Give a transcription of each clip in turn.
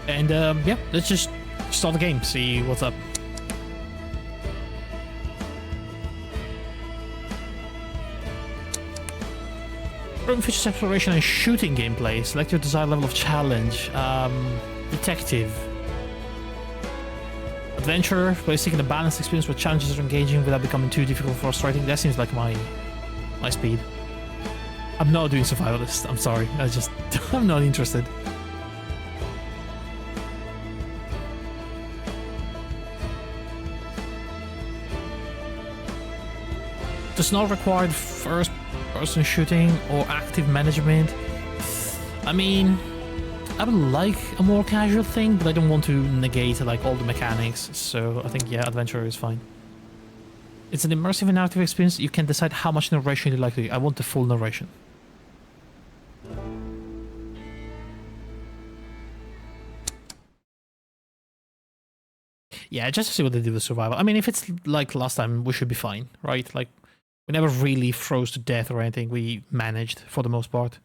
And yeah, let's just start the game, see what's up. Brume features exploration and shooting gameplay. Select your desired level of challenge. Detective. Adventure, by seeking a balanced experience where challenges are engaging without becoming too difficult or frustrating. That seems like my speed. I'm not doing survivalist, I'm sorry. I'm not interested. Does not require first-person shooting or active management. I mean, I would like a more casual thing, but I don't want to negate like all the mechanics. So I think yeah, adventure is fine. It's an immersive and active experience. You can decide how much narration you like to do. I want the full narration. Yeah, just to see what they do with survival. I mean, if it's like last time, we should be fine, right? Like, we never really froze to death or anything. We managed for the most part.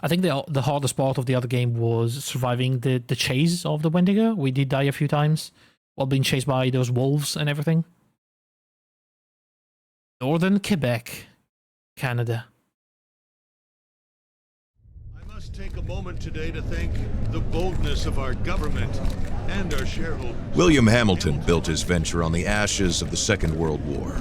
I think the hardest part of the other game was surviving the chase of the Wendigo. We did die a few times while being chased by those wolves and everything. Northern Quebec, Canada. I must take a moment today to thank the boldness of our government and our shareholders. William Hamilton built his venture on the ashes of the Second World War.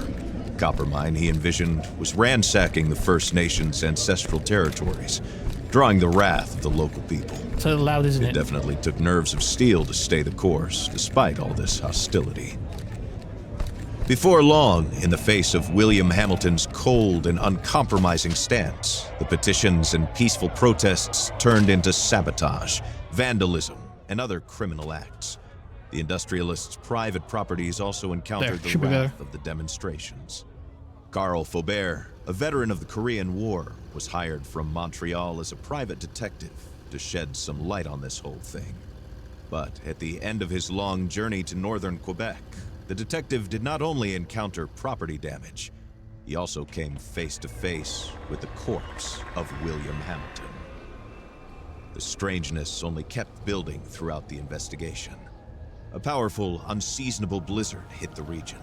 The copper mine he envisioned was ransacking the First Nations' ancestral territories, drawing the wrath of the local people. So loud, isn't it? It definitely took nerves of steel to stay the course, despite all this hostility. Before long, in the face of William Hamilton's cold and uncompromising stance, the petitions and peaceful protests turned into sabotage, vandalism, and other criminal acts. The industrialists' private properties also encountered the wrath of the demonstrations. Carl Faubert, a veteran of the Korean War, was hired from Montreal as a private detective to shed some light on this whole thing. But at the end of his long journey to northern Quebec, the detective did not only encounter property damage, he also came face to face with the corpse of William Hamilton. The strangeness only kept building throughout the investigation. A powerful, unseasonable blizzard hit the region.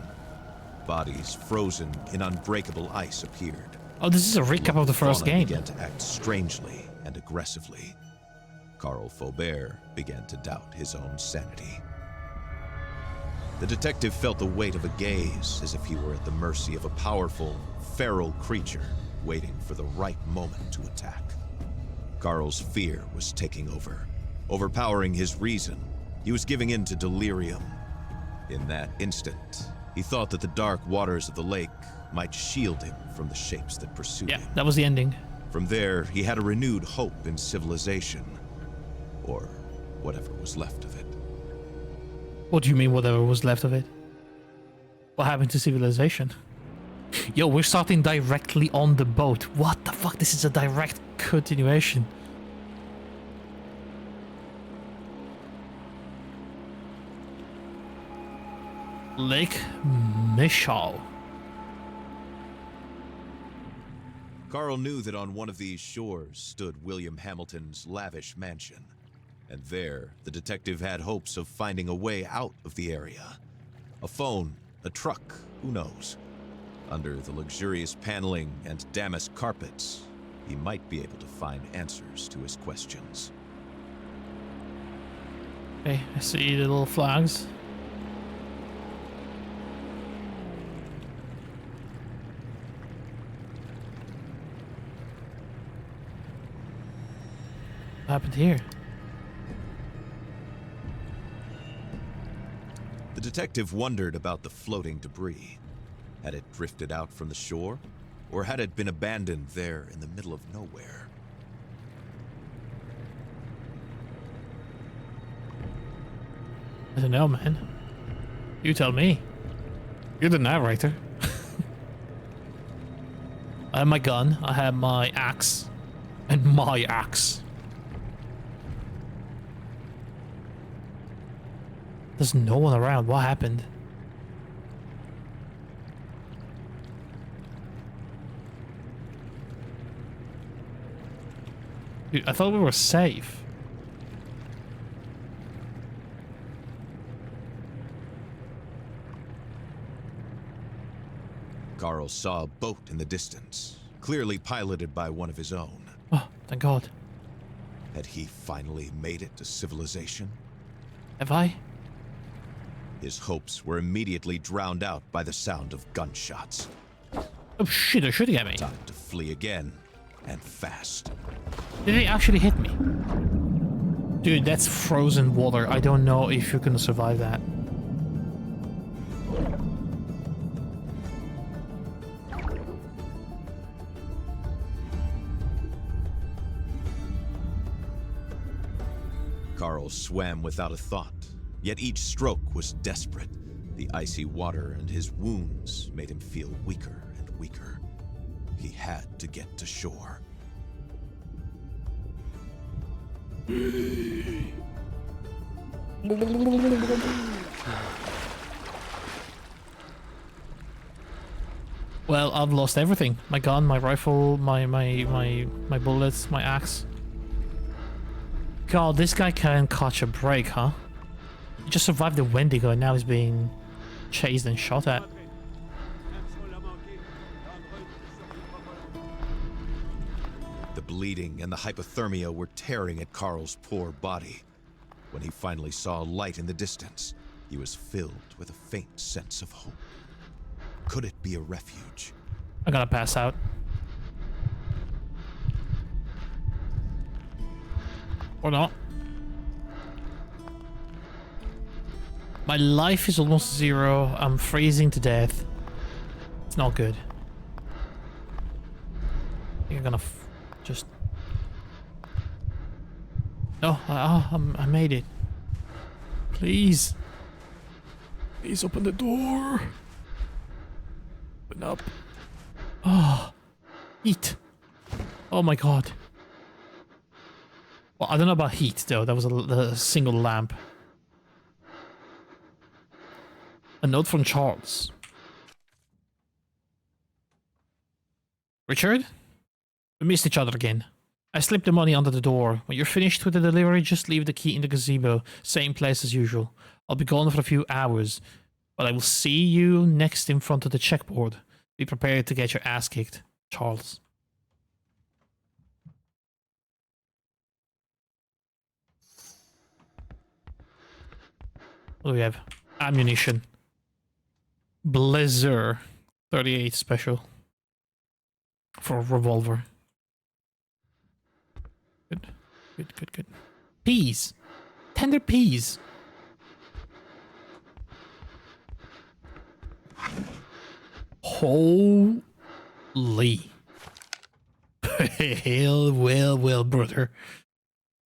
Bodies frozen in unbreakable ice appeared. Oh, this is a recap of the first game. Began to act strangely and aggressively. Carl Faubert began to doubt his own sanity. The detective felt the weight of a gaze, as if he were at the mercy of a powerful, feral creature waiting for the right moment to attack. Carl's fear was taking over, overpowering his reason. He was giving in to delirium. In that instant, he thought that the dark waters of the lake might shield him from the shapes that pursued him. Yeah, that was the ending. From there, he had a renewed hope in civilization, or whatever was left of it. What do you mean, whatever was left of it? What happened to civilization? Yo, we're starting directly on the boat. What the fuck? This is a direct continuation. Lake Michal. Carl knew that on one of these shores stood William Hamilton's lavish mansion. And there, the detective had hopes of finding a way out of the area. A phone, a truck, who knows? Under the luxurious paneling and damask carpets, he might be able to find answers to his questions. Okay, I see the little flags. What happened here? The detective wondered about the floating debris. Had it drifted out from the shore? Or had it been abandoned there in the middle of nowhere? I don't know, man. You tell me. You're the narrator. I have my gun, I have my axe, and my axe. There's no one around. What happened? Dude, I thought we were safe. Carl saw a boat in the distance, clearly piloted by one of his own. Oh, thank God. Had he finally made it to civilization? Have I? His hopes were immediately drowned out by the sound of gunshots. Oh shit, they're shooting at me. Time to flee again, and fast. Did they actually hit me? Dude, that's frozen water. I don't know if you're gonna survive that. Carl swam without a thought, yet each stroke was desperate. The icy water and his wounds made him feel weaker and weaker. He had to get to shore. Well, I've lost everything. My gun, my rifle, my bullets, my axe. God, this guy can't catch a break, huh? He just survived the Wendigo and now he's being chased and shot at. The bleeding and the hypothermia were tearing at Carl's poor body. When he finally saw a light in the distance, he was filled with a faint sense of hope. Could it be a refuge? I'm gonna pass out. Or not. My life is almost 0. I'm freezing to death. It's not good. I think I'm gonna just... No, I made it. Please. Please open the door. Open up. Oh, heat. Oh my God. Well, I don't know about heat though. That was a single lamp. A note from Charles. Richard? We missed each other again. I slipped the money under the door. When you're finished with the delivery, just leave the key in the gazebo. Same place as usual. I'll be gone for a few hours, but I will see you next in front of the checkboard. Be prepared to get your ass kicked. Charles. What do we have? Ammunition. Blizzard 38 special. For a revolver. Good. Good, good, good. Peas. Tender peas. Holy. Well, brother.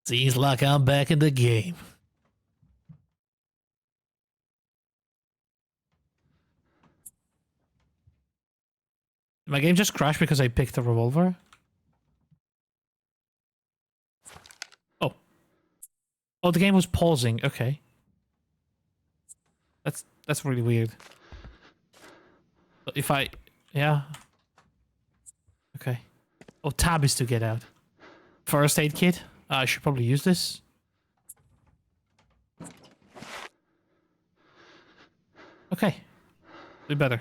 Seems like I'm back in the game. My game just crashed because I picked a revolver. Oh. Oh, the game was pausing. Okay. That's really weird. But if I... Yeah. Okay. Oh, tab is to get out. First aid kit. I should probably use this. Okay. Do better.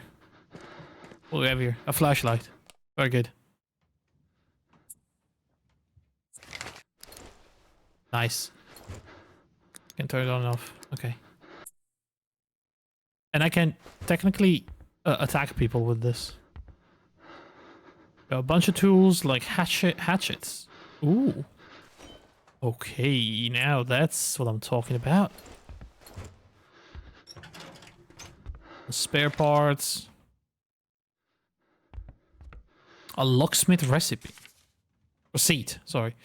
What do we have here? A flashlight. Very good. Nice. Can turn it on and off. Okay. And I can technically attack people with this. A bunch of tools like hatchets. Ooh. Okay, now that's what I'm talking about. Spare parts. A locksmith receipt, sorry.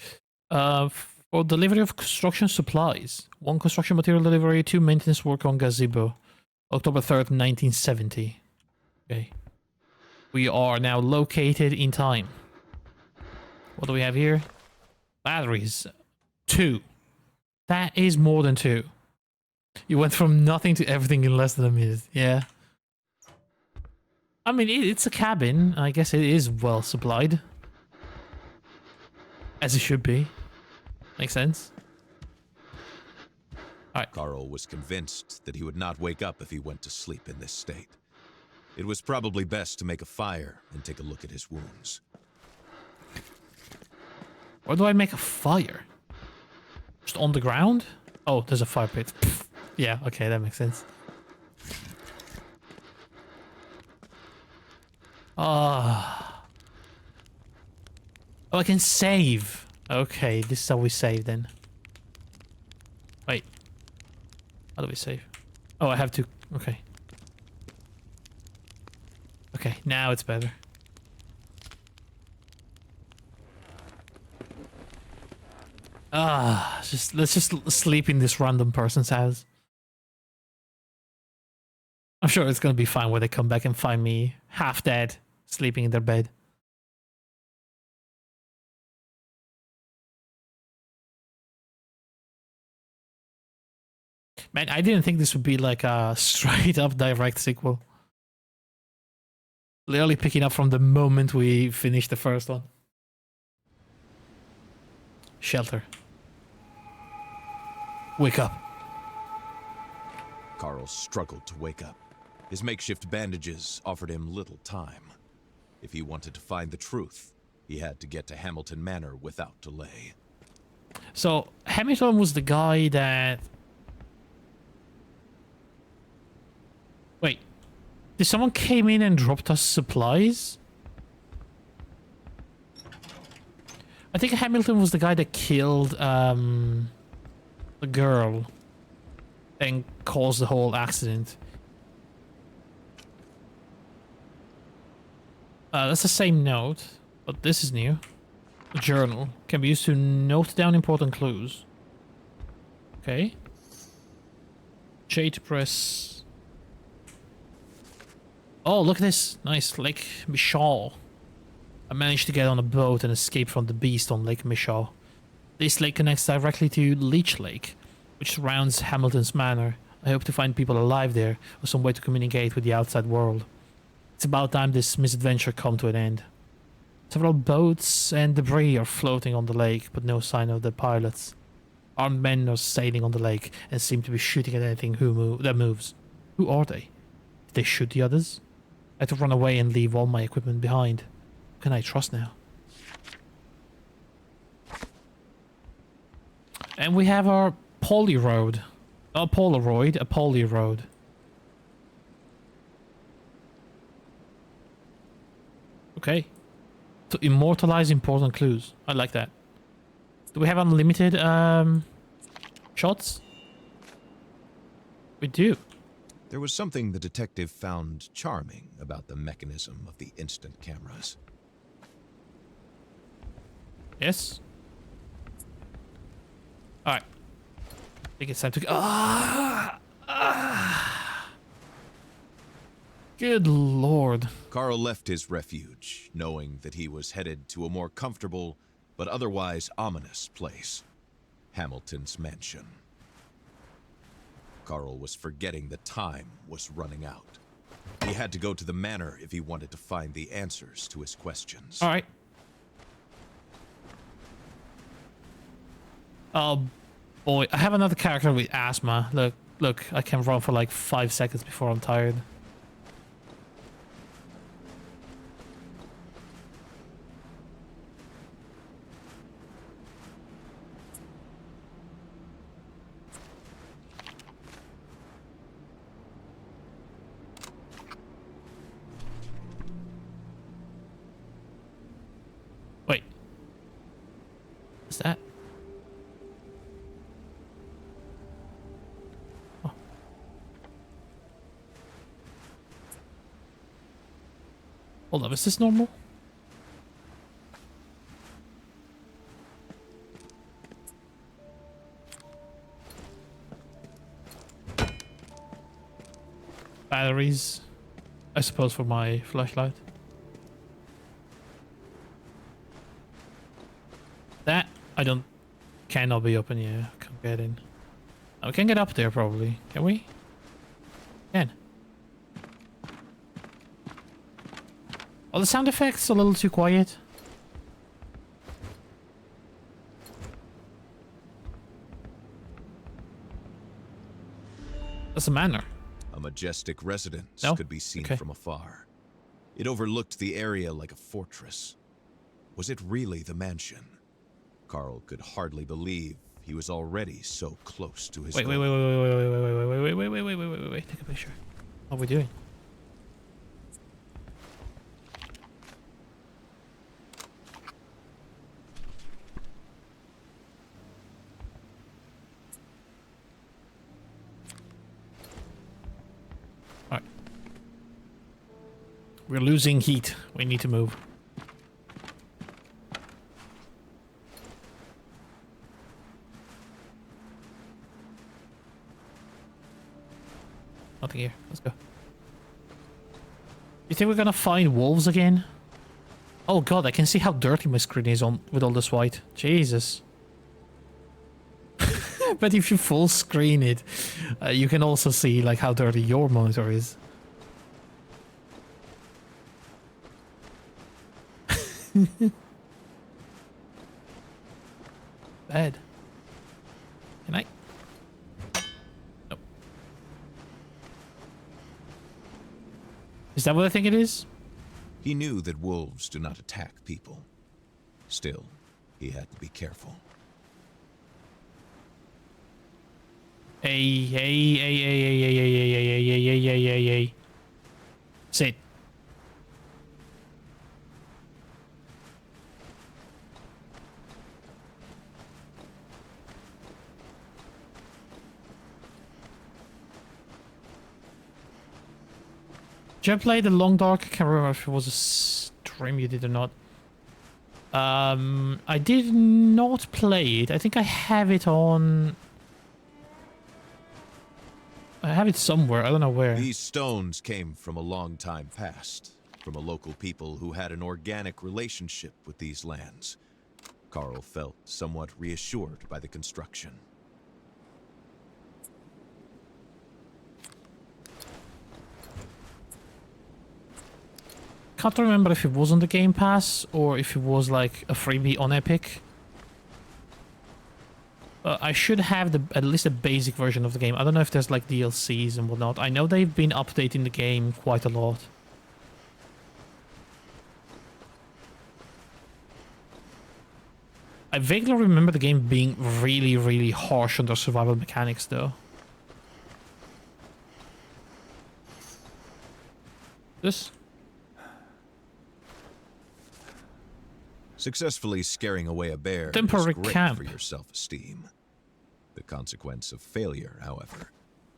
For delivery of construction supplies. 1 construction material delivery, 2 maintenance work on gazebo. October 3rd, 1970. Okay. We are now located in time. What do we have here? Batteries. 2. That is more than 2. You went from nothing to everything in less than a minute. Yeah. I mean, it's a cabin. I guess it is well supplied. As it should be. Makes sense. Alright. Carl was convinced that he would not wake up if he went to sleep in this state. It was probably best to make a fire and take a look at his wounds. Where do I make a fire? Just on the ground? Oh, there's a fire pit. Yeah, okay, that makes sense. Ah. Oh, I can save. Okay, this is how we save then. Wait. How do we save? Oh, I have to... Okay. Okay, now it's better. Let's just sleep in this random person's house. I'm sure it's gonna be fine when they come back and find me half dead, sleeping in their bed. Man, I didn't think this would be like a straight up direct sequel. Literally picking up from the moment we finished the first one. Shelter. Wake up. Carl struggled to wake up. His makeshift bandages offered him little time. If he wanted to find the truth, he had to get to Hamilton Manor without delay. So, Hamilton was the guy that... Wait. Did someone came in and dropped us supplies? I think Hamilton was the guy that killed, the girl. And caused the whole accident. That's the same note, but this is new. A journal can be used to note down important clues. Okay. J to press. Oh, look at this. Nice. Lake Michal. I managed to get on a boat and escape from the beast on Lake Michal. This lake connects directly to Leech Lake, which surrounds Hamilton's Manor. I hope to find people alive there, or some way to communicate with the outside world. It's about time this misadventure come to an end. Several boats and debris are floating on the lake, but no sign of the pilots. Armed men are sailing on the lake and seem to be shooting at anything that moves. Who are they? Did they shoot the others? I had to run away and leave all my equipment behind. Who can I trust now? And we have our Polaroid. A Polaroid. Okay. To immortalize important clues. I like that. Do we have unlimited shots? We do. There was something the detective found charming about the mechanism of the instant cameras. Yes. Alright. I think it's time to Good lord. Carl left his refuge, knowing that he was headed to a more comfortable, but otherwise ominous place. Hamilton's mansion. Carl was forgetting that time was running out. He had to go to the manor if he wanted to find the answers to his questions. Alright. Oh boy, I have another character with asthma. Look, I can run for like 5 seconds before I'm tired. Wait. What's that? Oh. Hold up, is this normal? Batteries, I suppose, for my flashlight. That cannot be open. Yeah, can't get in. Oh, we can get up there probably. Can we? Can. Oh, the sound effects a little too quiet. That's a manor. A majestic residence No? could be seen Okay. from afar. It overlooked the area like a fortress. Was it really the mansion? Carl could hardly believe he was already so close to his Wait, goal. wait. Take a picture. What are we doing? Alright. We're losing heat. We need to move. Nothing here. Let's go. You think we're gonna find wolves again? Oh god, I can see how dirty my screen is on with all this white. Jesus. But if you full screen it, you can also see like how dirty your monitor is. Bad. Can I? Nope. Is that what I think it is? He knew that wolves do not attack people. Still, he had to be careful. Hey. Sit. Did you play the Long Dark? I can't remember if it was a stream you did or not. I did not play it. I think I have it on... I have it somewhere. I don't know where. These stones came from a long time past, from a local people who had an organic relationship with these lands. Carl felt somewhat reassured by the construction. Can't remember if it was on the Game Pass or if it was like a freebie on Epic. I should have at least a basic version of the game. I don't know if there's like DLCs and whatnot. I know they've been updating the game quite a lot. I vaguely remember the game being really, really harsh on the survival mechanics though. This? Successfully scaring away a bear Temporary is great camp. for your self-esteem. The consequence of failure, however,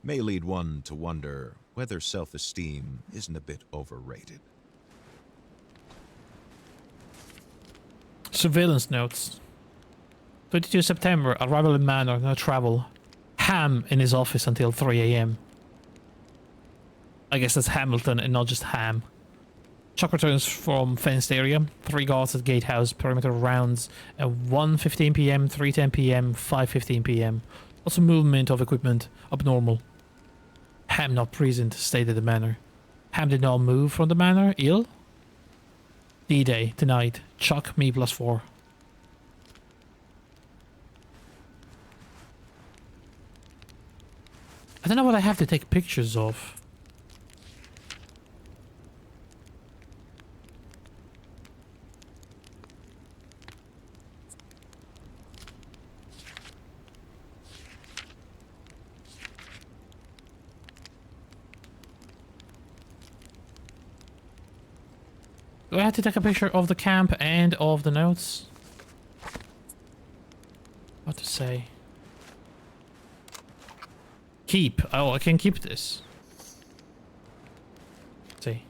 may lead one to wonder whether self-esteem isn't a bit overrated. Surveillance notes. 22 September, arrival in Manor, no travel. Ham in his office until 3 AM. I guess that's Hamilton and not just Ham. Chuck returns from fenced area. 3 guards at gatehouse, perimeter rounds at 1:15 PM, 3:10 PM, 5:15 PM. Lots of movement of equipment, abnormal. Ham not present, stayed at the manor. Ham did not move from the manor, ill? D-Day, tonight. Chuck, me +4. I don't know what I have to take pictures of. Do I have to take a picture of the camp and of the notes? What to say? Keep. Oh, I can keep this. Let's see.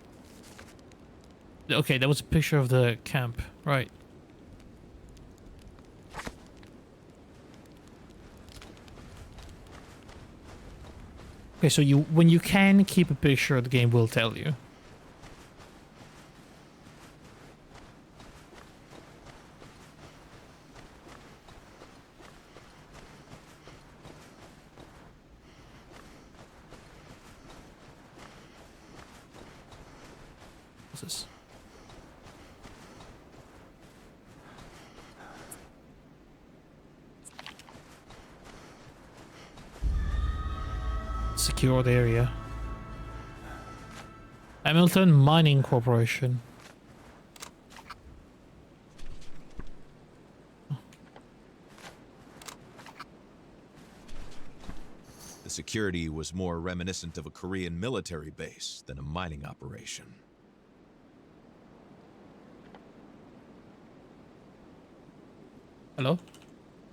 Okay, that was a picture of the camp. Right. Okay, so when you can keep a picture, the game will tell you. What's this? Secured area. Hamilton Mining Corporation. The security was more reminiscent of a Korean military base than a mining operation. Hello?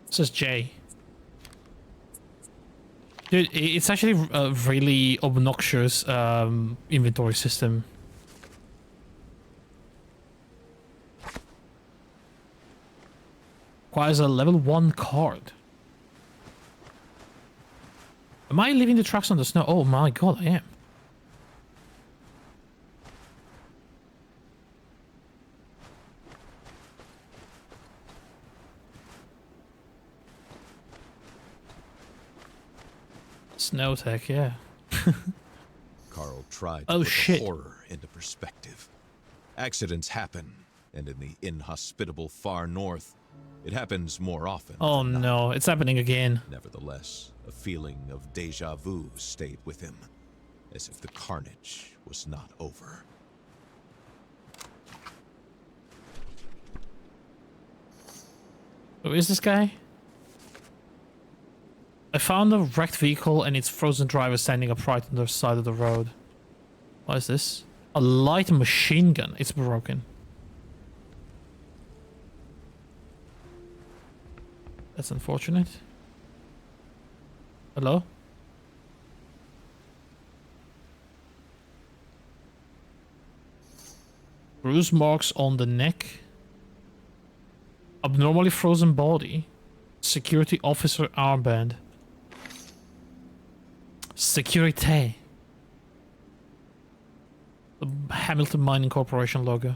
This is Jay. Dude, it's actually a really obnoxious inventory system. Requires a level 1 card. Am I leaving the tracks on the snow? Oh my god, I am. Snow tech, yeah. Carl tried to Oh, put shit. the horror into perspective. Accidents happen, and in the inhospitable far north, it happens more often. Oh than not. no, it's happening again. Nevertheless, a feeling of déjà vu stayed with him, as if the carnage was not over. Who is this guy? I found a wrecked vehicle and its frozen driver standing upright on the side of the road. What is this? A light machine gun. It's broken. That's unfortunate. Hello? Bruise marks on the neck. Abnormally frozen body. Security officer armband. Securite. The Hamilton Mining Corporation logo.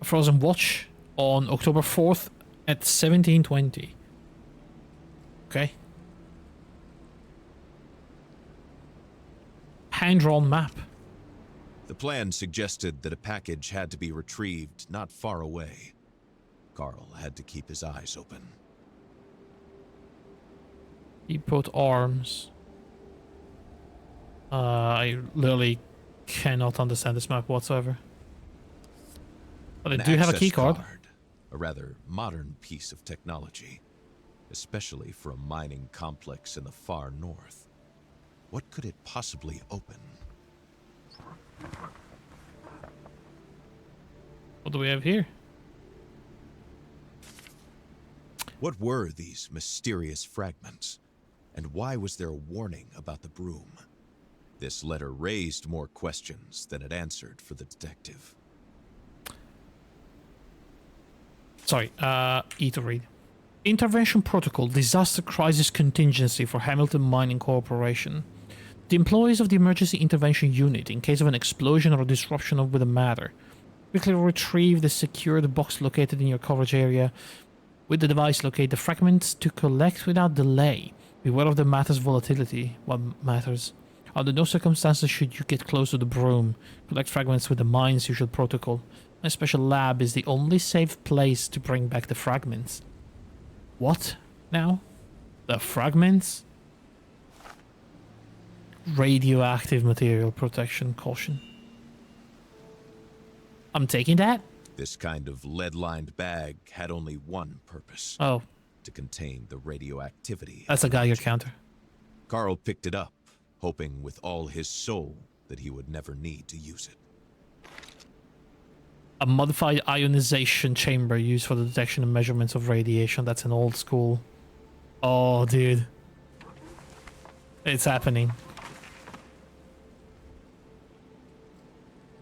A frozen watch on October 4th at 17:20. Okay. Hand-drawn map. The plan suggested that a package had to be retrieved not far away. Carl had to keep his eyes open. Depot arms. I literally cannot understand this map whatsoever. But I An do have a access key card. a rather modern piece of technology, especially for a mining complex in the far north. What could it possibly open? What do we have here? What were these mysterious fragments? And why was there a warning about the Brume? This letter raised more questions than it answered for the detective. Sorry, E to read. Intervention Protocol Disaster Crisis Contingency for Hamilton Mining Corporation. The employees of the Emergency Intervention Unit, in case of an explosion or a disruption with a matter, quickly retrieve the secured box located in your coverage area. With the device, locate the fragments to collect without delay. Beware of the matter's volatility. What matters? Under no circumstances should you get close to the Brume. Collect fragments with the mine's usual protocol. A special lab is the only safe place to bring back the fragments. What? Now? The fragments? Radioactive material protection caution. I'm taking that? This kind of lead-lined bag had only one purpose. Oh, To contain the radioactivity. that's a Geiger counter. Carl picked it up, hoping with all his soul that he would never need to use it. A modified ionization chamber used for the detection and measurements of radiation. That's an old school. Oh, dude. It's happening.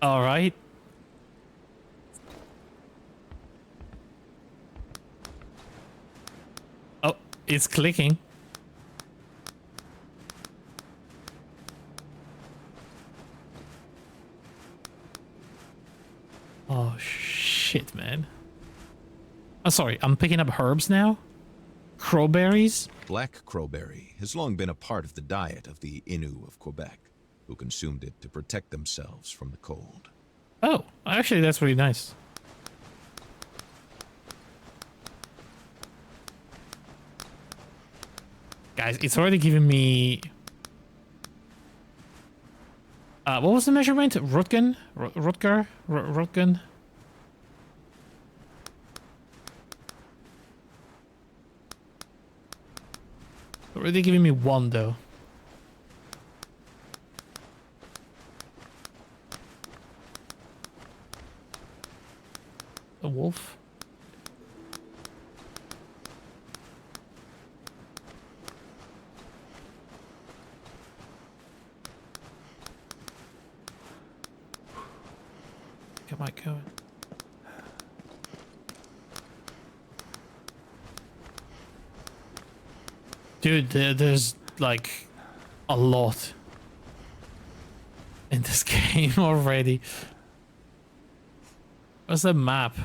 All right. Oh, it's clicking. Oh, shit, man. Oh, sorry, I'm picking up herbs now? Crowberries? Black crowberry has long been a part of the diet of the Innu of Quebec, who consumed it to protect themselves from the cold. Oh, actually, that's really nice. Guys, it's already giving me What was the measurement? Rutgen? Rutger? Rutgen? Already giving me 1 though. A wolf? Get my going. Dude, there's like a lot in this game already. What's the map?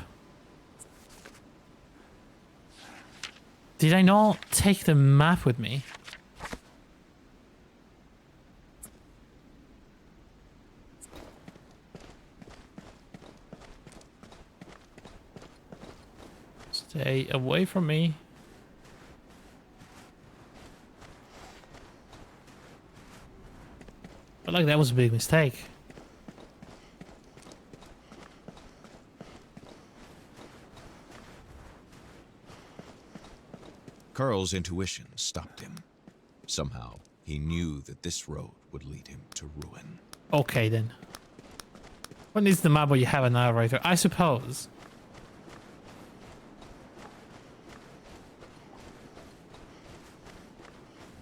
Did I not take the map with me? Stay away from me. I feel like that was a big mistake. Carl's intuition stopped him. Somehow, he knew that this road would lead him to ruin. Okay then. What needs the map where you have a narrator? I suppose.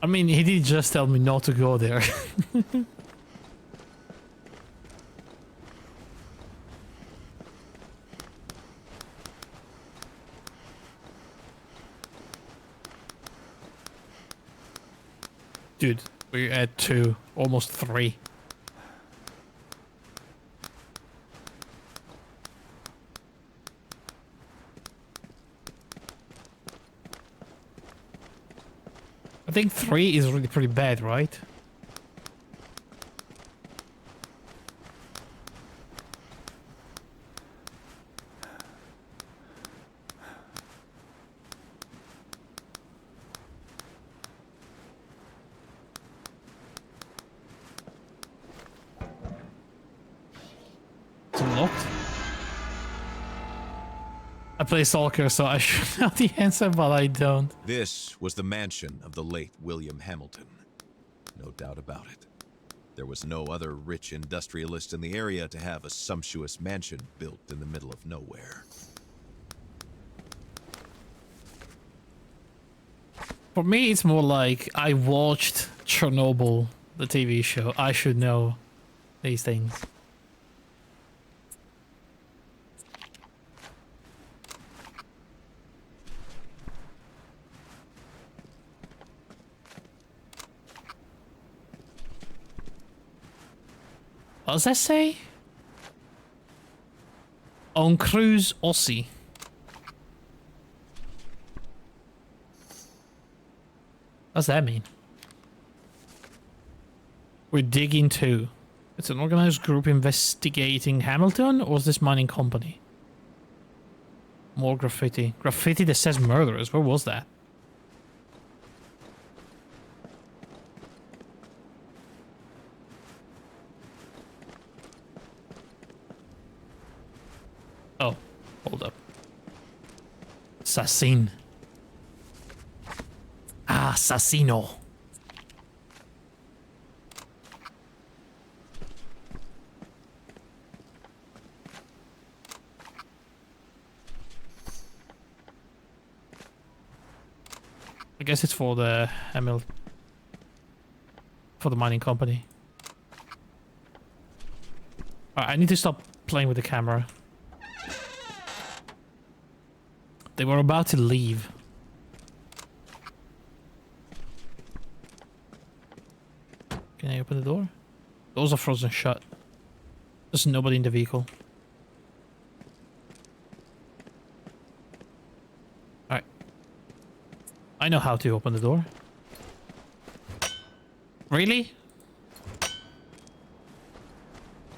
I mean, he did just tell me not to go there. Dude, we're at 2, almost 3. I think 3 is really pretty bad, right? It's unlocked. I play soccer, so I should know the answer, but I don't. This was the mansion of the late William Hamilton. No doubt about it. There was no other rich industrialist in the area to have a sumptuous mansion built in the middle of nowhere. For me, it's more like I watched Chernobyl, the TV show. I should know these things. What does that say? On cruise Aussie. What does that mean? We're digging too. It's an organized group investigating Hamilton, or is this mining company? More graffiti. Graffiti that says murderers. Where was that? Oh, hold up. Assassin. Ah, assassino. I guess it's for the for the mining company. Alright, I need to stop playing with the camera. They were about to leave. Can I open the door? Doors are frozen shut. There's nobody in the vehicle. Alright. I know how to open the door. Really?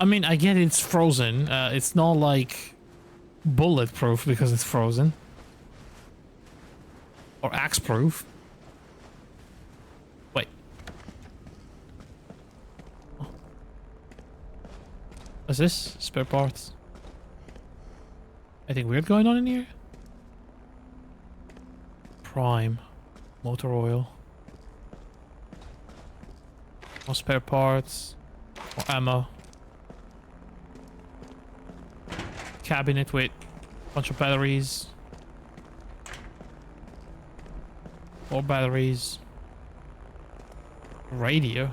I mean, I get it's frozen. It's not like bulletproof because it's frozen. Or axe proof. Wait. What's this? Spare parts. Anything weird going on in here? Prime. Motor oil. More spare parts. More ammo. Cabinet with a bunch of batteries. More batteries. Radio.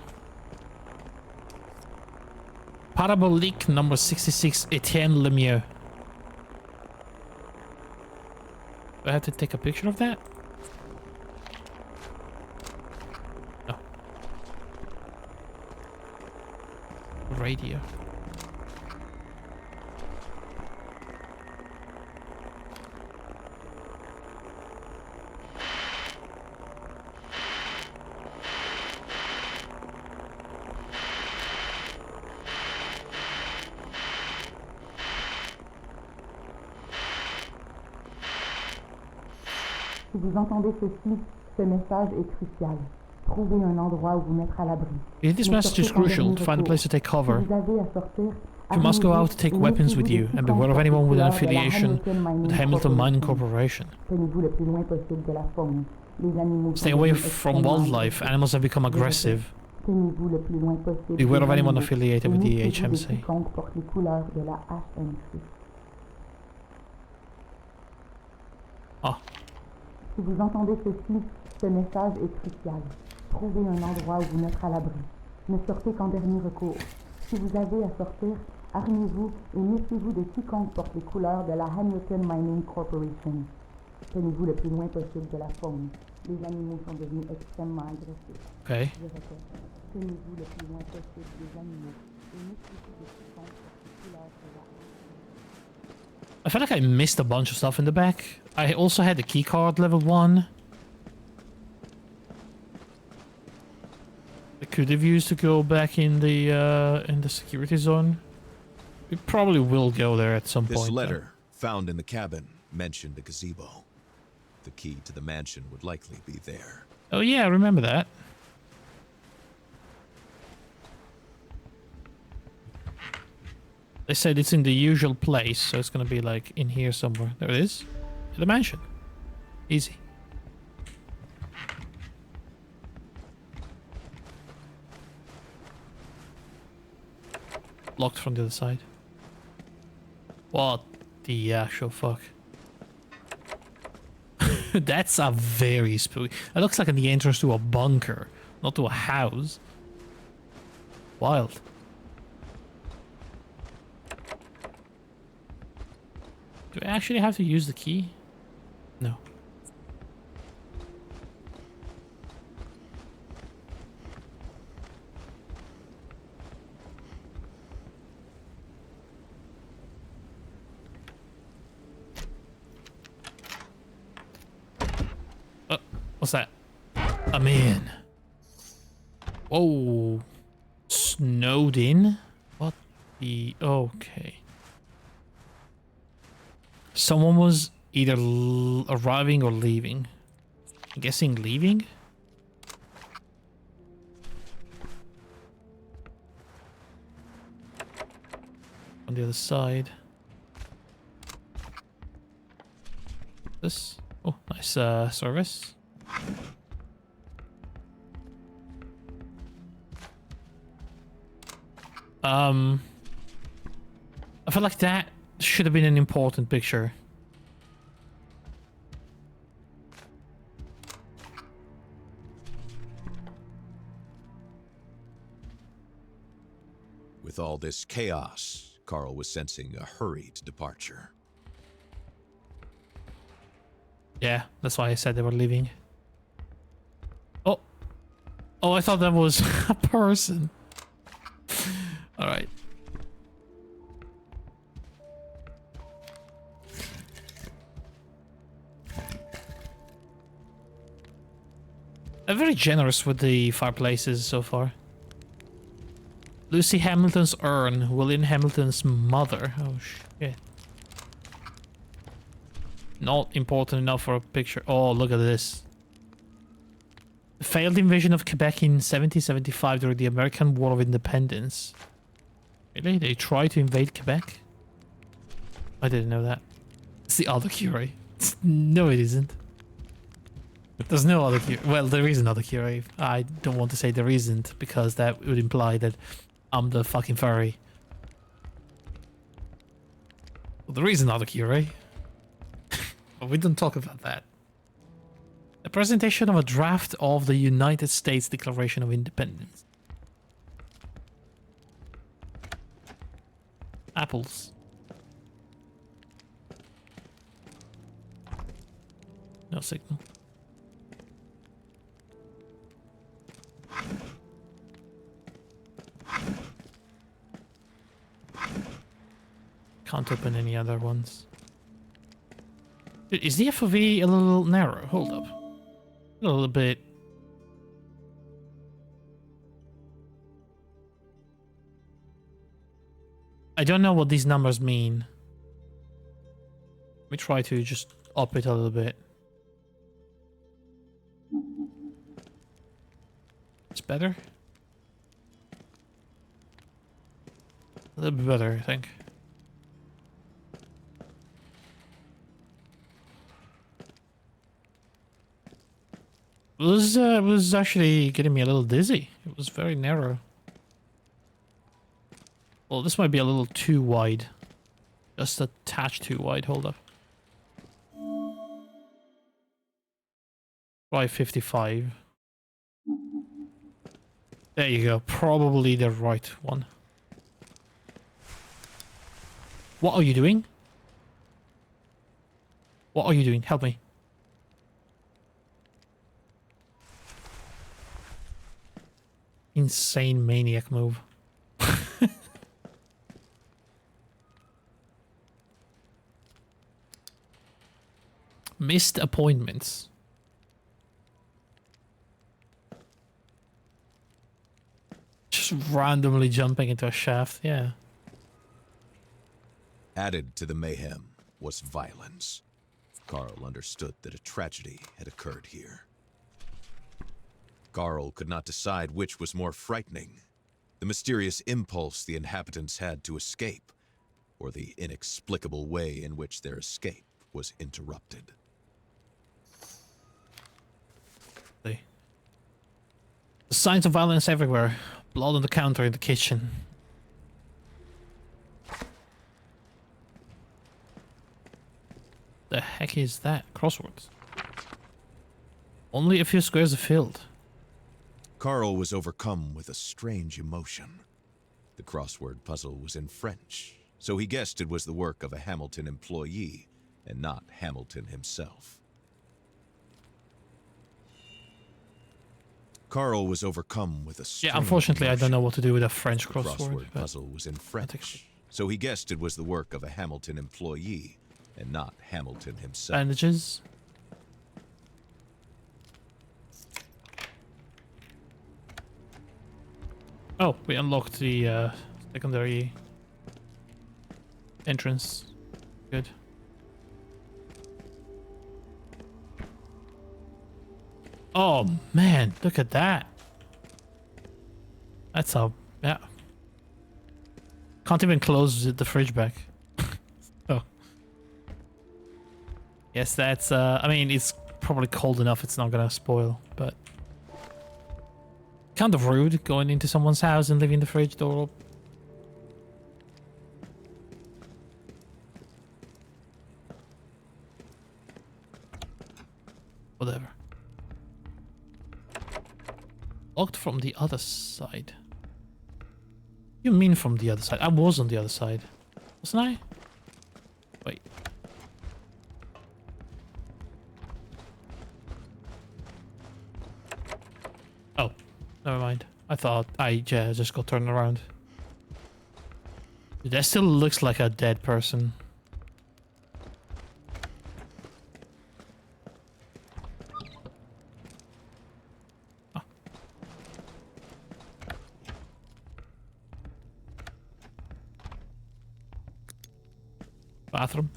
Parabolique number 66, Etienne Lemieux. Do I have to take a picture of that? No. Radio. Si vous entendez ceci, ce message est crucial. Trouvez un endroit où vous mettre à l'abri. If this message is crucial, to find a place to take cover. Si vous avez à sortir, You must go out to take weapons with you and beware of anyone with an affiliation with Hamilton Mining Corporation. Tenez-vous le plus loin possible de la faune. Les animaux Stay sont away devenus from extrêmement wildlife. Animals have become aggressive. Tenez-vous le plus loin possible Beware of des anyone animaux. affiliated with the Et méfiez-vous de HMC. quiconque porte les couleurs de la HMC. Ah, Si vous entendez ceci, ce message est crucial. Trouvez un endroit où vous mettre à l'abri. Ne sortez qu'en dernier recours. Si vous avez à sortir, armez-vous et méfiez-vous de quiconque porte les couleurs de la Hamilton Mining Corporation. Tenez-vous le plus loin possible de la faune. Les animaux sont devenus extrêmement agressifs. okay. Je répète, tenez-vous le plus loin possible des animaux et méfiez-vous de quiconque porte les couleurs de la I feel like I missed a bunch of stuff in the back. I also had the keycard level 1. I could have used to go back in the security zone. We probably will go there at some This point. letter, found in the cabin, mentioned the gazebo. The key to the mansion would likely be there. Oh yeah, I remember that. They said it's in the usual place, so it's gonna be like in here somewhere. There it is. The mansion. Easy. Locked from the other side. What the actual fuck? That's a very spooky. It looks like the entrance to a bunker, not to a house. Wild. Do I actually have to use the key? No. What's that? A man. Whoa. Snowed in? What the... Okay. Someone was either arriving or leaving. I'm guessing leaving? On the other side. This. Oh, nice service. I feel like that should have been an important picture. With all this chaos, Carl was sensing a hurried departure. Yeah, that's why I said they were leaving. Oh. Oh, I thought that was a person. Alright. I'm very generous with the fireplaces so far. Lucy Hamilton's urn, William Hamilton's mother. Oh shit. Not important enough for a picture. Oh, look at this. The failed invasion of Quebec in 1775 during the American War of Independence. Really? They try to invade Quebec? I didn't know that. It's the other Curie. No, it isn't. There's no other Curie. Well, there is another Curie. I don't want to say there isn't, because that would imply that I'm the fucking furry. Well, there is another Curie. But we don't talk about that. A presentation of a draft of the United States Declaration of Independence. Apples. No signal. Can't open any other ones. Dude, is the FOV a little narrow? Hold up. A little bit. I don't know what these numbers mean. Let me try to just up it a little bit. It's better? A little bit better, I think. It was actually getting me a little dizzy. It was very narrow. Well, this might be a little too wide. Just a touch too wide. Hold up. Try 55. There you go. Probably the right one. What are you doing? What are you doing? Help me. Insane maniac move. Missed appointments. Just randomly jumping into a shaft, yeah. Added to the mayhem was violence. Carl understood that a tragedy had occurred here. Carl could not decide which was more frightening, the mysterious impulse the inhabitants had to escape, or the inexplicable way in which their escape was interrupted. The signs of violence everywhere. Blood on the counter in the kitchen. The heck is that? Crosswords. Only a few squares are filled. Carl was overcome with a strange emotion. The crossword puzzle was in French, so he guessed it was the work of a Hamilton employee and not Hamilton himself. Carl was overcome with a strange unfortunately, emotion. I don't know what to do with a French The crossword. puzzle was in French, so he guessed it was the work of a Hamilton employee and not Hamilton himself. Bandages. Oh, we unlocked the secondary entrance. Good. Oh man, look at that. That's a yeah. Can't even close the fridge back. Oh. Yes, that's I mean it's probably cold enough it's not gonna spoil, but kind of rude going into someone's house and leaving the fridge door up. Whatever. Locked from the other side. You mean from the other side? I was on the other side. Wasn't I? Wait. Oh. Never mind. I thought I just got turned around. That still looks like a dead person. Bathroom.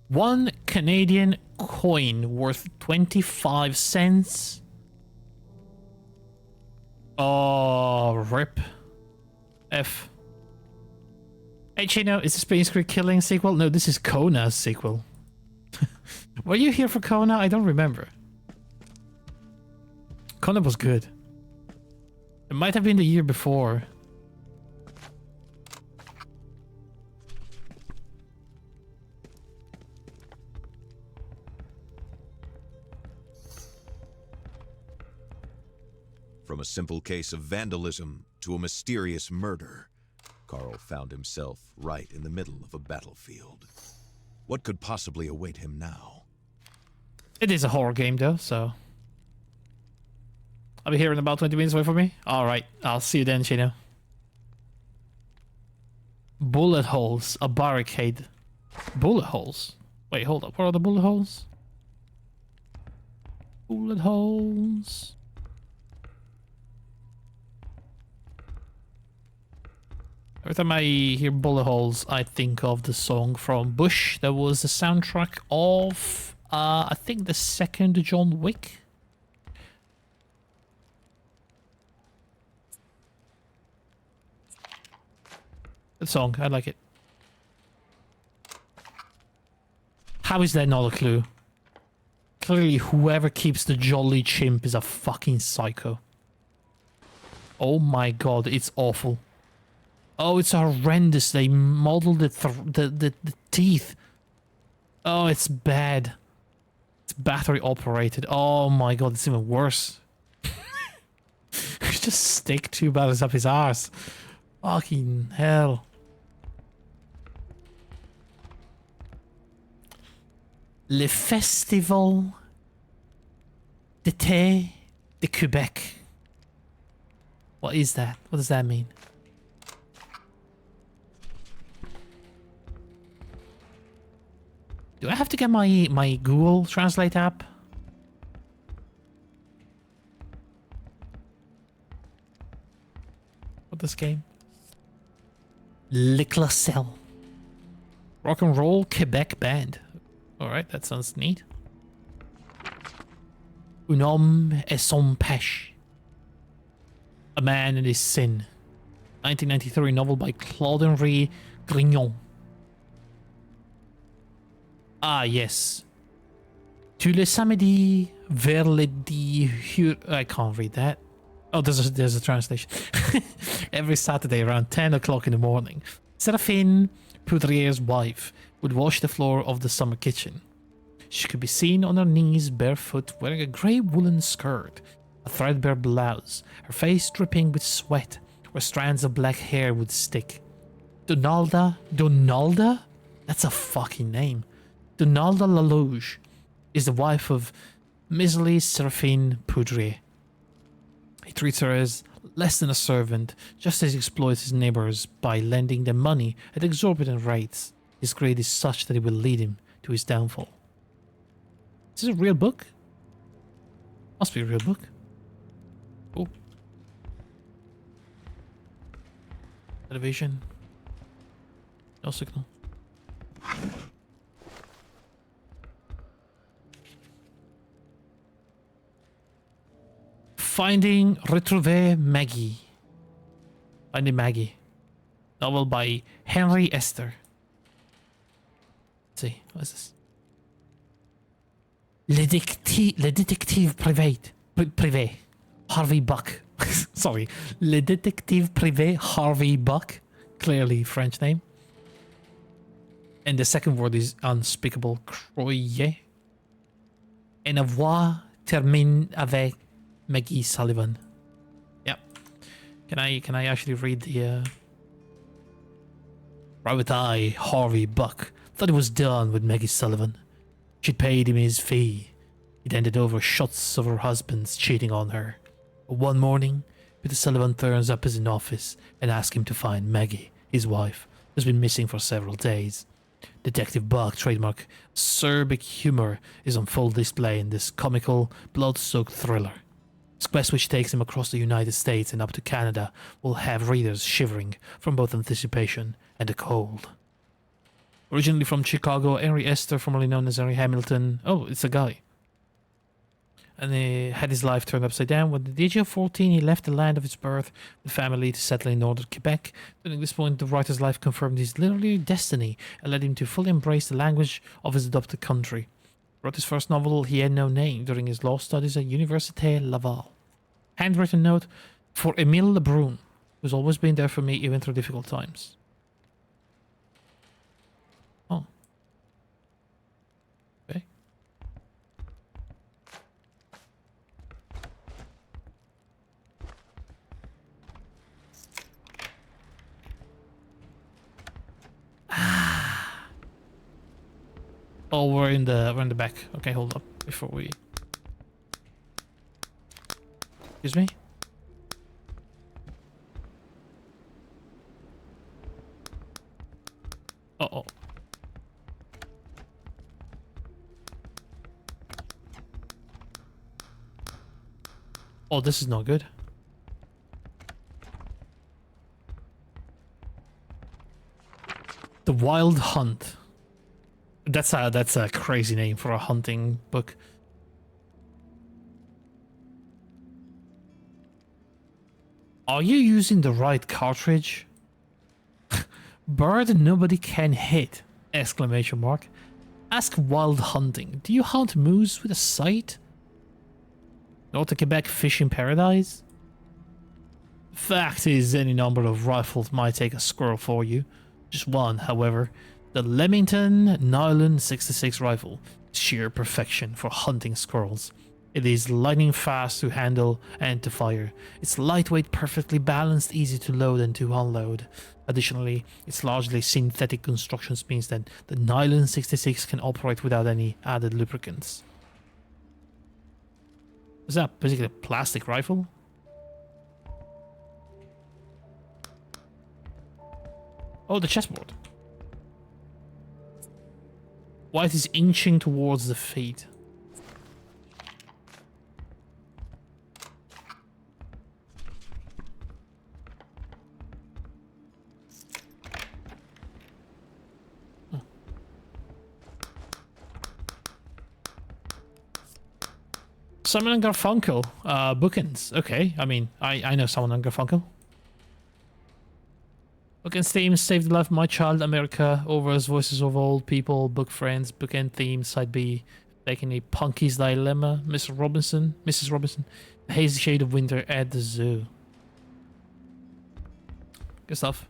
1 Canadian coin worth 25 cents. Oh, rip. F. Hey Chino, is the Space Creek Killing sequel? No, this is Kona's sequel. Were you here for Kona? I don't remember. Kona was good. It might have been the year before. From a simple case of vandalism to a mysterious murder, Carl found himself right in the middle of a battlefield. What could possibly await him now? It is a horror game though, so... I'll be here in about 20 minutes, wait for me. Alright, I'll see you then, Chino. Bullet holes, a barricade. Bullet holes? Wait, hold up, what are the bullet holes? Bullet holes... Every time I hear bullet holes, I think of the song from Bush. That was the soundtrack of, I think the second John Wick. Good song, I like it. How is that not a clue? Clearly, whoever keeps the Jolly Chimp is a fucking psycho. Oh my god, it's awful. Oh, it's horrendous. They modeled the teeth. Oh, it's bad. It's battery operated. Oh my god, it's even worse. Just stick two batteries up his arse. Fucking hell. Le Festival d'été de Québec. What is that? What does that mean? Do I have to get my Google Translate app? What this game? Le Classel. Rock and Roll Quebec Band. Alright, that sounds neat. Un homme et son péché. A Man and His Sin. 1993 novel by Claude-Henri Grignon. Ah, yes. Tous les samedis vers le I can't read that. Oh, there's a translation. Every Saturday around 10 o'clock in the morning, Séraphine Poudrier's wife would wash the floor of the summer kitchen. She could be seen on her knees barefoot, wearing a grey woolen skirt, a threadbare blouse, her face dripping with sweat, where strands of black hair would stick. Donalda? That's a fucking name. Donalda Lalouche is the wife of miserly Séraphine Poudrier. He treats her as less than a servant, just as he exploits his neighbors by lending them money at exorbitant rates. His greed is such that it will lead him to his downfall. Is this a real book? Must be a real book. Oh. Television. No signal. Retrouver Maggie. Finding Maggie. Novel by Henry Esther. Let's see, what is this? Le détective privé. Harvey Buck. Sorry. Le détective privé Harvey Buck. Clearly French name. And the second word is unspeakable. Croyer. Et la voix termine avec Maggie Sullivan. Yep. Can I actually read the Private Eye Harvey Buck thought it was done with Maggie Sullivan. She'd paid him his fee. He'd handed over shots of her husband's cheating on her. But one morning, Peter Sullivan turns up in his office and asks him to find Maggie, his wife, who's been missing for several days. Detective Buck trademark acerbic humor is on full display in this comical, blood-soaked thriller. His quest, which takes him across the United States and up to Canada, will have readers shivering from both anticipation and the cold. Originally from Chicago, Henry Esther, formerly known as Henry Hamilton. Oh, it's a guy. and he had his life turned upside down. When at the age of 14, he left the land of his birth with family to settle in northern Quebec. During this point, the writer's life confirmed his literary destiny and led him to fully embrace the language of his adopted country. He wrote his first novel, He Had No Name, during his law studies at Université Laval. Handwritten note for Émile Brume, who's always been there for me even through difficult times. Oh. Okay. Oh, we're in the back. Okay, hold up before we. Excuse me. Uh-oh. Oh, this is not good. The Wild Hunt. That's a crazy name for a hunting book. Are you using the right cartridge? Bird nobody can hit! Exclamation mark. Ask Wild Hunting. Do you hunt moose with a sight? North of Quebec fishing paradise? Fact is, any number of rifles might take a squirrel for you. Just one, however. The Leamington Nylon 66 rifle. Sheer perfection for hunting squirrels. It is lightning fast to handle and to fire. It's lightweight, perfectly balanced, easy to load and to unload. Additionally, its largely synthetic construction means that the Nylon 66 can operate without any added lubricants. Is that basically a plastic rifle? Oh, the chessboard. White is inching towards the feet. Simon and Garfunkel, bookends. Okay, I mean, I know Simon and Garfunkel. Bookends themes saved the life of my child, America, over as voices of old people, book friends, bookend theme, side B, taking a Punky's Dilemma, Mrs. Robinson, the hazy shade of winter at the zoo. Good stuff.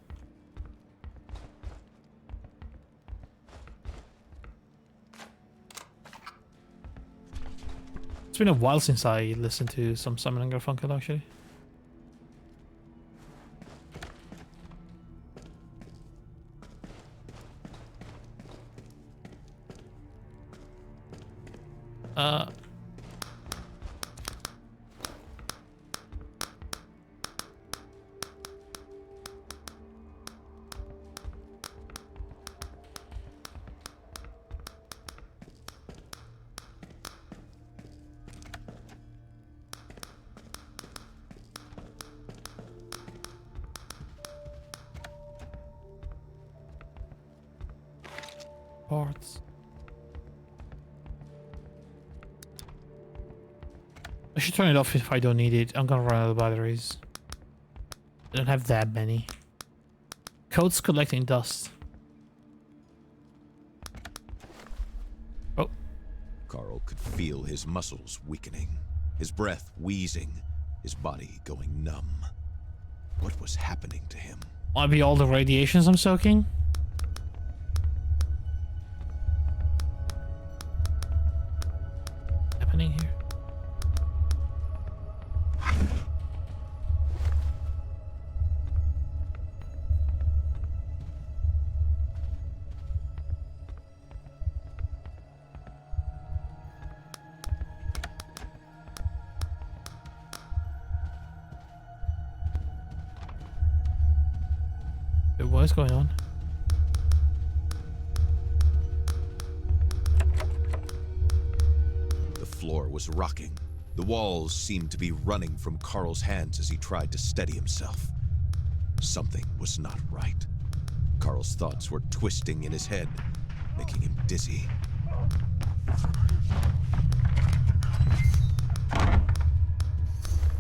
It's been a while since I listened to some Simon and Garfunkel, actually. Parts. I should turn it off if I don't need it. I'm gonna run out of batteries. I don't have that many. Coat's collecting dust. Oh. Carl could feel his muscles weakening, his breath wheezing, his body going numb. What was happening to him? Might be all the radiations I'm soaking. Happening here. What is going on? The floor was rocking. The walls seemed to be running from Carl's hands as he tried to steady himself. Something was not right. Carl's thoughts were twisting in his head, making him dizzy.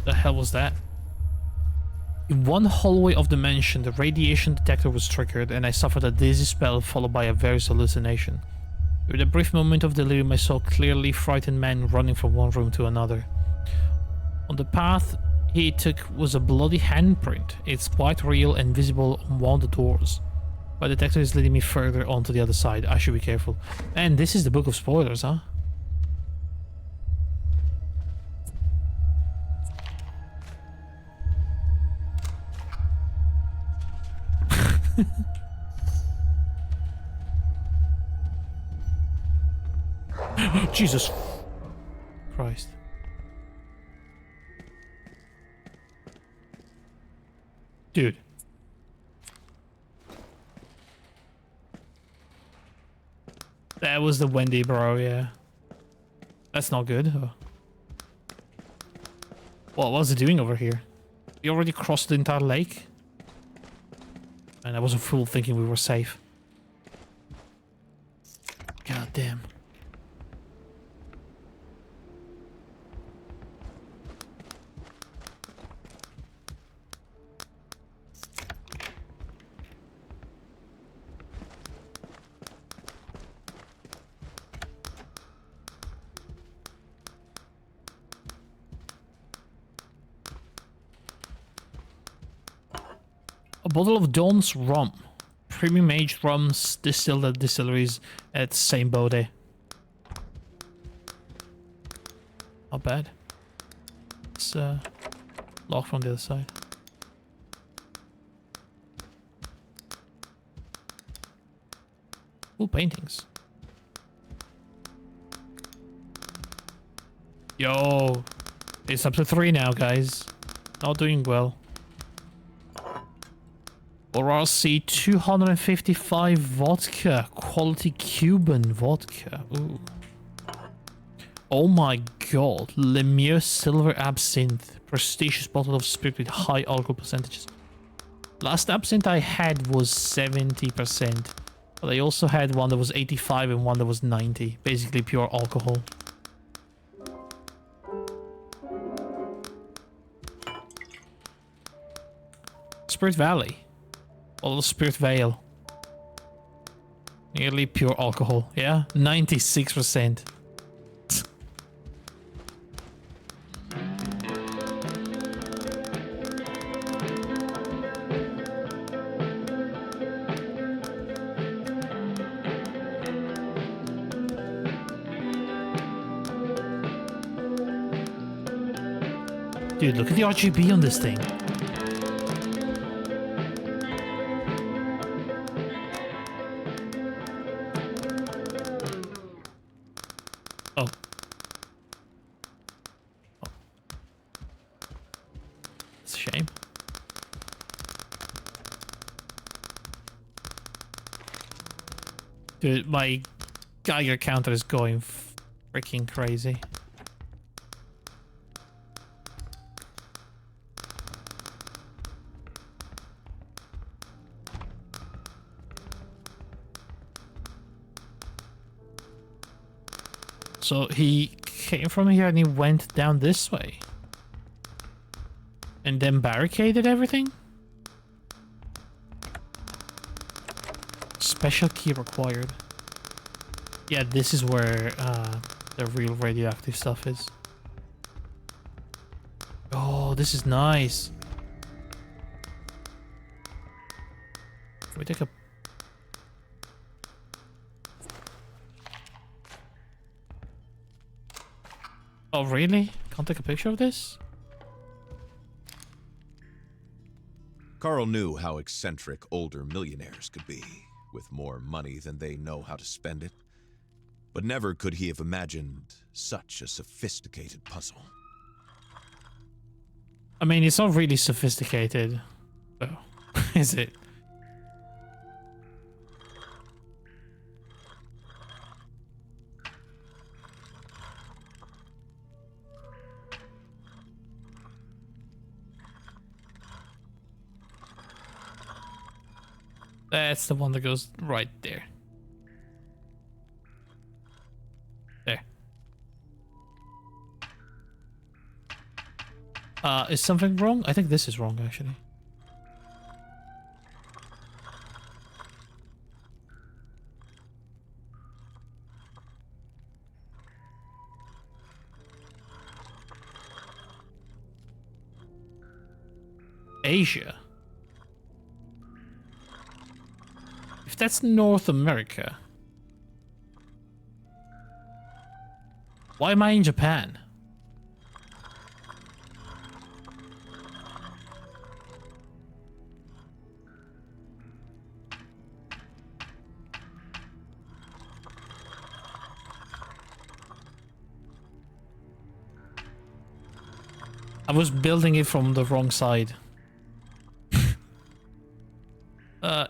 The hell was that? In one hallway of the mansion, the radiation detector was triggered and I suffered a dizzy spell followed by a various hallucination. With a brief moment of delirium, I saw clearly frightened men running from one room to another. On the path he took was a bloody handprint. It's quite real and visible on one of the doors. My detector is leading me further on to the other side. I should be careful. And this is the book of spoilers, huh? Jesus Christ. Dude. That was the Wendy, bro, yeah. That's not good. Oh. What was it doing over here? We already crossed the entire lake? And I was a fool thinking we were safe. God damn. A bottle of Dawn's rum. Premium aged rums distilled at distilleries at Saint Bode. Not bad. It's locked from the other side. Cool paintings. Yo, it's up to 3 now, guys. Not doing well. RC 255 vodka, quality Cuban vodka. Ooh. Oh my god, Lemieux Silver Absinthe, prestigious bottle of spirit with high alcohol percentages. Last absinthe I had was 70%, but I also had one that was 85 and one that was 90, basically pure alcohol. Spirit Valley. All Spirit Vale. Nearly pure alcohol, yeah? 96%. Dude, look at the RGB on this thing. Dude, my Geiger counter is going freaking crazy. So he came from here and he went down this way. And then barricaded everything? Special key required. Yeah, this is where the real radioactive stuff is. Oh, this is nice. Can we take a... Oh, really? Can't take a picture of this? Carl knew how eccentric older millionaires could be, with more money than they know how to spend it. But never could he have imagined such a sophisticated puzzle. I mean, it's not really sophisticated, though, is it? That's the one that goes right there. There. Is something wrong? I think this is wrong, actually. Asia. If that's North America, why am I in Japan? I was building it from the wrong side.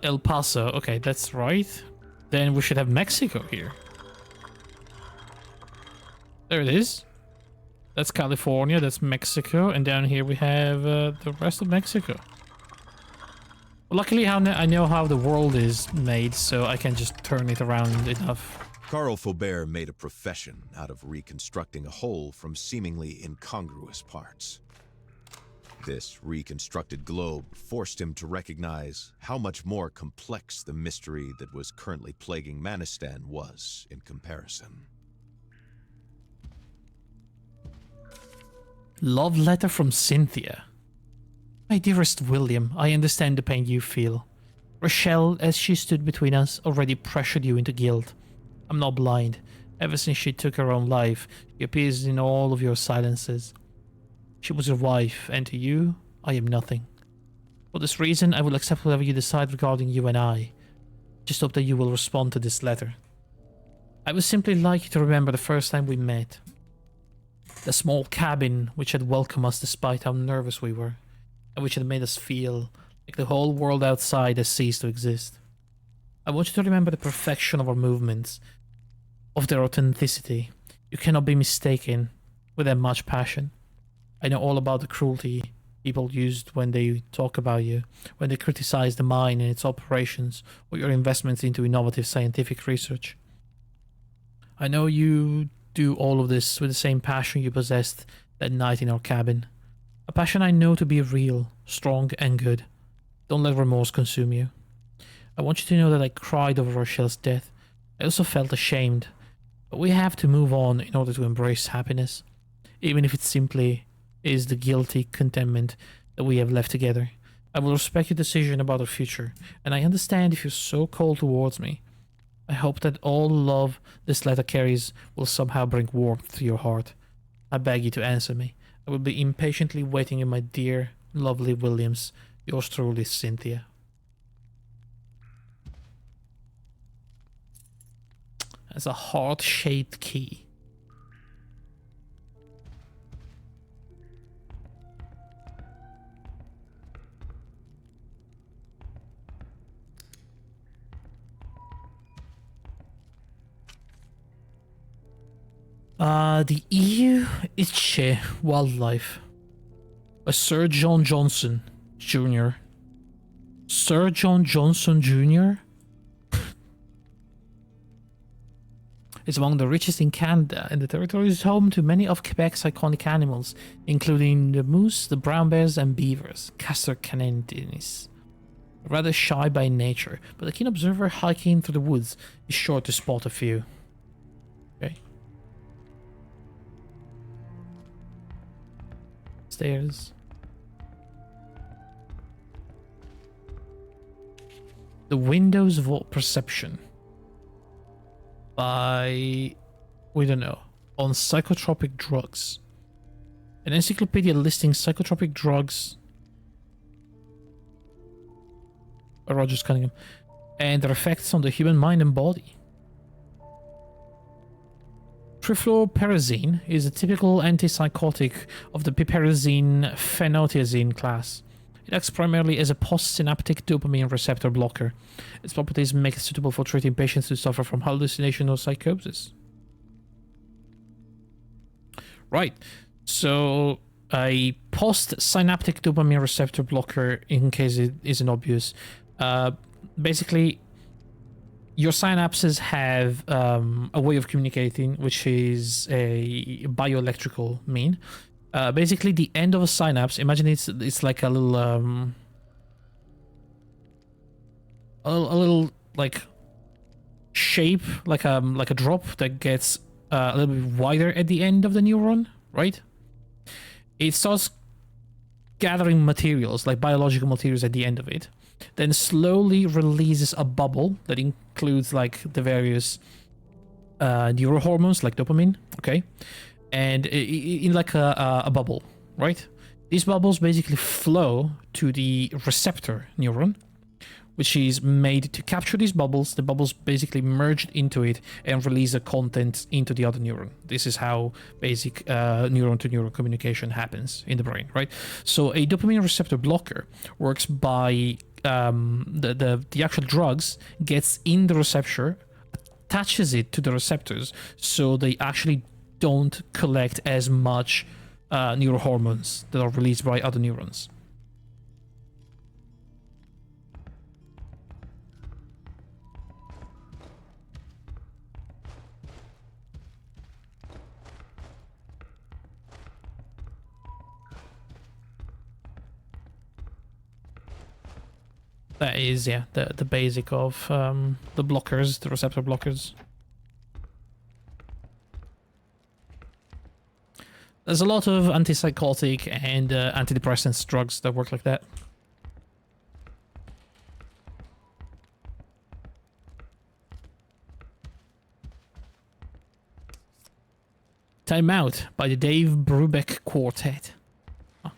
El Paso. Okay, that's right. Then we should have Mexico here. There it is. That's California, that's Mexico, and down here we have the rest of Mexico. Well, luckily I know how the world is made, so I can just turn it around enough. Carl Faubert made a profession out of reconstructing a whole from seemingly incongruous parts. This reconstructed globe forced him to recognize how much more complex the mystery that was currently plaguing Manistan was in comparison. Love letter from Cynthia. My dearest William, I understand the pain you feel. Rochelle, as she stood between us, already pressured you into guilt. I'm not blind. Ever since she took her own life, she appears in all of your silences. She was your wife, and to you, I am nothing. For this reason, I will accept whatever you decide regarding you and I. Just hope that you will respond to this letter. I would simply like you to remember the first time we met. The small cabin which had welcomed us despite how nervous we were, and which had made us feel like the whole world outside has ceased to exist. I want you to remember the perfection of our movements, of their authenticity. You cannot be mistaken with that much passion. I know all about the cruelty people used when they talk about you, when they criticize the mine and its operations, or your investments into innovative scientific research. I know you do all of this with the same passion you possessed that night in our cabin. A passion I know to be real, strong, and good. Don't let remorse consume you. I want you to know that I cried over Rochelle's death. I also felt ashamed. But we have to move on in order to embrace happiness, even if it simply is the guilty contentment that we have left together. I will respect your decision about our future, and I understand if you're so cold towards me. I hope that all love this letter carries will somehow bring warmth to your heart. I beg you to answer me. I will be impatiently waiting in my dear, lovely Williams. Yours truly, Cynthia. That's a heart-shaped key. The EU Itche Wildlife by Sir John Johnson Jr. Sir John Johnson Jr. is among the richest in Canada, and the territory is home to many of Quebec's iconic animals, including the moose, the brown bears, and beavers. Castor canadensis. Rather shy by nature, but a keen observer hiking through the woods is sure to spot a few. Okay. Stairs. The Windows of Perception by, we don't know, on psychotropic drugs. An encyclopedia listing psychotropic drugs by Rogers Cunningham and their effects on the human mind and body. Trifluoperazine is a typical antipsychotic of the piperazine phenothiazine class. It acts primarily as a postsynaptic dopamine receptor blocker. Its properties make it suitable for treating patients who suffer from hallucination or psychosis. Right, so a postsynaptic dopamine receptor blocker, in case it isn't obvious, basically your synapses have a way of communicating, which is a bioelectrical mean, Basically, the end of a synapse. Imagine it's like a little a little like shape, like a drop that gets a little bit wider at the end of the neuron, right? It starts gathering materials, like biological materials, at the end of it, then slowly releases a bubble that includes like the various neurohormones, like dopamine, okay, and in like a bubble, right? These bubbles basically flow to the receptor neuron, which is made to capture these bubbles. The bubbles basically merge into it and release the content into the other neuron. This is how basic neuron-to-neuron communication happens in the brain, right? So a dopamine receptor blocker works by the actual drugs gets in the receptor, attaches it to the receptors, so they actually don't collect as much neurohormones that are released by other neurons. That is, yeah, the basic of the blockers, the receptor blockers. There's a lot of antipsychotic and antidepressants drugs that work like that. Time Out by the Dave Brubeck Quartet. Oh.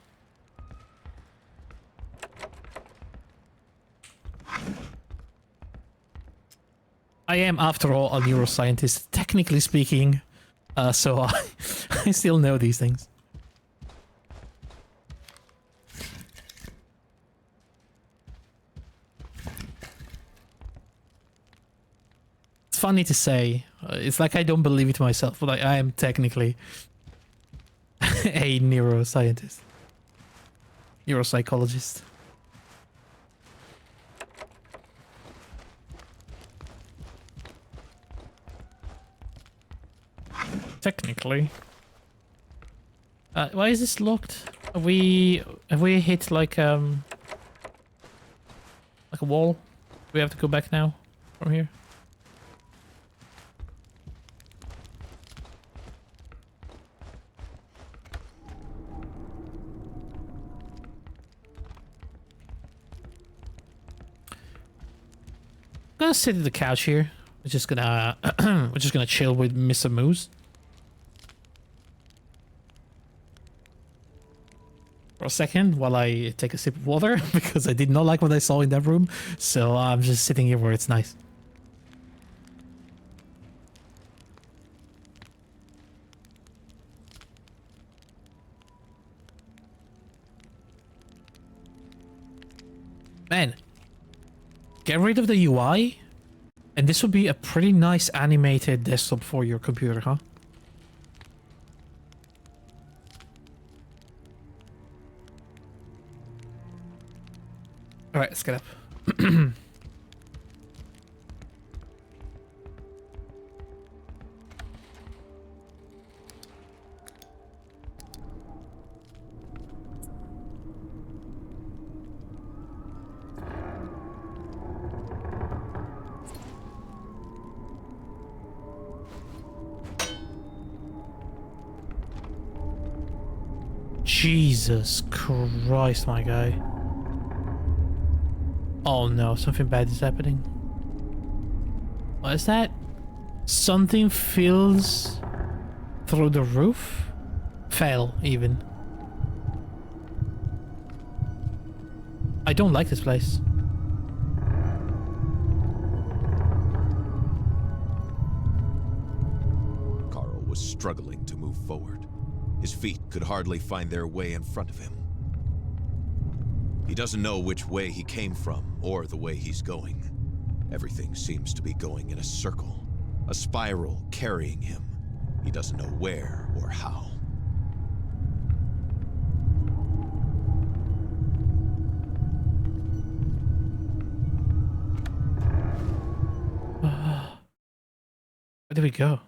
I am, after all, a neuroscientist, technically speaking, so I still know these things. It's funny to say. It's like I don't believe it myself, but I am technically a neuroscientist. Neuropsychologist. Technically. Why is this locked? Have we hit like a wall? Do we have to go back now from here? I'm gonna sit at the couch here. We're just gonna chill with Mr. Moose for a second while I take a sip of water because I did not like what I saw in that room. So I'm just sitting here where it's nice. Man, get rid of the UI, and this would be a pretty nice animated desktop for your computer, huh? Alright, let's get up. Jesus Christ, my guy. Oh no, something bad is happening. What is that? Something fills through the roof? Fell, even. I don't like this place. Carl was struggling to move forward. His feet could hardly find their way in front of him. He doesn't know which way he came from or the way he's going. Everything seems to be going in a circle, a spiral carrying him. He doesn't know where or how. Where did we go?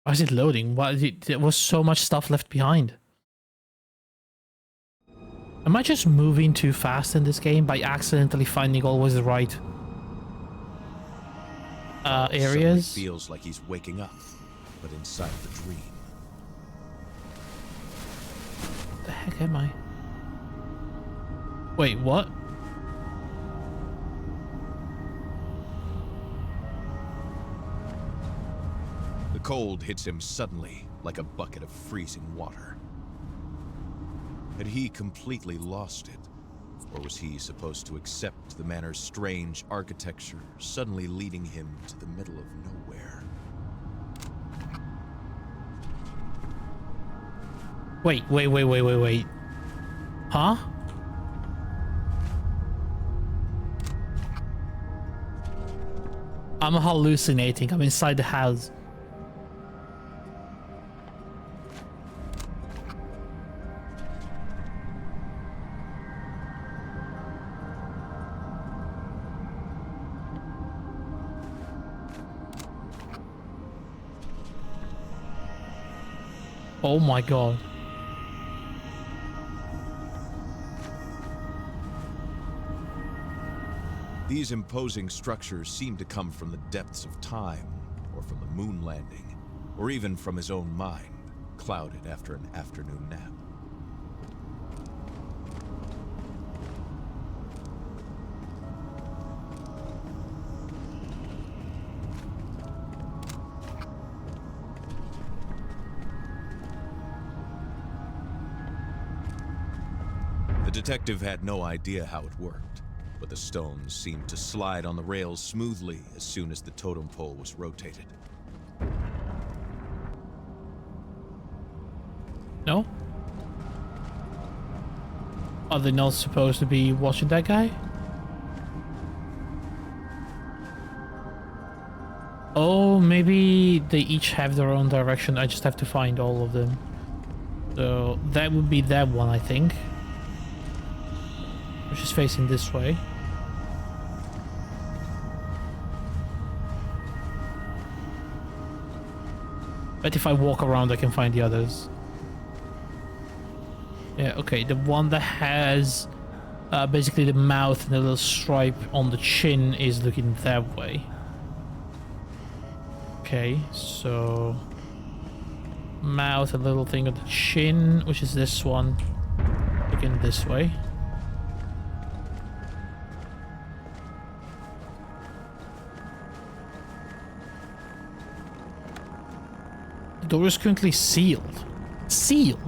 Why is it loading? Why there was so much stuff left behind? Am I just moving too fast in this game by accidentally finding always the right areas? Suddenly feels like he's waking up, but inside the dream. The heck am I? Wait, what? The cold hits him suddenly, like a bucket of freezing water. Had he completely lost it? Or was he supposed to accept the manor's strange architecture, suddenly leading him to the middle of nowhere? Wait. Huh? I'm hallucinating. I'm inside the house. Oh my god. These imposing structures seem to come from the depths of time, or from the moon landing, or even from his own mind, clouded after an afternoon nap. The detective had no idea how it worked, but the stones seemed to slide on the rails smoothly as soon as the totem pole was rotated. No? Are they not supposed to be watching that guy? Oh, maybe they each have their own direction. I just have to find all of them. So that would be that one, I think. Which is facing this way. But if I walk around, I can find the others. Yeah, okay. The one that has basically the mouth and the little stripe on the chin is looking that way. Okay, so mouth and little thing on the chin, which is this one, looking this way. The door is currently sealed. Sealed?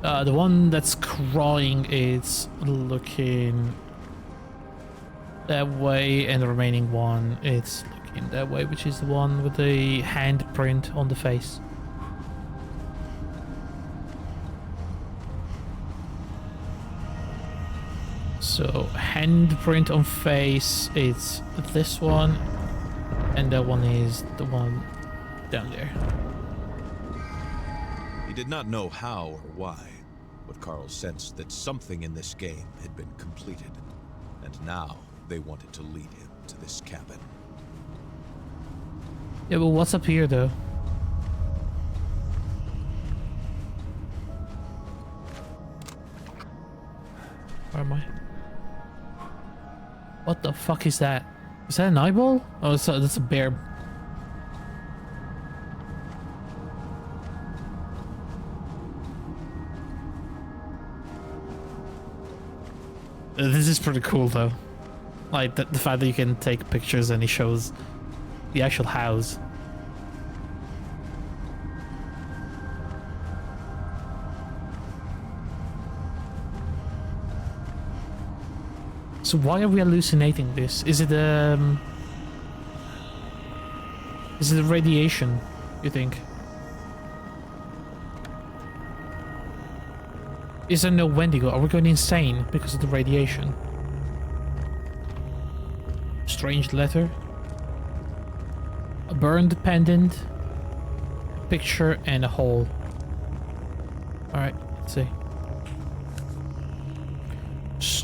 The one that's crying is looking that way, and the remaining one it's looking that way, which is the one with the handprint on the face. So handprint on face, it's this one, and that one is the one down there. He did not know how or why, but Carl sensed that something in this game had been completed, and now they wanted to lead him to this cabin. Yeah, but what's up here though? Where am I? What the fuck is that? Is that an eyeball? Oh, that's a bear. This is pretty cool though. Like the fact that you can take pictures and it shows the actual house. So why are we hallucinating this? Is it radiation, you think? Is there no Wendigo? Are we going insane because of the radiation? Strange letter. A burned pendant. A picture and a hole. Alright, let's see.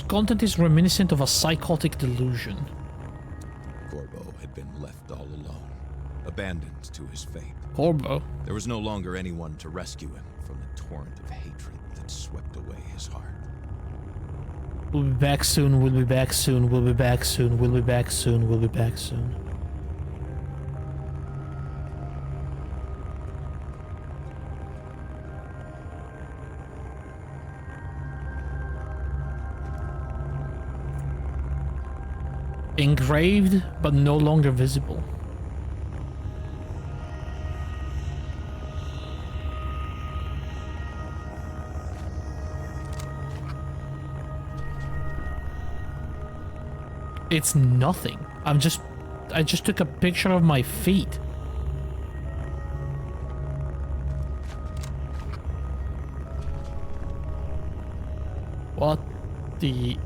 Content is reminiscent of a psychotic delusion. Corbo had been left all alone. abandoned to his fate. Corbo. There was no longer anyone to rescue him from the torrent of hatred that swept away his heart. We'll be back soon, we'll be back soon, we'll be back soon, we'll be back soon, we'll be back soon. Engraved, but no longer visible. It's nothing. I just took a picture of my feet. What the...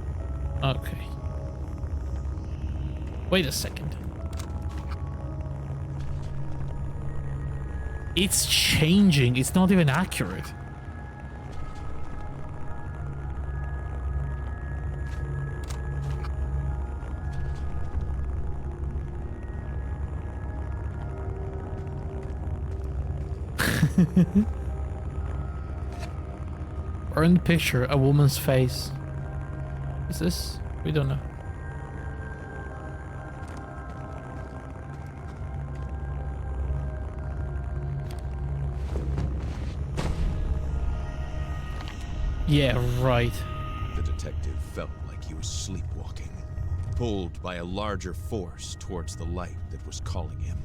Okay. Wait a second. It's changing. It's not even accurate. Burned picture, a woman's face. Is this? We don't know. Yeah, right. The detective felt like he was sleepwalking, pulled by a larger force towards the light that was calling him,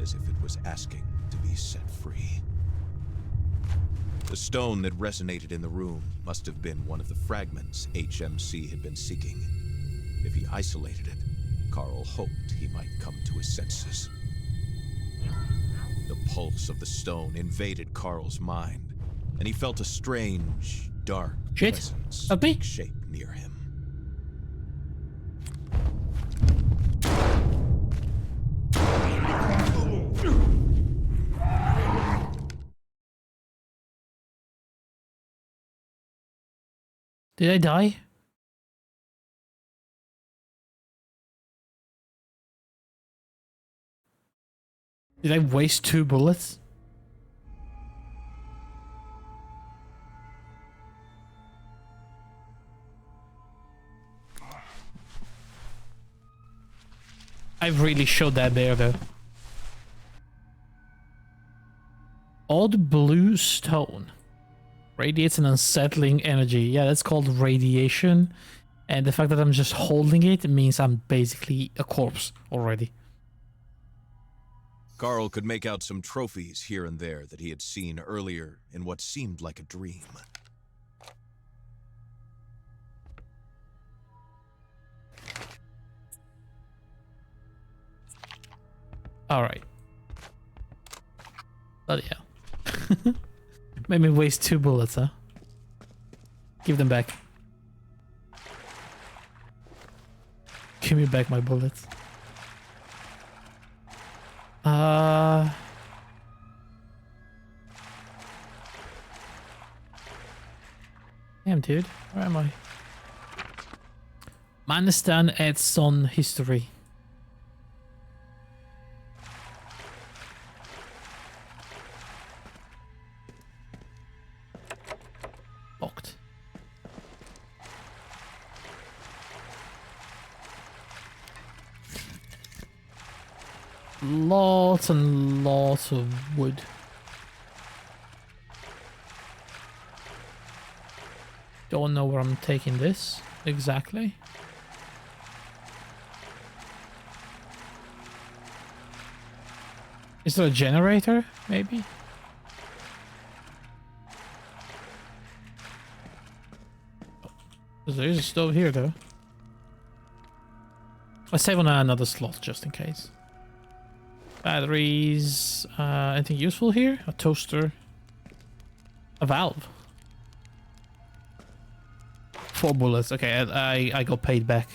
as if it was asking to be set free. The stone that resonated in the room must have been one of the fragments HMC had been seeking. If he isolated it, Carl hoped he might come to his senses. The pulse of the stone invaded Carl's mind, and he felt a strange, dark presence take shape near him. Did I die? Did I waste 2 bullets? I really showed that there though. Odd blue stone. Radiates an unsettling energy. Yeah, that's called radiation. And the fact that I'm just holding it means I'm basically a corpse already. Carl could make out some trophies here and there that he had seen earlier in what seemed like a dream. Alright. Bloody hell. Made me waste 2 bullets, huh? Give them back. Give me back my bullets. Damn, dude. Where am I? Manistan adds son history. Locked. Lots and lots of wood. Don't know where I'm taking this exactly. Is there a generator, maybe? There is a stove here, though. I'll save on another slot just in case. Batteries. Anything useful here? A toaster. A valve. 4 bullets. Okay, I got paid back.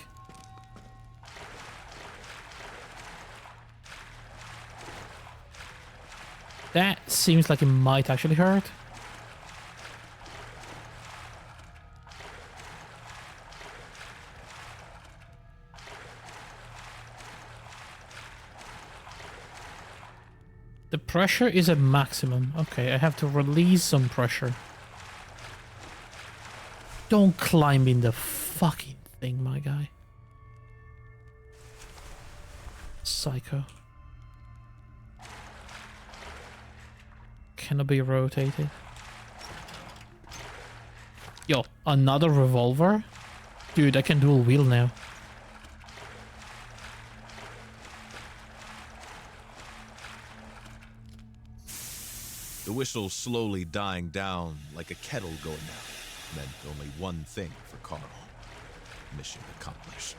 That seems like it might actually hurt. Pressure is at maximum. Okay, I have to release some pressure. Don't climb in the fucking thing, my guy. Psycho. Cannot be rotated. Yo, another revolver? Dude, I can dual wield now. The whistle slowly dying down like a kettle going out meant only one thing for Carl. Mission accomplished.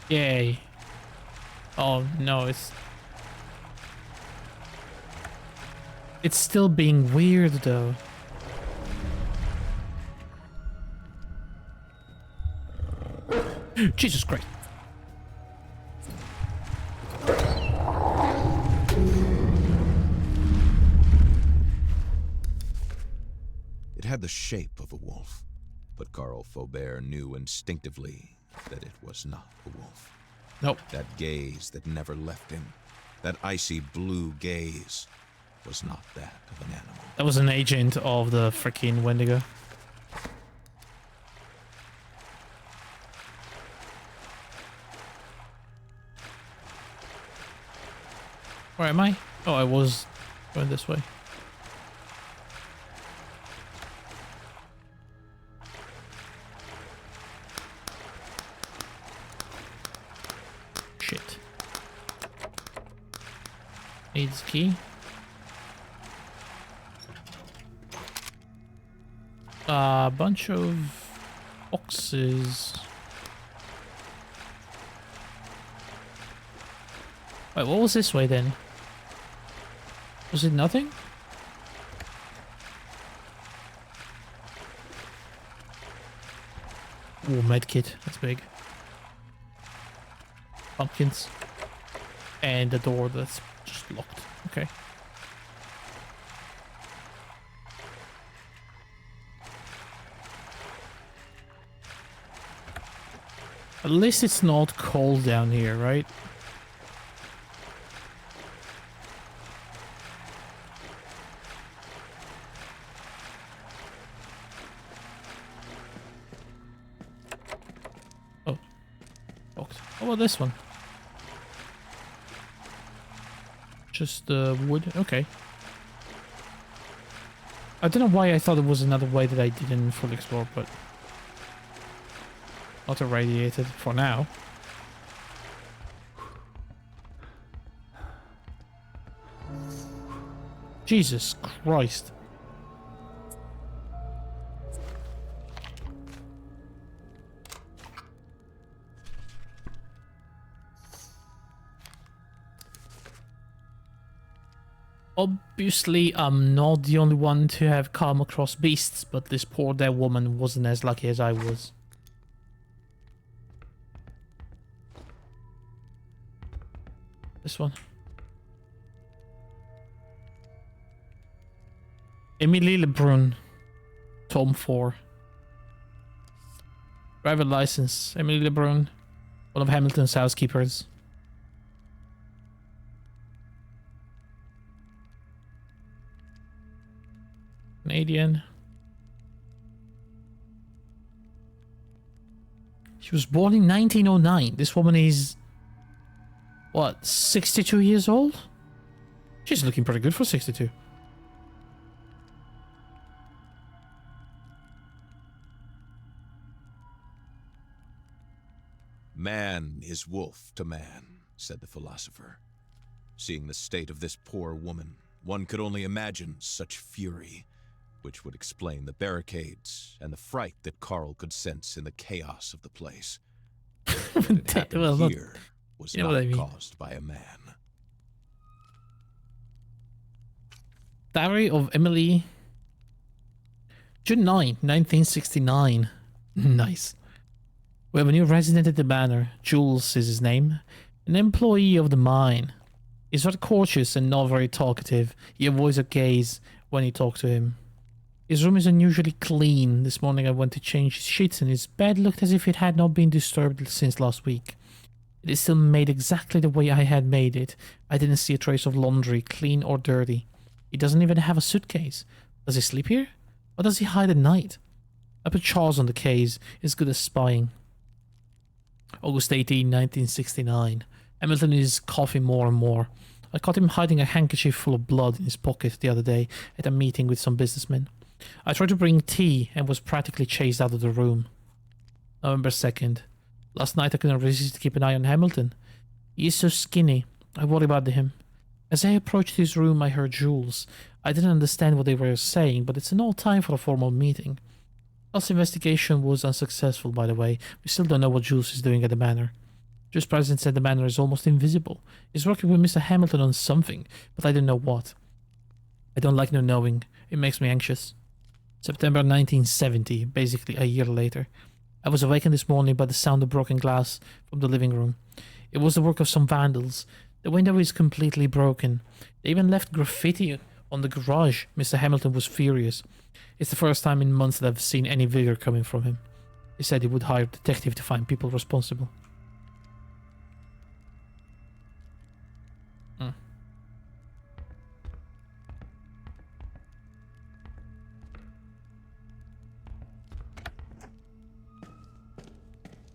Yay. Oh no, it's still being weird though. Jesus Christ. It had the shape of a wolf, but Carl Faubert knew instinctively that it was not a wolf. Nope. That gaze that never left him, that icy blue gaze, was not that of an animal. That was an agent of the freaking Wendigo. Where am I? Oh, I was going this way. Shit. Needs key. A bunch of boxes. Wait, what was this way then? Was it nothing? Ooh, medkit. That's big. Pumpkins. And the door that's just locked. Okay. At least it's not cold down here, right? Oh. Locked. How about this one? Just wood. Okay. I don't know why I thought it was another way that I didn't fully explore, but... Not irradiated for now. Jesus Christ. Obviously, I'm not the only one to have come across beasts, but this poor dead woman wasn't as lucky as I was. This one. Emily Lebrun. Tom 4. Driver license. Emily Lebrun. One of Hamilton's housekeepers. Canadian. She was born in 1909. This woman is... What, 62 years old? She's looking pretty good for 62. Man is wolf to man, said the philosopher. Seeing the state of this poor woman, one could only imagine such fury, which would explain the barricades and the fright that Carl could sense in the chaos of the place. What had happened here was not caused by a man. Diary of Emily. June 9, 1969. Nice. We have a new resident at the manor. Jules is his name. An employee of the mine. He's very cautious and not very talkative. He avoids a gaze when you talk to him. His room is unusually clean. This morning I went to change his sheets and his bed looked as if it had not been disturbed since last week. It is still made exactly the way I had made it. I didn't see a trace of laundry, clean or dirty. He doesn't even have a suitcase. Does he sleep here? Or does he hide at night? I put Charles on the case. It's good as spying. August 18, 1969. Hamilton is coughing more and more. I caught him hiding a handkerchief full of blood in his pocket the other day at a meeting with some businessmen. I tried to bring tea and was practically chased out of the room. November 2nd. Last night I couldn't resist to keep an eye on Hamilton. He is so skinny. I worry about him. As I approached his room, I heard Jules. I didn't understand what they were saying, but it's an odd time for a formal meeting. Our investigation was unsuccessful, by the way. We still don't know what Jules is doing at the manor. Jules' president said the manor is almost invisible. He's working with Mr. Hamilton on something, but I don't know what. I don't like no knowing. It makes me anxious. September 1970, basically a year later. I was awakened this morning by the sound of broken glass from the living room. It was the work of some vandals. The window is completely broken. They even left graffiti on the garage. Mr. Hamilton was furious. It's the first time in months that I've seen any vigor coming from him. He said he would hire a detective to find people responsible.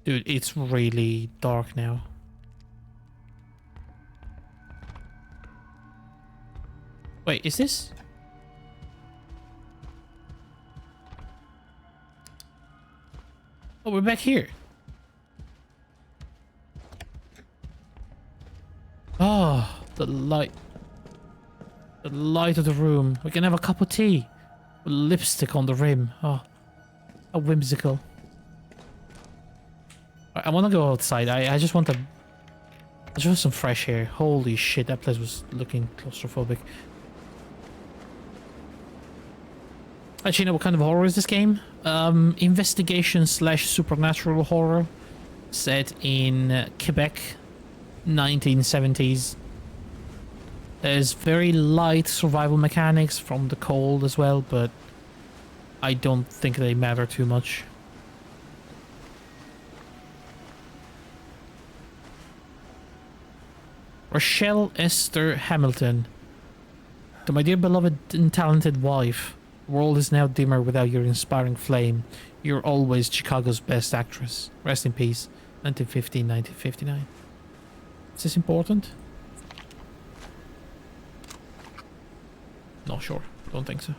Dude, it's really dark now. Wait, is this? Oh, we're back here. Oh, the light. The light of the room. We can have a cup of tea. With lipstick on the rim. Oh, how whimsical. I want to go outside. I just want to... I just want some fresh air. Holy shit, that place was looking claustrophobic. Actually, you know what kind of horror is this game? Investigation / supernatural horror. Set in Quebec, 1970s. There's very light survival mechanics from the cold as well, but I don't think they matter too much. Rochelle Esther Hamilton. To my dear beloved and talented wife, the world is now dimmer without your inspiring flame. You're always Chicago's best actress. Rest in peace. 1950-1959. Is this important? Not sure. Don't think so.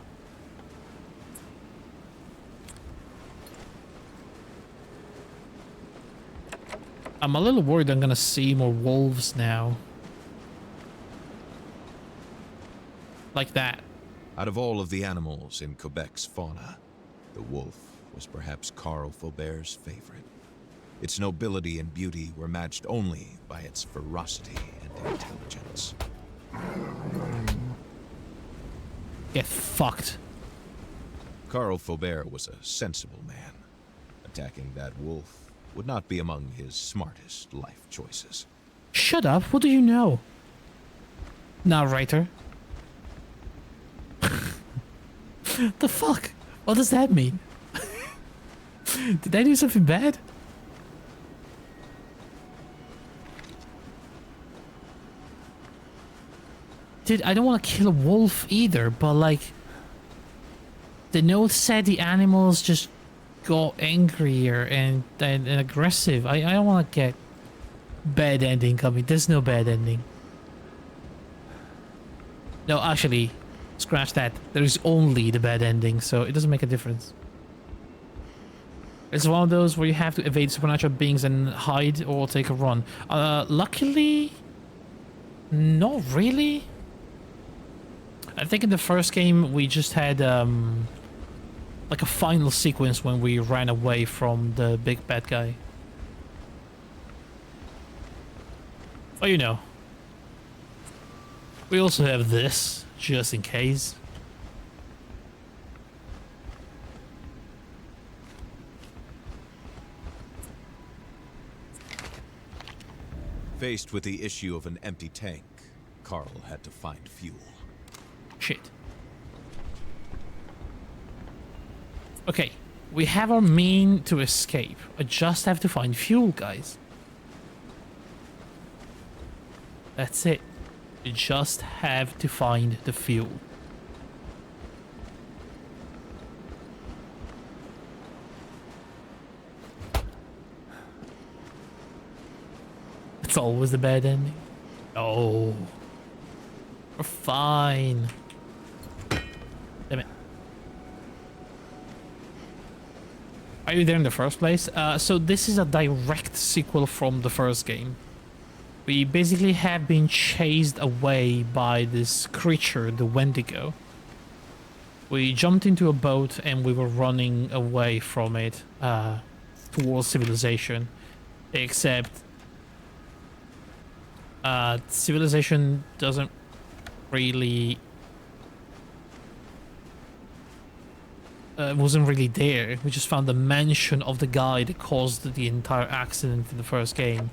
I'm a little worried I'm gonna see more wolves now. Like that. Out of all of the animals in Quebec's fauna, the wolf was perhaps Carl Faubert's favorite. Its nobility and beauty were matched only by its ferocity and intelligence. Get fucked. Carl Faubert was a sensible man. Attacking that wolf would not be among his smartest life choices. Shut up, what do you know? Narrator. The fuck? What does that mean? Did I do something bad? Dude, I don't want to kill a wolf either, but like... The note said the animals just got angrier and aggressive. I don't want to get bad ending coming. There's no bad ending. No, actually, scratch that. There is only the bad ending, so it doesn't make a difference. It's one of those where you have to evade supernatural beings and hide or take a run. Luckily, not really. I think in the first game we just had like a final sequence when we ran away from the big bad guy. Oh, you know. We also have this, just in case. Faced with the issue of an empty tank, Carl had to find fuel. Shit. Okay, we have our mean to escape. I just have to find fuel, guys. That's it. You just have to find the fuel. It's always the bad ending. Oh. We're fine. Damn it. Are you there in the first place? So this is a direct sequel from the first game. We basically have been chased away by this creature, the Wendigo. We jumped into a boat and we were running away from it towards civilization. Except civilization doesn't really wasn't really there. We just found the mansion of the guy that caused the entire accident in the first game,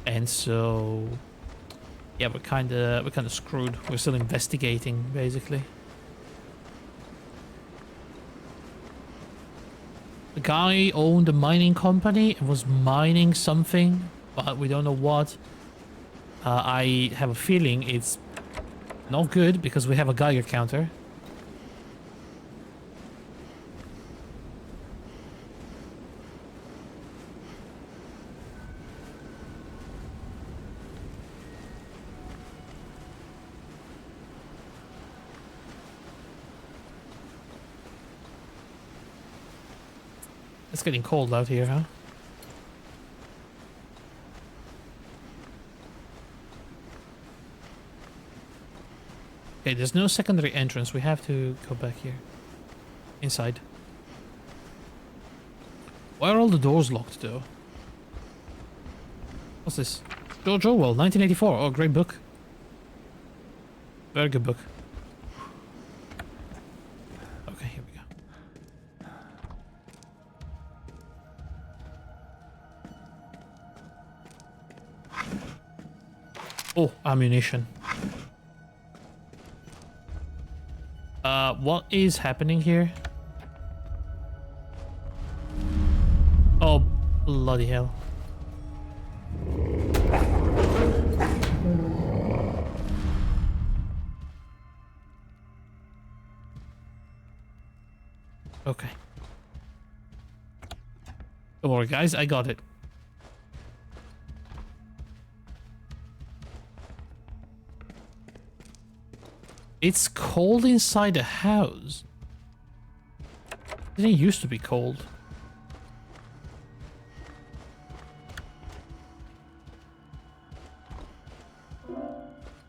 and so yeah, we're kind of screwed. We're still investigating, basically. The guy owned a mining company and was mining something, but we don't know what. I have a feeling it's not good because we have a Geiger counter. It's getting cold out here, huh? Okay, there's no secondary entrance. We have to go back here. Inside. Why are all the doors locked, though? What's this? George Orwell, 1984. Oh, great book. Very good book. Okay, here we go. Oh, ammunition. What is happening here? Oh, bloody hell. Okay. Don't worry, guys, I got it. It's cold inside the house. It didn't used to be cold.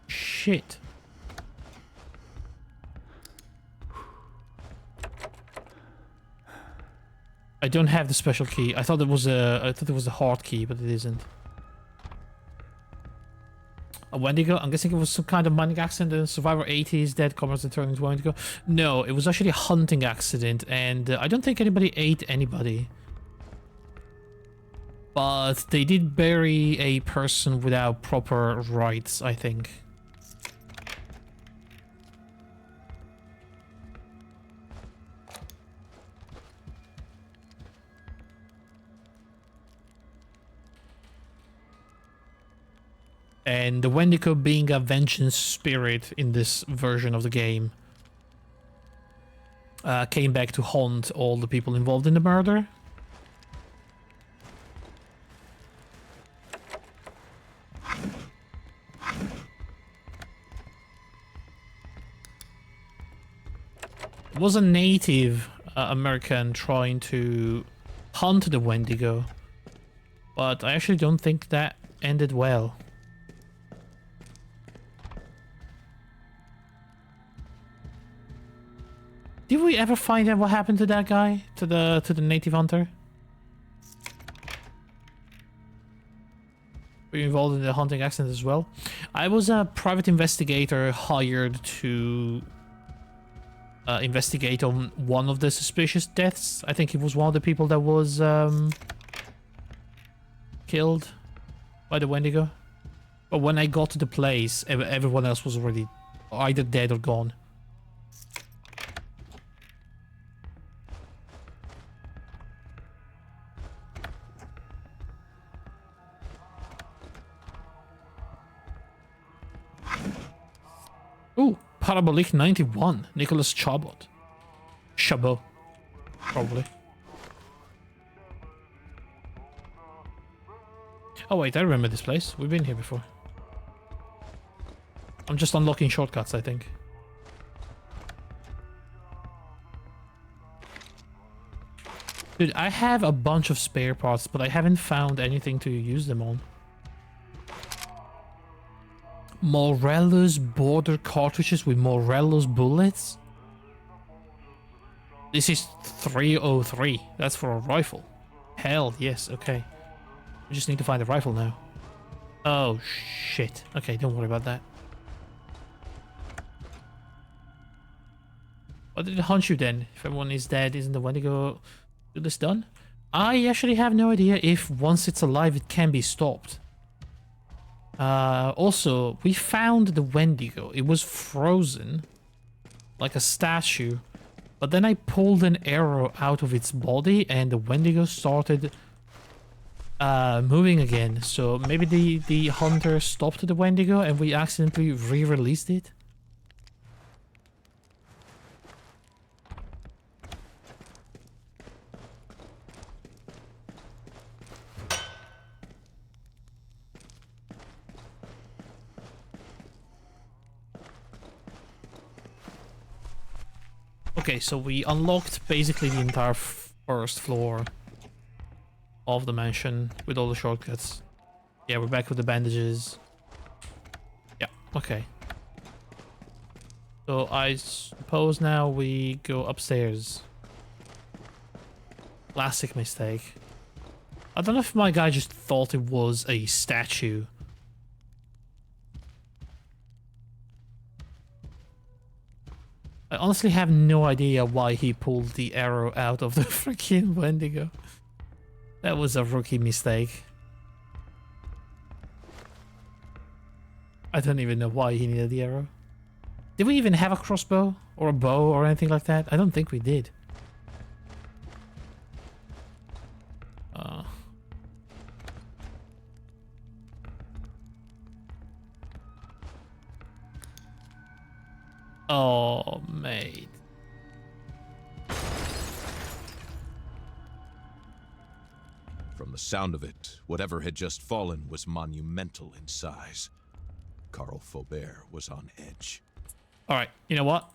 Shit. I don't have the special key. I thought it was the hard key, but it isn't. A Wendigo? I'm guessing it was some kind of mining accident in Survivor 80s, dead comers and turned into Wendigo. No, it was actually a hunting accident, and I don't think anybody ate anybody. But they did bury a person without proper rites, I think. And the Wendigo being a vengeance spirit in this version of the game came back to haunt all the people involved in the murder. It was a Native American trying to hunt the Wendigo, but I actually don't think that ended well. Did we ever find out what happened to that guy? To the native hunter? Were you involved in the hunting accident as well? I was a private investigator hired to investigate on one of the suspicious deaths. I think he was one of the people that was killed by the Wendigo. But when I got to the place, everyone else was already either dead or gone. Parabolique 91. Nicholas Chabot. Chabot. Probably. Oh wait, I remember this place. We've been here before. I'm just unlocking shortcuts, I think. Dude, I have a bunch of spare parts, but I haven't found anything to use them on. Morello's border cartridges with Morello's bullets? This is 303. That's for a rifle. Hell, yes, okay. We just need to find a rifle now. Oh, shit. Okay, don't worry about that. What did it hunt you then? If everyone is dead, isn't the Wendigo do this done? I actually have no idea if once it's alive it can be stopped. Also, we found the Wendigo. It was frozen like a statue, but then I pulled an arrow out of its body and the Wendigo started moving again. So maybe the hunter stopped the Wendigo and we accidentally re-released it. Okay, so we unlocked basically the entire first floor of the mansion with all the shortcuts. Yeah, we're back with the bandages. Yeah, okay. So I suppose now we go upstairs. Classic mistake. I don't know if my guy just thought it was a statue. I honestly have no idea why he pulled the arrow out of the freaking Wendigo. That was a rookie mistake. I don't even know why he needed the arrow. Did we even have a crossbow or a bow or anything like that? I don't think we did. Oh, mate. From the sound of it, whatever had just fallen was monumental in size. Carl Faubert was on edge. Alright, you know what?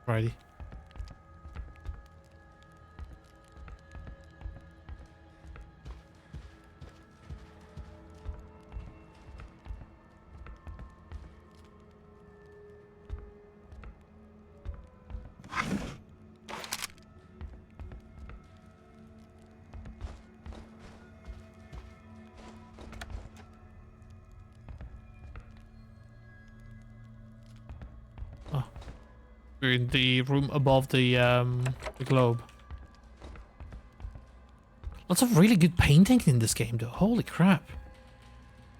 Alrighty. We're in the room above the globe. Lots of really good paintings in this game though. Holy crap.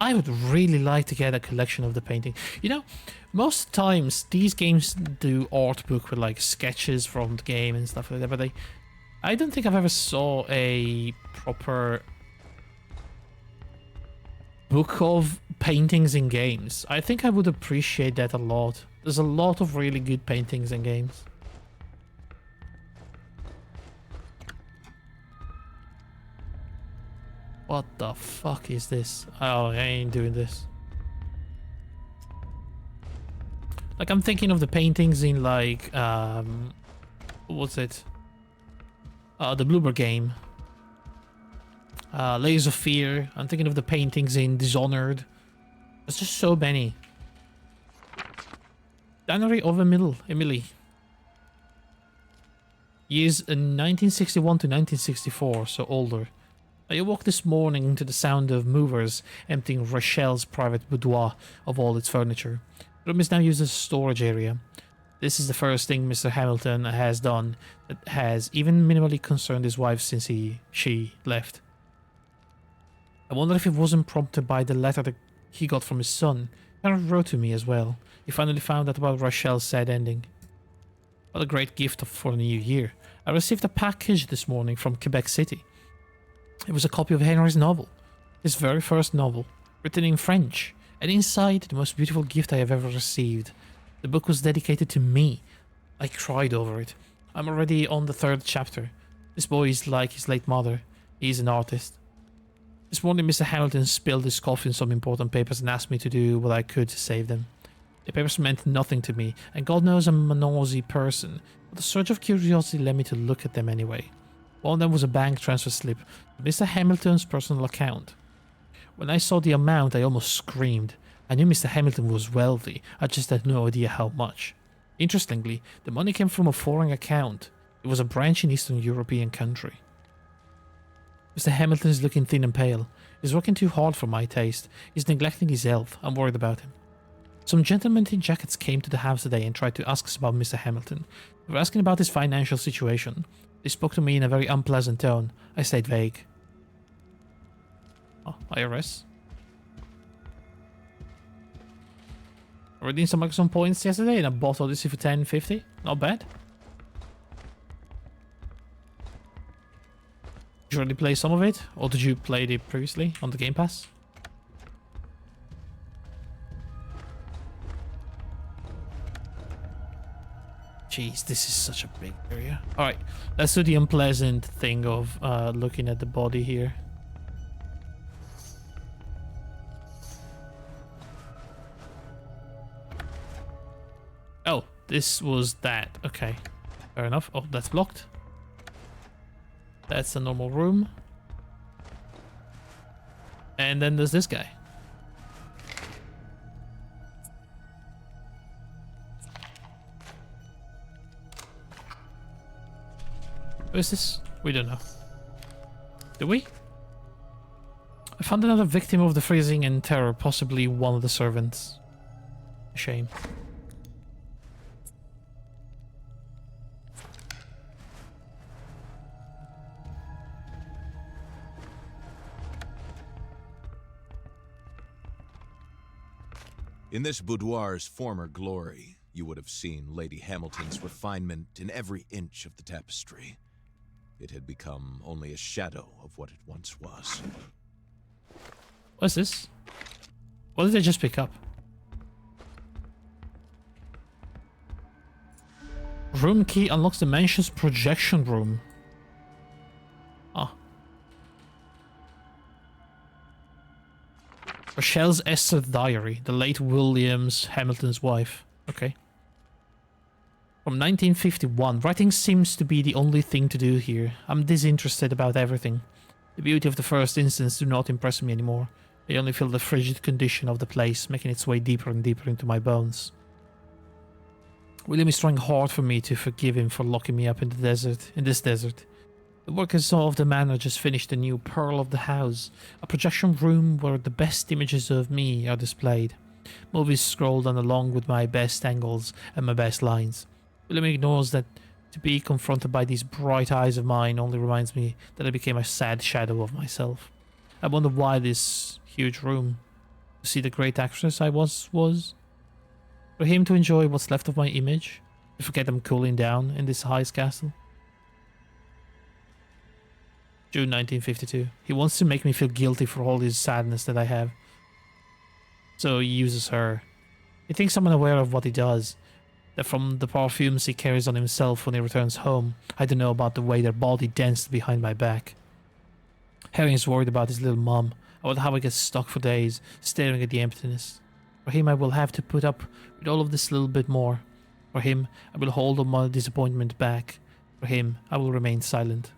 I would really like to get a collection of the painting. You know, most times these games do art book with like sketches from the game and stuff like that, but I don't think I've ever saw a proper book of paintings in games. I think I would appreciate that a lot. There's a lot of really good paintings in games. What the fuck is this? Oh, I ain't doing this. Like, I'm thinking of the paintings in like, what's it? The Bloober game. Layers of Fear. I'm thinking of the paintings in Dishonored. There's just so many. January of Emily. Years 1961 to 1964, so older. I awoke this morning to the sound of movers emptying Rochelle's private boudoir of all its furniture. The room is now used as a storage area. This is the first thing Mr. Hamilton has done that has even minimally concerned his wife since she left. I wonder if it wasn't prompted by the letter that he got from his son. Karen wrote to me as well. He finally found out about Rochelle's sad ending. What a great gift for the new year. I received a package this morning from Quebec City. It was a copy of Henry's novel. His very first novel. Written in French. And inside, the most beautiful gift I have ever received. The book was dedicated to me. I cried over it. I'm already on the 3rd chapter. This boy is like his late mother. He is an artist. This morning, Mr. Hamilton spilled his coffee on some important papers and asked me to do what I could to save them. The papers meant nothing to me, and God knows I'm a nosy person, but the surge of curiosity led me to look at them anyway. One of them was a bank transfer slip to Mr. Hamilton's personal account. When I saw the amount, I almost screamed. I knew Mr. Hamilton was wealthy, I just had no idea how much. Interestingly, the money came from a foreign account. It was a branch in Eastern European country. Mr. Hamilton is looking thin and pale. He's working too hard for my taste. He's neglecting his health. I'm worried about him. Some gentlemen in jackets came to the house today and tried to ask us about Mr. Hamilton. They were asking about his financial situation. They spoke to me in a very unpleasant tone. I stayed vague. Oh, IRS. I redeemed some points yesterday and I bought Odyssey for 10.50. Not bad. Did you already play some of it? Or did you play it previously on the Game Pass? Jeez, this is such a big area. Alright, let's do the unpleasant thing of looking at the body here. Oh, this was that. Okay, fair enough. Oh, that's blocked. That's a normal room. And then there's this guy. Who is this? We don't know. Do we? I found another victim of the freezing and terror, possibly one of the servants. A shame. In this boudoir's former glory, you would have seen Lady Hamilton's refinement in every inch of the tapestry. It had become only a shadow of what it once was. What's this? What did I just pick up? Room key unlocks the mansion's projection room. Ah. Rochelle's Esther diary, the late Williams Hamilton's wife. Okay. From 1951, writing seems to be the only thing to do here. I'm disinterested about everything. The beauty of the first instance do not impress me anymore. I only feel the frigid condition of the place, making its way deeper and deeper into my bones. William is trying hard for me to forgive him for locking me up in this desert. The workers of the manor just finished a new pearl of the house, a projection room where the best images of me are displayed. Movies scrolled on along with my best angles and my best lines. William ignores that to be confronted by these bright eyes of mine only reminds me that I became a sad shadow of myself. I wonder why this huge room. To see the great actress I was? For him to enjoy what's left of my image? To forget I'm cooling down in this ice castle? June 1952. He wants to make me feel guilty for all this sadness that I have. So he uses her. He thinks I'm unaware of what he does. That from the perfumes he carries on himself when he returns home, I don't know about the way their body danced behind my back. Harry is worried about his little mum, about how I get stuck for days, staring at the emptiness. For him, I will have to put up with all of this little bit more. For him, I will hold all my disappointment back. For him, I will remain silent.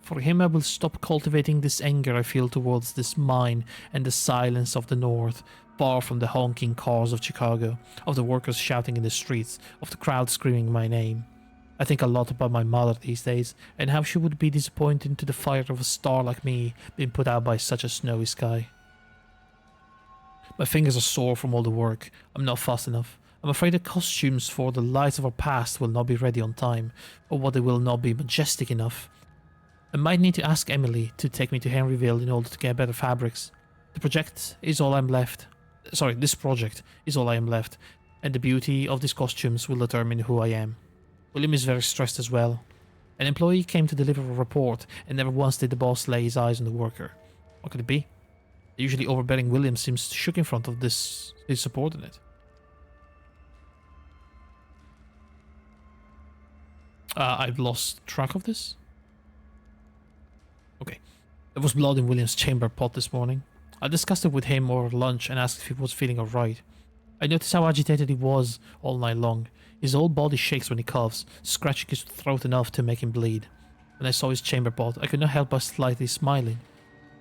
For him, I will stop cultivating this anger I feel towards this mine and the silence of the north, far from the honking cars of Chicago, of the workers shouting in the streets, of the crowd screaming my name. I think a lot about my mother these days, and how she would be disappointed to the fire of a star like me being put out by such a snowy sky. My fingers are sore from all the work. I'm not fast enough. I'm afraid the costumes for the lights of our past will not be ready on time, or what they will not be majestic enough. I might need to ask Emily to take me to Henryville in order to get better fabrics. This project is all I am left, and the beauty of these costumes will determine who I am. William is very stressed as well. An employee came to deliver a report, and never once did the boss lay his eyes on the worker. What could it be? The usually overbearing William seems shook in front of his subordinate. I've lost track of this. Okay. There was blood in William's chamber pot this morning. I discussed it with him over lunch and asked if he was feeling alright. I noticed how agitated he was all night long. His whole body shakes when he coughs, scratching his throat enough to make him bleed. When I saw his chamber pot, I could not help but slightly smiling.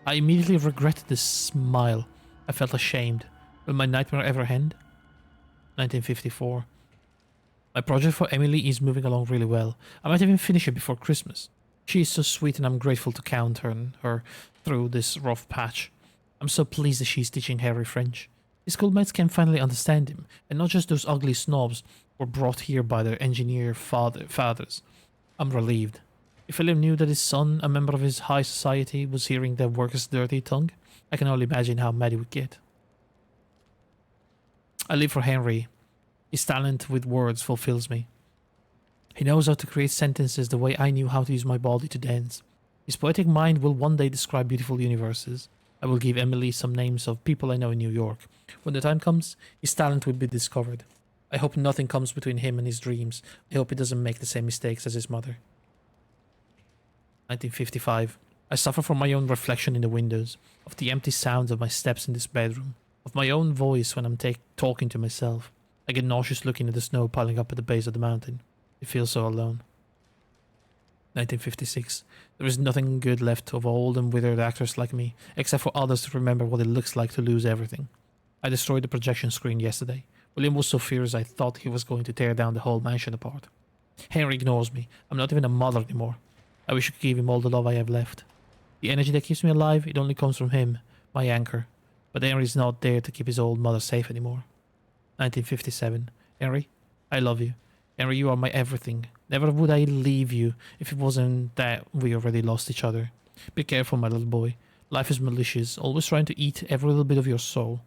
I immediately regretted this smile. I felt ashamed. Will my nightmare ever end? 1954. My project for Emily is moving along really well. I might even finish it before Christmas. She is so sweet and I'm grateful to count her through this rough patch. I'm so pleased that she's teaching Harry French. His schoolmates can finally understand him, and not just those ugly snobs who were brought here by their engineer fathers. I'm relieved. If William knew that his son, a member of his high society, was hearing their worker's dirty tongue, I can only imagine how mad he would get. I live for Henry. His talent with words fulfills me. He knows how to create sentences the way I knew how to use my body to dance. His poetic mind will one day describe beautiful universes. I will give Emily some names of people I know in New York. When the time comes, his talent will be discovered. I hope nothing comes between him and his dreams. I hope he doesn't make the same mistakes as his mother. 1955. I suffer from my own reflection in the windows, of the empty sounds of my steps in this bedroom, of my own voice when I'm talking to myself. I get nauseous looking at the snow piling up at the base of the mountain. It feels so alone. 1956. There is nothing good left of old and withered actors like me, except for others to remember what it looks like to lose everything. I destroyed the projection screen yesterday. William was so fierce I thought he was going to tear down the whole mansion apart. Henry ignores me. I'm not even a mother anymore. I wish I could give him all the love I have left. The energy that keeps me alive, it only comes from him, my anchor. But Henry's not there to keep his old mother safe anymore. 1957. Henry, I love you. Henry, you are my everything. Never would I leave you if it wasn't that we already lost each other. Be careful, my little boy. Life is malicious, always trying to eat every little bit of your soul.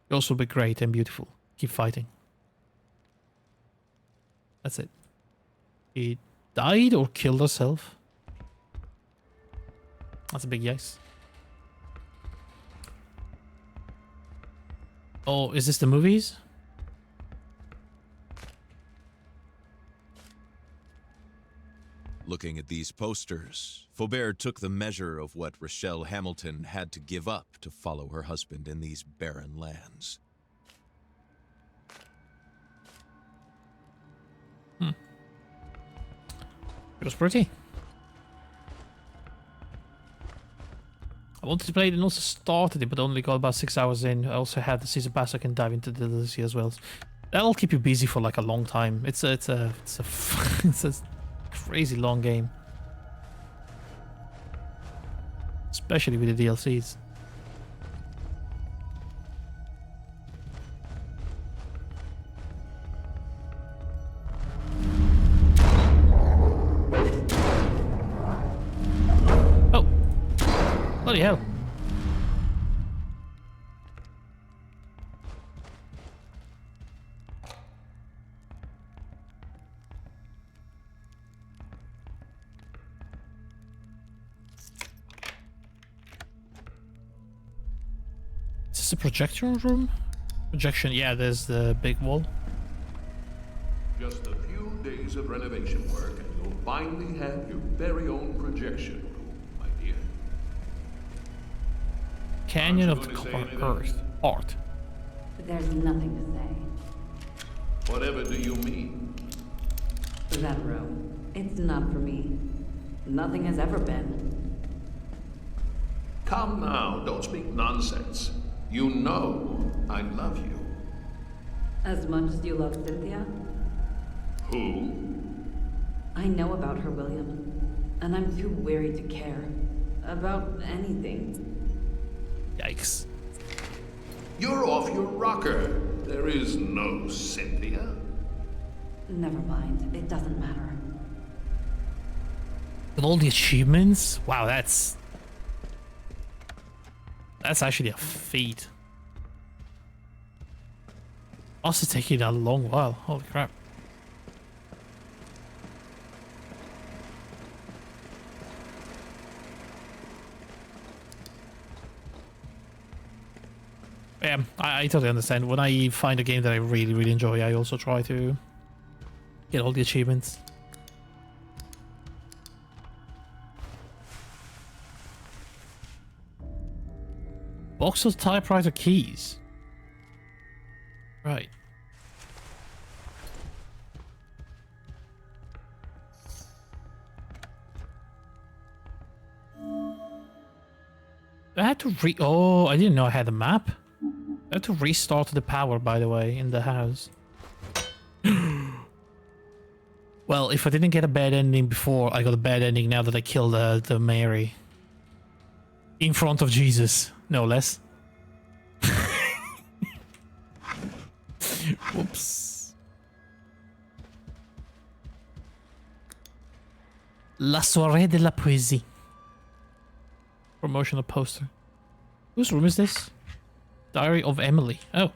You'll also be great and beautiful. Keep fighting. That's it. He died or killed herself. That's a big yes. Oh, is this the movies? Looking at these posters, Faubert took the measure of what Rochelle Hamilton had to give up to follow her husband in these barren lands. It was pretty. I wanted to play it and also started it, but only got about 6 hours in. I also had the season pass, so I can dive into the DLC as well. That'll keep you busy for like a long time. It's a crazy long game, especially with the DLCs. Oh, bloody hell. Is this a projection room? Projection, yeah, there's the big wall. Just a few days of renovation work and you'll finally have your very own projection room, my dear. Canyon of the Aren't you Copper going to say Earth. Art. But there's nothing to say. Whatever do you mean? That room, it's not for me. Nothing has ever been. Come now, don't speak nonsense. You know I love you. As much as you love Cynthia? Who? I know about her, William. And I'm too weary to care. About anything. Yikes. You're off your rocker. There is no Cynthia. Never mind, it doesn't matter. With all the achievements? Wow, that's actually a feat. Must have taken a long while. Holy crap. Yeah, I totally understand. When I find a game that I really, really enjoy, I also try to get all the achievements. Box of typewriter keys. Right. I had to oh, I didn't know I had a map. I had to restart the power, by the way, in the house. Well, if I didn't get a bad ending before, I got a bad ending now that I killed the Mary. In front of Jesus, no less. Whoops. La soirée de la poésie. Promotional poster. Whose room is this? Diary of Emily. Oh.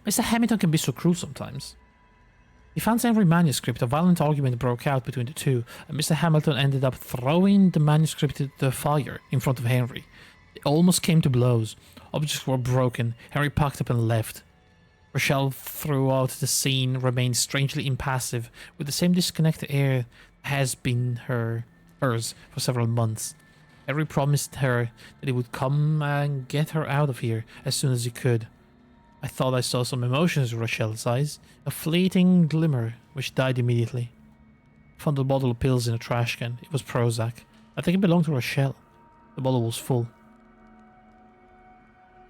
Mr. Hamilton can be so cruel sometimes. He found every manuscript. A violent argument broke out between the two, and Mr. Hamilton ended up throwing the manuscript into the fire in front of Henry. It almost came to blows. Objects were broken. Henry packed up and left. Rochelle, throughout the scene, remained strangely impassive, with the same disconnected air has been hers for several months. Henry promised her that he would come and get her out of here as soon as he could. I thought I saw some emotions in Rochelle's eyes, a fleeting glimmer, which died immediately. I found a bottle of pills in a trash can. It was Prozac. I think it belonged to Rochelle. The bottle was full.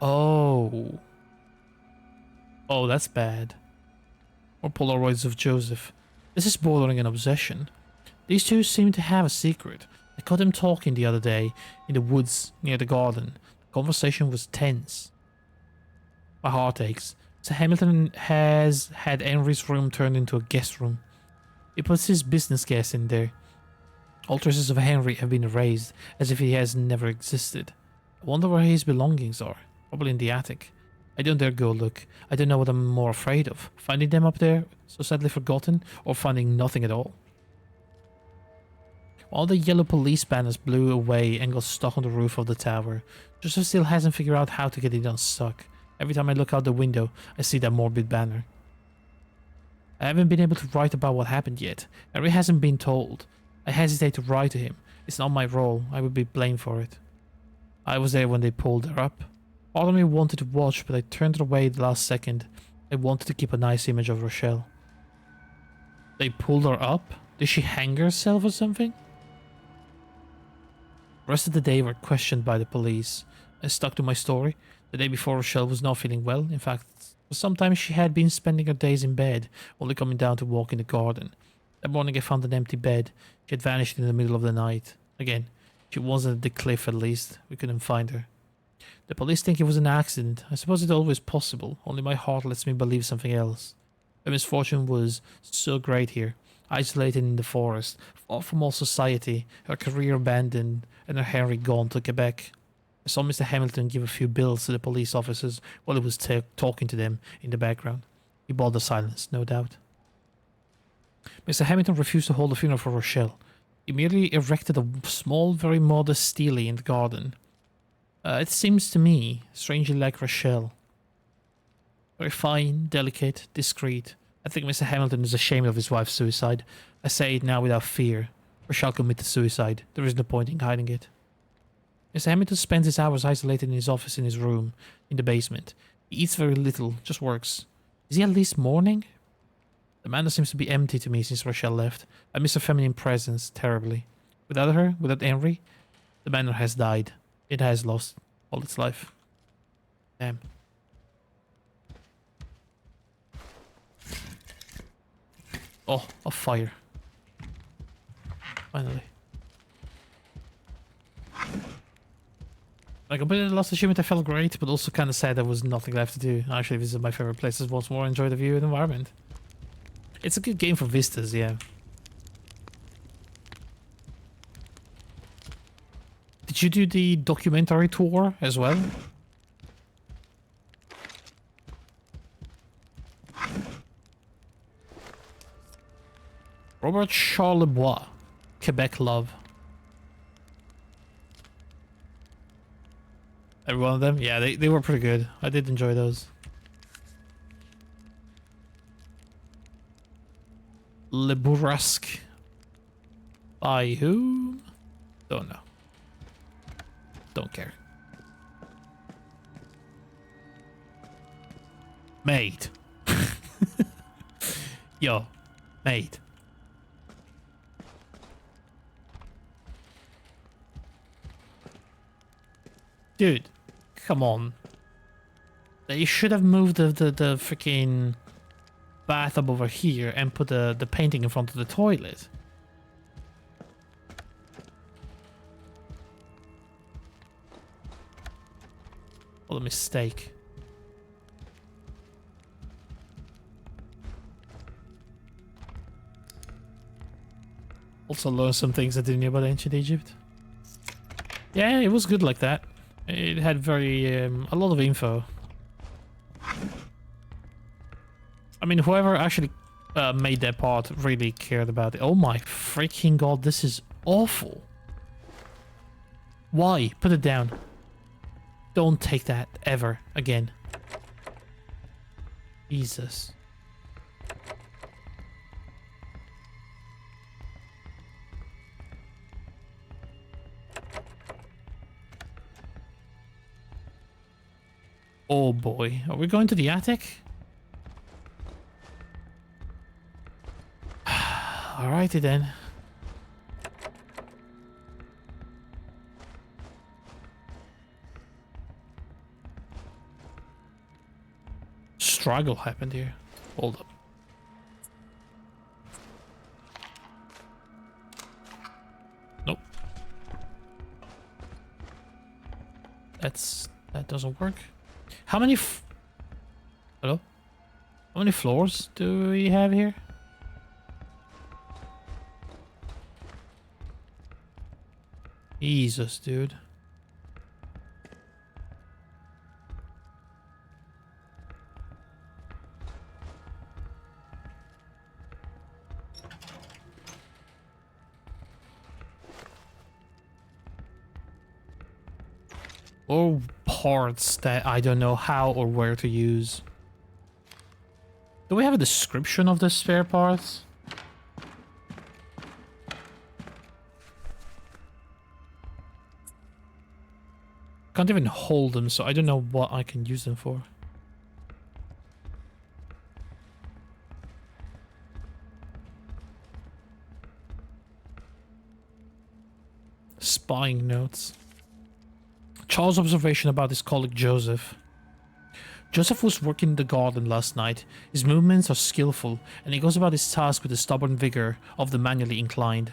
Oh. Oh, that's bad. More Polaroids of Joseph. This is bordering an obsession. These two seem to have a secret. I caught them talking the other day in the woods near the garden. The conversation was tense. My heart aches. Sir Hamilton has had Henry's room turned into a guest room. He puts his business guests in there. All traces of Henry have been erased, as if he has never existed. I wonder where his belongings are. Probably in the attic. I don't dare go look. I don't know what I'm more afraid of. Finding them up there, so sadly forgotten, or finding nothing at all. All the yellow police banners blew away and got stuck on the roof of the tower. Joseph still hasn't figured out how to get it unstuck. Every time I look out the window, I see that morbid banner. I haven't been able to write about what happened yet. Henry hasn't been told. I hesitate to write to him. It's not my role. I would be blamed for it. I was there when they pulled her up. Part of me wanted to watch, but I turned it away the last second. I wanted to keep a nice image of Rochelle. They pulled her up? Did she hang herself or something? The rest of the day were questioned by the police. I stuck to my story. The day before, Rochelle was not feeling well. In fact, for some time she had been spending her days in bed, only coming down to walk in the garden. That morning I found an empty bed. She had vanished in the middle of the night. Again, she wasn't at the cliff at least. We couldn't find her. The police think it was an accident. I suppose it's always possible, only my heart lets me believe something else. Her misfortune was so great here, isolated in the forest, far from all society, her career abandoned, and her Henry gone to Quebec. I saw Mr. Hamilton give a few bills to the police officers while he was talking to them in the background. He bought the silence, no doubt. Mr. Hamilton refused to hold a funeral for Rochelle. He merely erected a small, very modest stele in the garden. It seems to me strangely like Rochelle. Very fine, delicate, discreet. I think Mr. Hamilton is ashamed of his wife's suicide. I say it now without fear. Rochelle committed suicide. There is no point in hiding it. Mr. Hamilton spends his hours isolated in his office in his room, in the basement. He eats very little, just works. Is he at least mourning? The manor seems to be empty to me since Rochelle left. I miss her feminine presence terribly. Without her, without Henry, the manor has died. It has lost all its life. Damn. Oh, a fire. Finally. I completed the last achievement. I felt great, but also kind of sad there was nothing left to do. I actually visited my favorite places once more, enjoy the view and environment. It's a good game for vistas, yeah. Did you do the documentary tour as well? Robert Charlebois, Quebec Love. Every one of them? Yeah, they were pretty good. I did enjoy those. Le Bourrasque. By whom? Don't know. Don't care. Mate. Yo, mate. Dude, come on. They should have moved the freaking bathtub over here and put the painting in front of the toilet. What a mistake. Also learned some things I didn't know about ancient Egypt. Yeah, it was good like that. It had a lot of info. I mean, whoever actually made that part really cared about it. Oh my freaking god, this is awful. Why? Put it down. Don't take that ever again. Jesus. Oh boy, are we going to the attic? Alrighty then. Struggle happened here. Hold up. Nope. That doesn't work. How many Hello? How many floors do we have here? Jesus, dude. Or parts that I don't know how or where to use. Do we have a description of the spare parts? Can't even hold them, so I don't know what I can use them for. Spying notes. Charles' observation about his colleague Joseph. Joseph was working in the garden last night. His movements are skillful, and he goes about his task with the stubborn vigor of the manually inclined.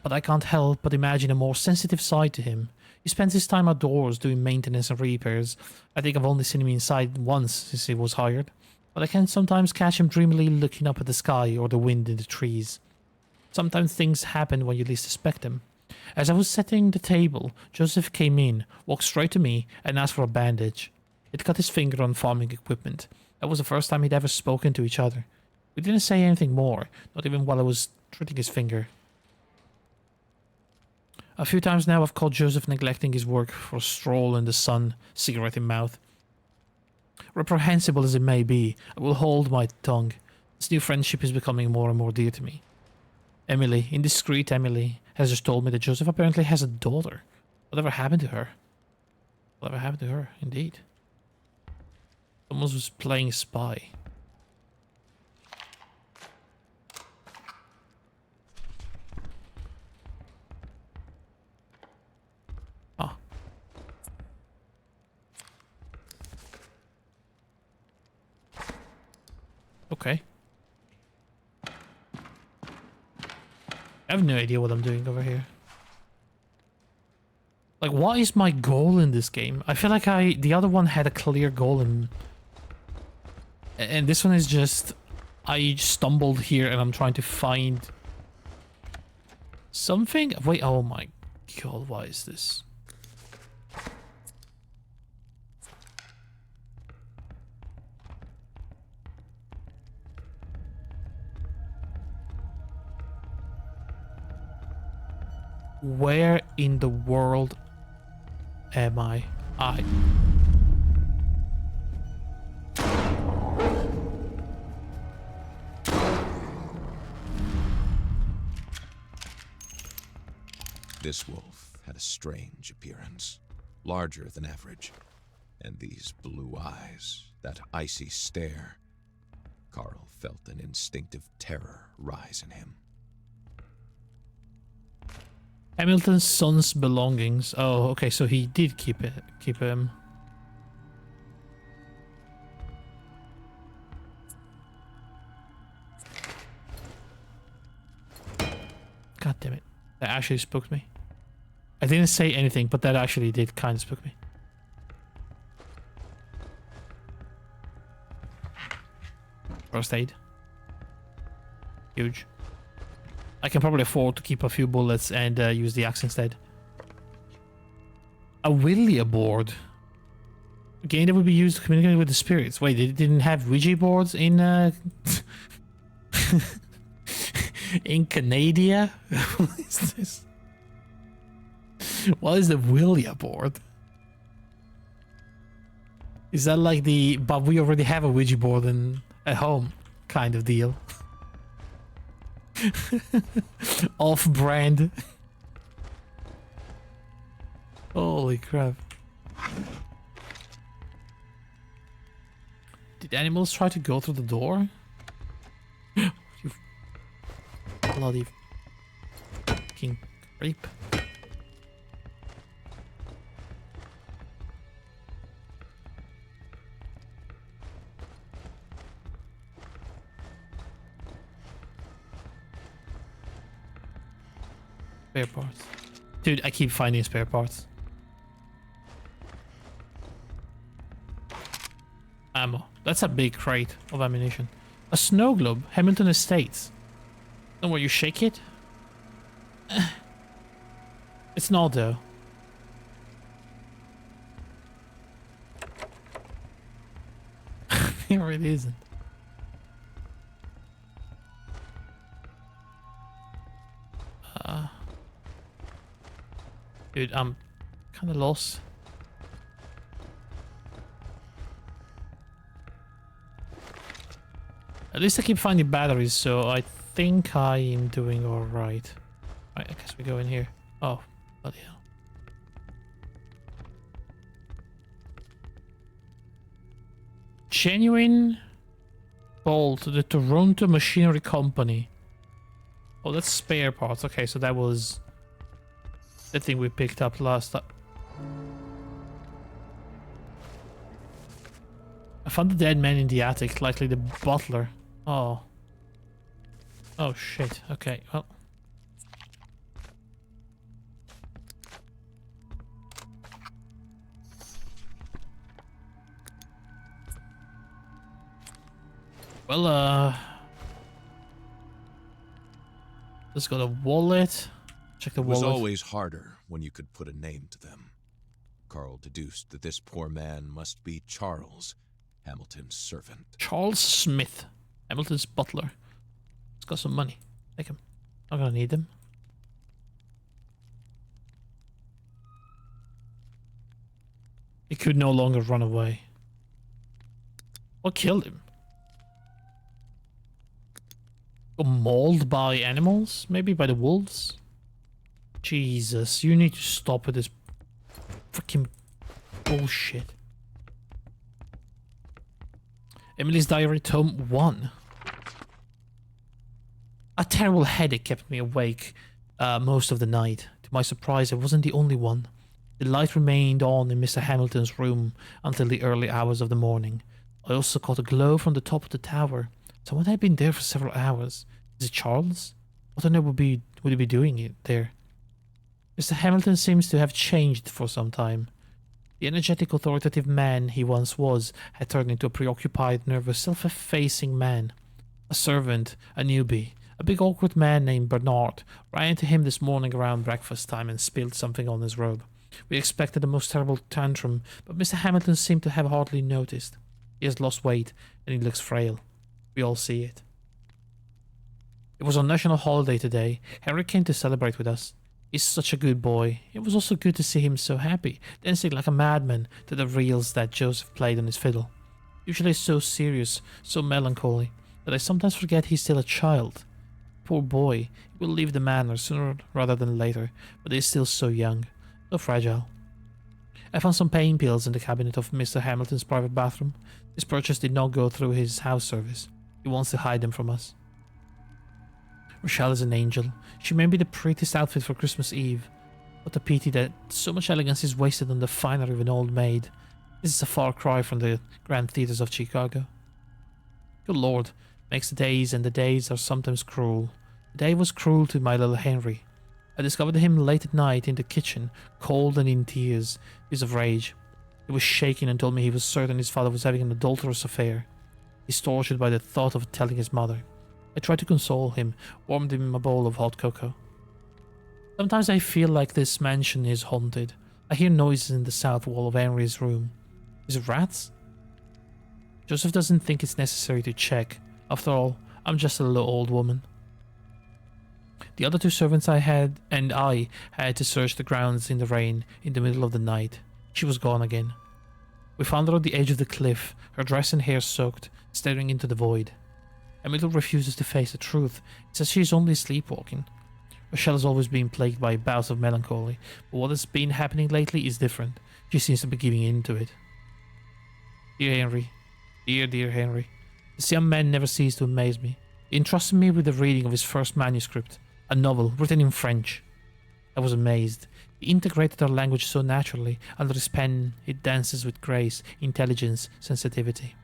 But I can't help but imagine a more sensitive side to him. He spends his time outdoors doing maintenance and repairs. I think I've only seen him inside once since he was hired, but I can sometimes catch him dreamily looking up at the sky or the wind in the trees. Sometimes things happen when you least expect them. As I was setting the table, Joseph came in, walked straight to me, and asked for a bandage. He'd cut his finger on farming equipment. That was the first time he'd ever spoken to each other. We didn't say anything more, not even while I was treating his finger. A few times now I've caught Joseph neglecting his work for a stroll in the sun, cigarette in mouth. Reprehensible as it may be, I will hold my tongue. This new friendship is becoming more and more dear to me. Emily, indiscreet Emily, has just told me that Joseph apparently has a daughter. Whatever happened to her? Whatever happened to her, indeed. Someone was playing spy. Ah. Okay. I have no idea what I'm doing over here. Like, what is my goal in this game? I feel like the other one had a clear goal and this one is just, I stumbled here and I'm trying to find something. Wait, oh my god, what is this? Where in the world am I? Aye. This wolf had a strange appearance, larger than average. And these blue eyes, that icy stare. Carl felt an instinctive terror rise in him. Hamilton's son's belongings. Oh, okay, so he did keep him. God damn it. That actually spooked me. I didn't say anything, but that actually did kind of spook me. First aid. Huge. I can probably afford to keep a few bullets and use the axe instead. A Willia board. A game that would be used to communicate with the spirits. Wait, they didn't have Ouija boards in in Canada? What is this? What is the Willia board? Is that like the but we already have a Ouija board at home kind of deal? Off-brand. Holy crap. Did animals try to go through the door? You bloody fucking creep. Spare parts. Dude, I keep finding spare parts. Ammo. That's a big crate of ammunition. A snow globe. Hamilton Estates. Don't worry, you shake it? It's not though. Here it isn't. Dude, I'm kind of lost. At least I keep finding batteries, so I think I am doing alright. Right, I guess we go in here. Oh, bloody hell. Genuine bolt to the Toronto Machinery Company. Oh, that's spare parts. Okay, so that was the thing we picked up last time. I found the dead man in the attic, likely the butler. Oh. Oh shit. Okay, well. Well, let's go to wallet. Check the wallet. It was always harder when you could put a name to them. Carl deduced that this poor man must be Charles, Hamilton's servant. Charles Smith, Hamilton's butler. He's got some money. Take him. Not gonna need them. He could no longer run away. What killed him? Got mauled by animals? Maybe by the wolves? Jesus, you need to stop with this freaking bullshit. Emily's Diary, Tome 1. A terrible headache kept me awake most of the night. To my surprise, I wasn't the only one. The light remained on in Mr. Hamilton's room until the early hours of the morning. I also caught a glow from the top of the tower. Someone had been there for several hours. Is it Charles? What on earth would he be doing it there? Mr. Hamilton seems to have changed for some time. The energetic, authoritative man he once was had turned into a preoccupied, nervous, self-effacing man. A servant, a newbie, a big awkward man named Bernard ran into him this morning around breakfast time and spilled something on his robe. We expected the most terrible tantrum, but Mr. Hamilton seemed to have hardly noticed. He has lost weight, and he looks frail. We all see it. It was on national holiday today. Harry came to celebrate with us. He's such a good boy. It was also good to see him so happy, dancing like a madman to the reels that Joseph played on his fiddle. Usually so serious, so melancholy, that I sometimes forget he's still a child. Poor boy, he will leave the manor sooner rather than later, but he's still so young, so fragile. I found some pain pills in the cabinet of Mr. Hamilton's private bathroom. This purchase did not go through his house service. He wants to hide them from us. Rochelle is an angel. She may be the prettiest outfit for Christmas Eve. What a pity that so much elegance is wasted on the finery of an old maid. This is a far cry from the grand theatres of Chicago. Good Lord, makes the days, and the days are sometimes cruel. The day was cruel to my little Henry. I discovered him late at night in the kitchen, cold and in tears of rage. He was shaking and told me he was certain his father was having an adulterous affair. He's tortured by the thought of telling his mother. I tried to console him, warmed him a bowl of hot cocoa. Sometimes I feel like this mansion is haunted. I hear noises in the south wall of Henry's room. Is it rats? Joseph doesn't think it's necessary to check. After all, I'm just a little old woman. The other two servants I had to search the grounds in the rain in the middle of the night. She was gone again. We found her at the edge of the cliff, her dress and hair soaked, staring into the void. Emily refuses to face the truth. Says she's only sleepwalking. Rochelle has always been plagued by bouts of melancholy, but what has been happening lately is different. She seems to be giving in to it. Dear Henry. Dear Henry. This young man never ceased to amaze me. He entrusted me with the reading of his first manuscript, a novel written in French. I was amazed. He integrated our language so naturally. Under his pen, it dances with grace, intelligence, sensitivity.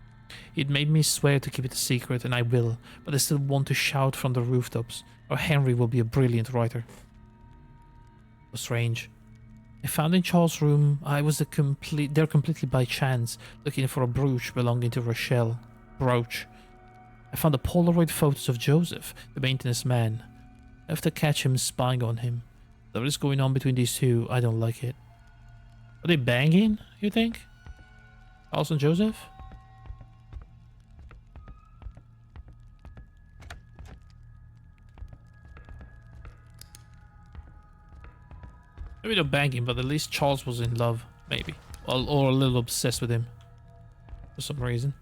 It made me swear to keep it a secret, and I will, but I still want to shout from the rooftops, or Henry will be a brilliant writer. It was strange. I found in Charles' room, I was there completely by chance, looking for a brooch belonging to Rochelle. Brooch. I found the Polaroid photos of Joseph, the maintenance man. I have to catch him spying on him. Whatever is going on between these two, I don't like it. Are they banging, you think? Charles and Joseph? Maybe they're banging, but at least Charles was in love, maybe. Or a little obsessed with him. For some reason.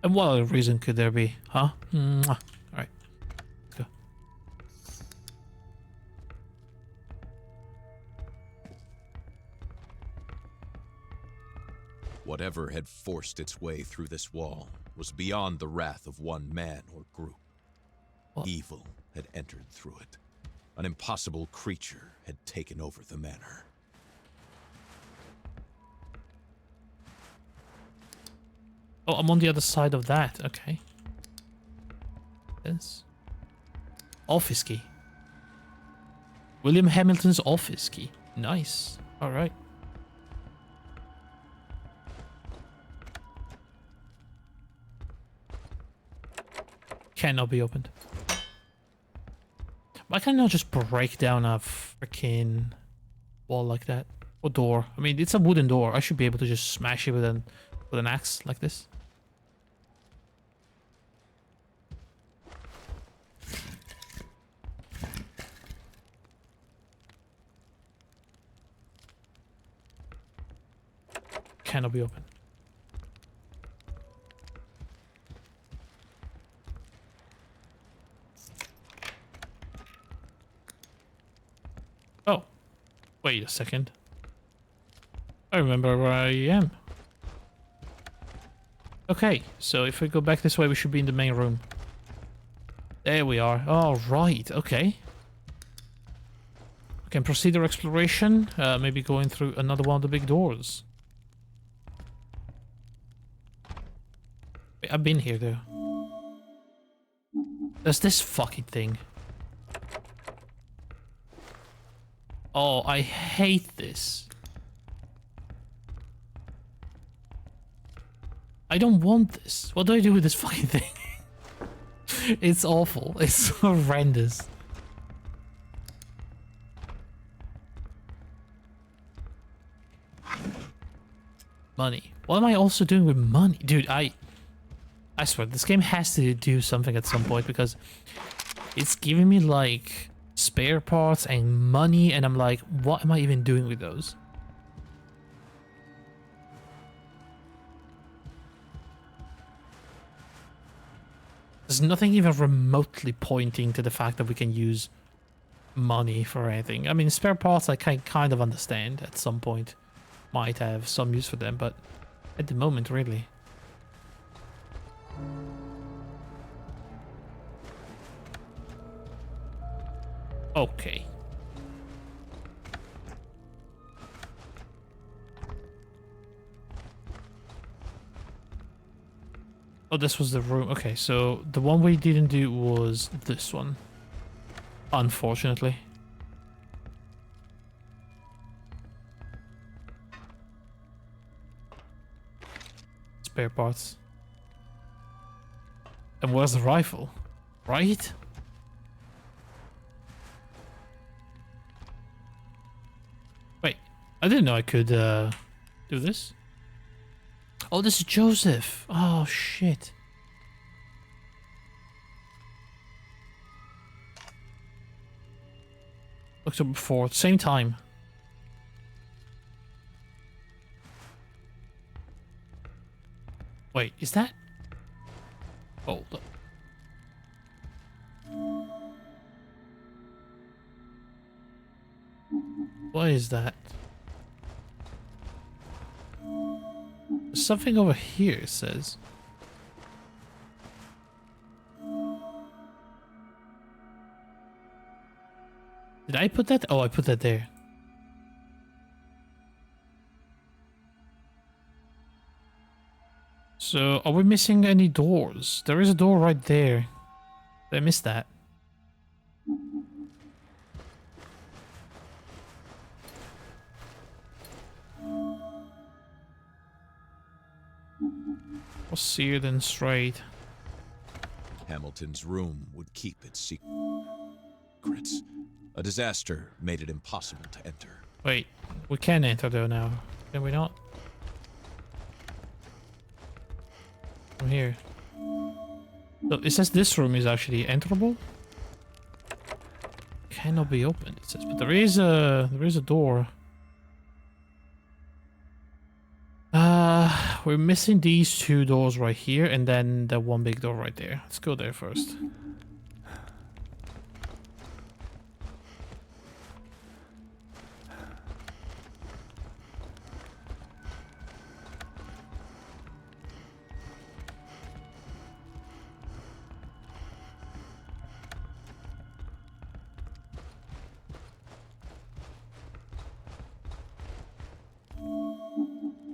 And what other reason could there be, huh? Alright. Let's go. Whatever had forced its way through this wall was beyond the wrath of one man or group. What? Evil had entered through it. An impossible creature had taken over the manor. Oh, I'm on the other side of that. Okay. This. Office key. William Hamilton's office key. Nice. Alright. Cannot be opened. Why can't I just break down a freaking wall like that? Or door? I mean, it's a wooden door. I should be able to just smash it with an axe like this. Cannot be open. Oh, wait a second. I remember where I am. Okay, so if we go back this way, we should be in the main room. There we are. All right, okay. We can proceed our exploration, maybe going through another one of the big doors. Wait, I've been here, though. There's this fucking thing. Oh, I hate this. I don't want this. What do I do with this fucking thing? It's awful. It's horrendous. Money. What am I also doing with money? Dude, I swear, this game has to do something at some point because it's giving me like spare parts and money, and I'm like, what am I even doing with those? There's nothing even remotely pointing to the fact that we can use money for anything. I mean, spare parts I can kind of understand at some point. Might have some use for them, but at the moment, really. Okay. Oh, this was the room. Okay, so the one we didn't do was this one. Unfortunately. Spare parts. And where's the rifle? Right? Wait, I didn't know I could do this. Oh, this is Joseph. Oh, shit. October 4th, same time. Wait, is that? Hold up. What is that? There's something over here, it says. Did I put that? Oh, I put that there. So, are we missing any doors? There is a door right there. Did I miss that? Or seared and straight. Hamilton's room would keep its secrets. A disaster made it impossible to enter. Wait, we can enter though now. Can we not? From here. So it says this room is actually enterable. Cannot be opened, it says, but there is a door. We're missing these two doors right here, and then the one big door right there. Let's go there first.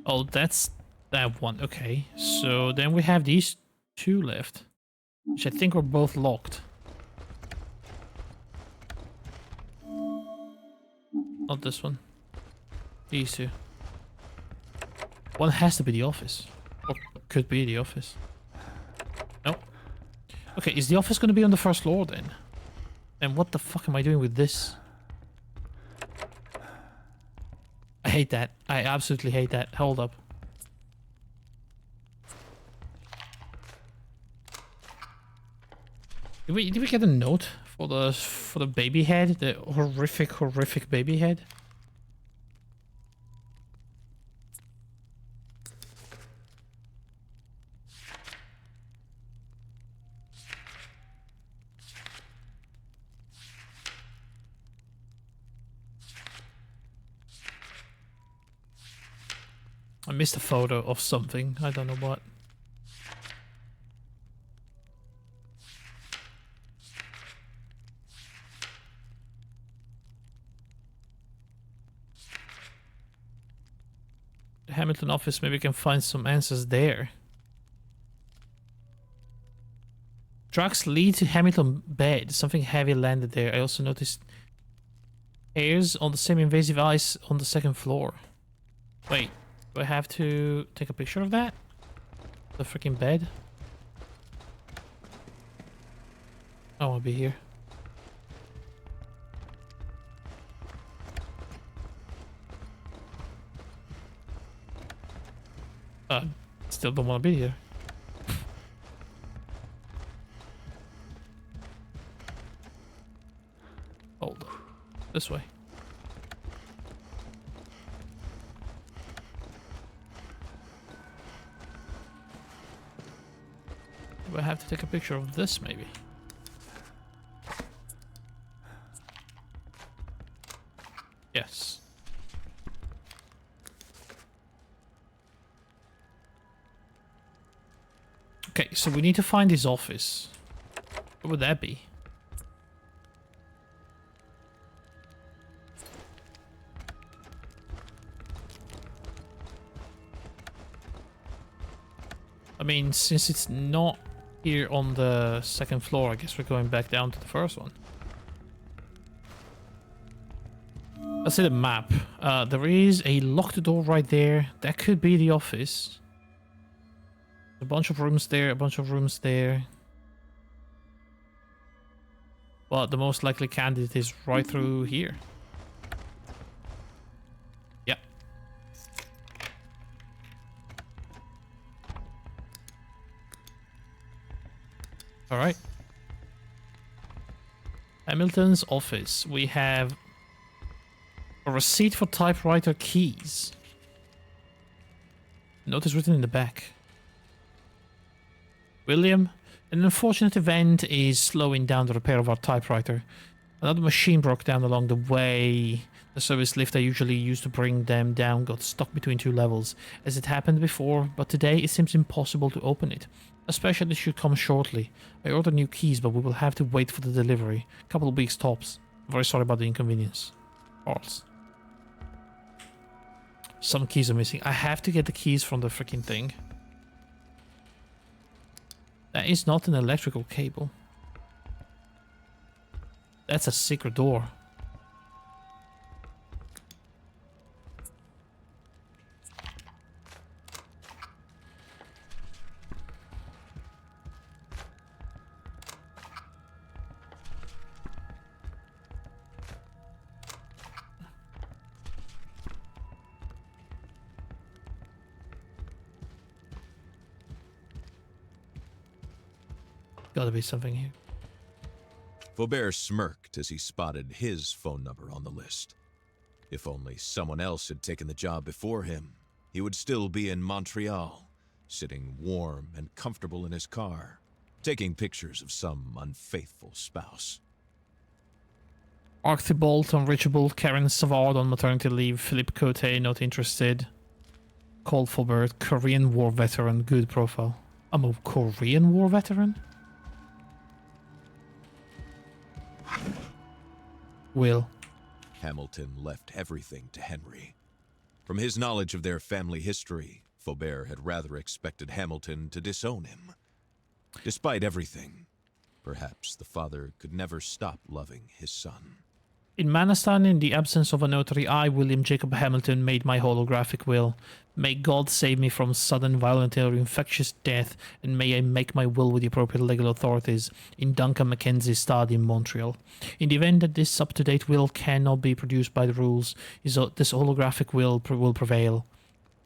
Oh, that's that one. Okay, so then we have these two left, which I think are both locked. Not this one. These two. One has to be the office. Or could be the office. No. Okay, is the office going to be on the first floor then? And what the fuck am I doing with this? I hate that. I absolutely hate that. Hold up. Did we get a note for the baby head? The horrific baby head? I missed a photo of something. I don't know what. The Hamilton office, maybe we can find some answers there. Tracks lead to Hamilton bed. Something heavy landed there. I also noticed hairs on the same invasive ice on the second floor. Wait. Do I have to take a picture of that? The freaking bed? I want to be here. Still don't want to be here. This way. Do I have to take a picture of this, maybe? Yes. Okay, so we need to find his office. Where would that be? I mean, since it's not here on the second floor, I guess we're going back down to the first one. Let's see the map. There is a locked door right there. That could be the office. A bunch of rooms there, a bunch of rooms there. But the most likely candidate is right through here. Yeah. Alright. Hamilton's office. We have a receipt for typewriter keys. Notice written in the back. William, an unfortunate event is slowing down the repair of our typewriter. Another machine broke down along the way. The service lift I usually use to bring them down got stuck between two levels, as it happened before, but today it seems impossible to open it. A specialist should come shortly. I ordered new keys, but we will have to wait for the delivery. A couple of weeks tops. Very sorry about the inconvenience. Charles. Some keys are missing. I have to get the keys from the freaking thing. That is not an electrical cable. That's a secret door. Gotta be something here. Faubert smirked as he spotted his phone number on the list. If only someone else had taken the job before him, he would still be in Montreal, sitting warm and comfortable in his car, taking pictures of some unfaithful spouse. Archibald unreachable, Karen Savard on maternity leave, Philippe Cote not interested. Cole Faubert, Korean War veteran, good profile. I'm a Korean War veteran? Will. Hamilton left everything to Henry. From his knowledge of their family history, Faubert had rather expected Hamilton to disown him. Despite everything, perhaps the father could never stop loving his son. In Manastan, in the absence of a notary, I, William Jacob Hamilton, made my holographic will. May God save me from sudden, violent, or infectious death, and may I make my will with the appropriate legal authorities in Duncan Mackenzie's study in Montreal. In the event that this up-to-date will cannot be produced by the rules, this holographic will prevail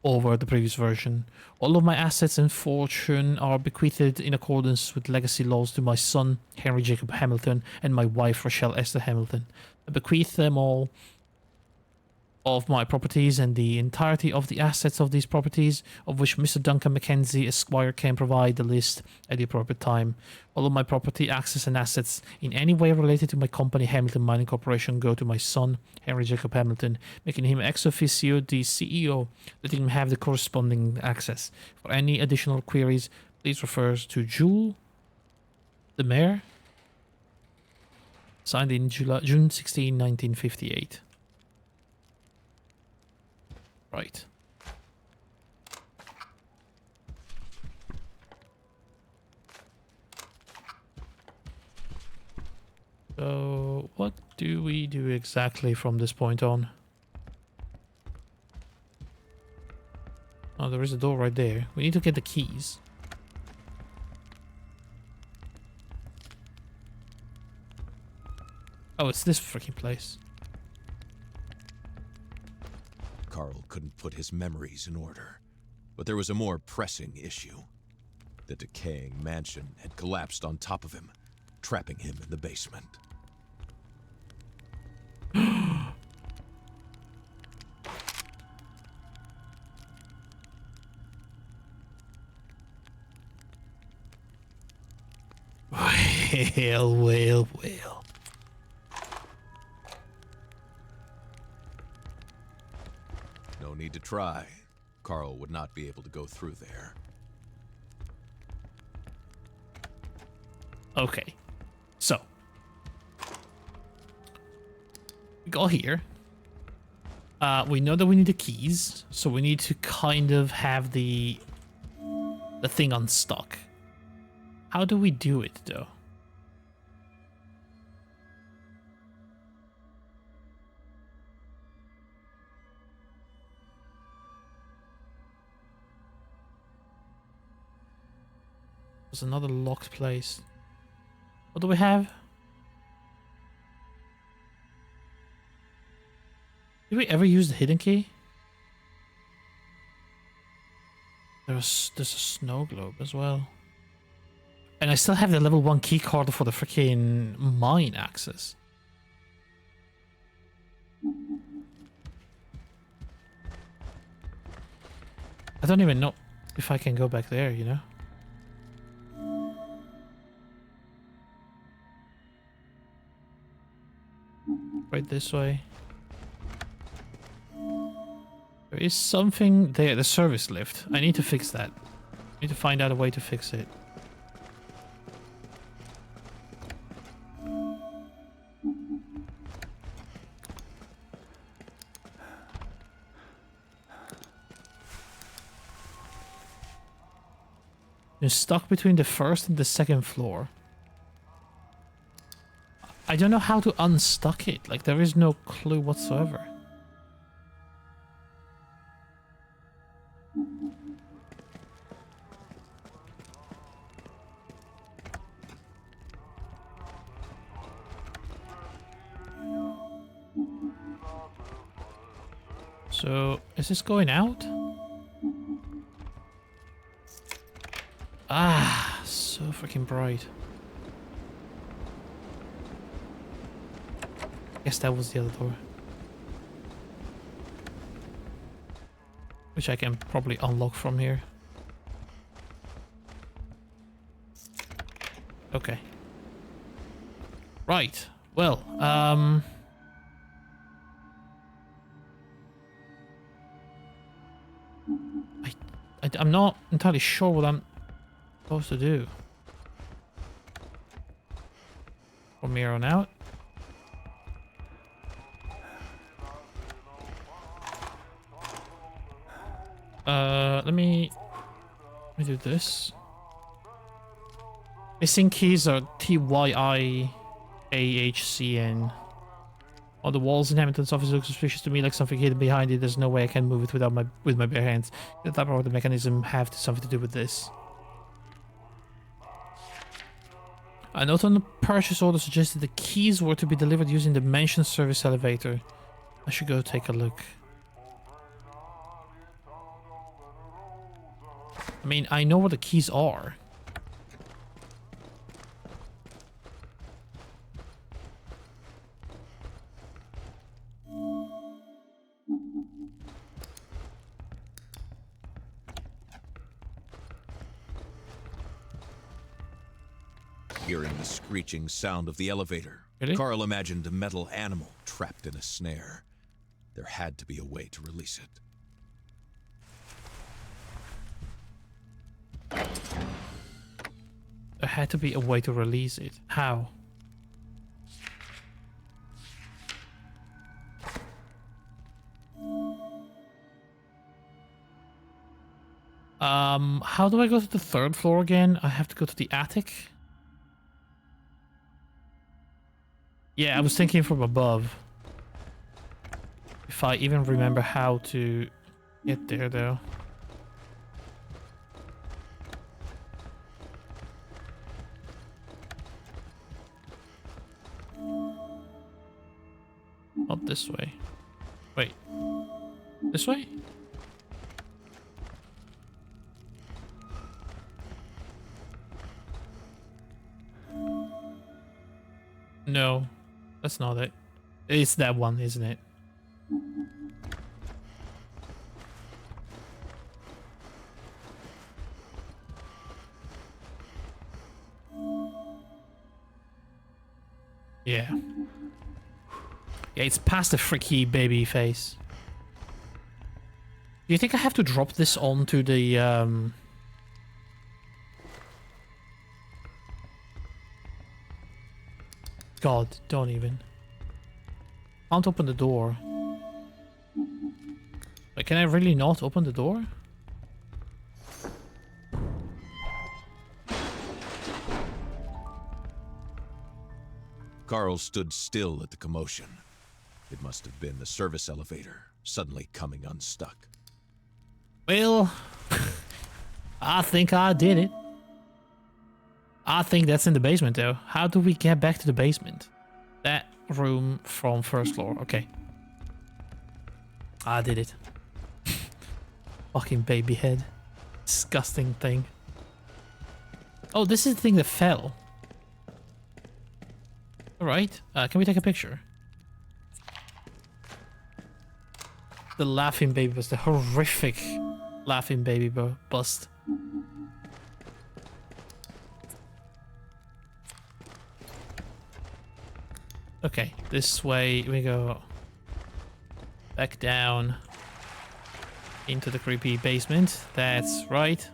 over the previous version. All of my assets and fortune are bequeathed in accordance with legacy laws to my son, Henry Jacob Hamilton, and my wife, Rochelle Esther Hamilton. I bequeath them all of my properties and the entirety of the assets of these properties, of which Mr. Duncan Mackenzie, Esquire, can provide the list at the appropriate time. All of my property, access, and assets in any way related to my company, Hamilton Mining Corporation, go to my son, Henry Jacob Hamilton, making him ex officio the CEO, letting him have the corresponding access. For any additional queries, please refer to Jewel, the mayor, signed in June 16, 1958. Right. So, what do we do exactly from this point on? Oh, there is a door right there. We need to get the keys. Oh, it's this freaking place. Carl couldn't put his memories in order, but there was a more pressing issue. The decaying mansion had collapsed on top of him, trapping him in the basement. Well. No need to try. Carl would not be able to go through there. Okay. So. We go here. We know that we need the keys, so we need to kind of have the thing unstuck. How do we do it, though? There's another locked place. What do we have? Did we ever use the hidden key? There's a snow globe as well. And I still have the level 1 key card for the freaking mine access. I don't even know if I can go back there, you know? Right this way. There is something there, the service lift. I need to fix that. I need to find out a way to fix it. You're stuck between the first and the second floor. I don't know how to unstuck it. Like, there is no clue whatsoever. So, is this going out? Ah, so freaking bright. Guess that was the other door. Which I can probably unlock from here. Okay. Right. Well, I'm not entirely sure what I'm supposed to do from here on out. Let me do this. Missing keys are TYIAHCN. On the walls, inhabitants' office looks suspicious to me, like something hidden behind it. There's no way I can move it without with my bare hands. The type of the mechanism have something to do with this. A note on the purchase order suggested the keys were to be delivered using the mentioned service elevator. I should go take a look. I mean, I know what the keys are. Hearing the screeching sound of the elevator, Really? Carl imagined a metal animal trapped in a snare. There had to be a way to release it. There had to be a way to release it. How? How do I go to the third floor again? I have to go to the attic? Yeah, I was thinking from above. If I even remember how to get there, though. Not this way. Wait. This way? No, that's not it. It's that one, isn't it? Yeah. Yeah, it's past the freaky baby face. Do you think I have to drop this onto the, God, don't even. Can't open the door. Like, can I really not open the door? Carl stood still at the commotion. It must have been the service elevator suddenly coming unstuck. Well, I think I did it. I think that's in the basement, though. How do we get back to the basement? That room from first floor. Okay. I did it. Fucking baby head. Disgusting thing. Oh, this is the thing that fell. Alright. Can we take a picture? The laughing baby was the horrific laughing baby bust. Okay, this way we go back down into the creepy basement. That's right.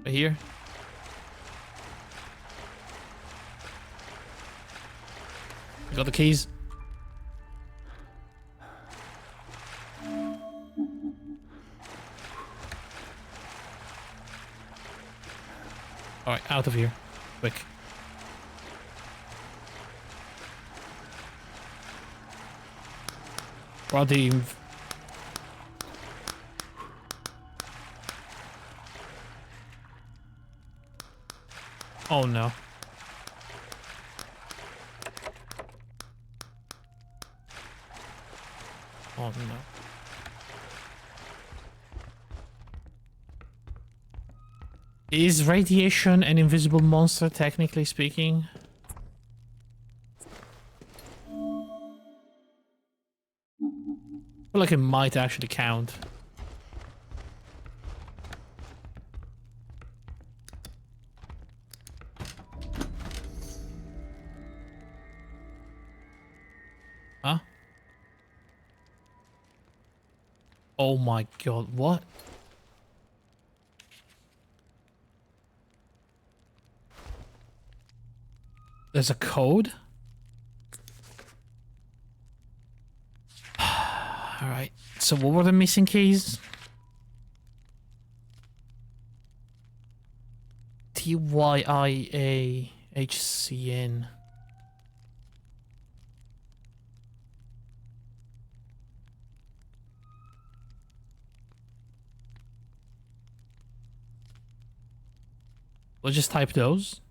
Right here. Got the keys. Alright, out of here. Quick. Roddy. Oh no. Oh no. Is radiation an invisible monster, technically speaking? I feel like it might actually count. Huh? Oh my god, what? There's a code? Alright, so what were the missing keys? TYIAHCN. We'll just type those.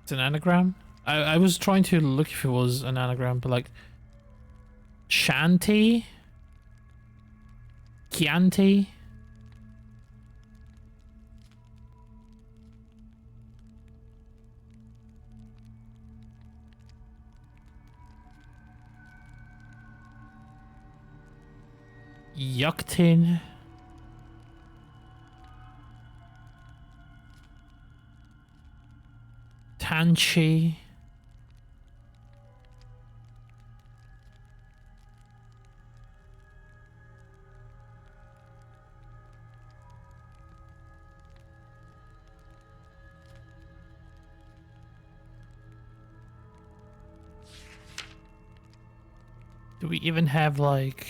It's an anagram? I was trying to look if it was an anagram, but like Shanti? Chianti? Yuktin? Tanchi? Do we even have like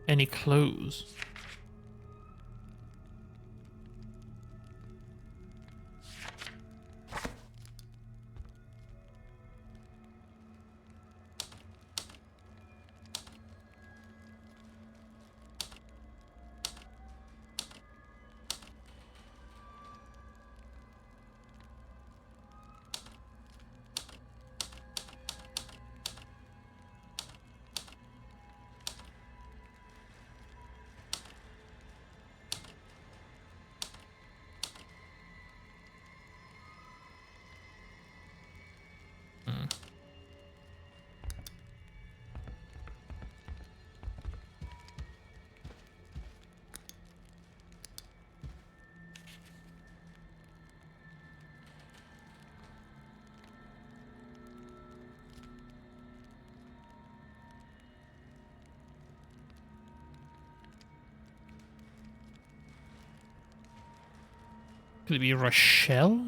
any clues? Could it be Rochelle?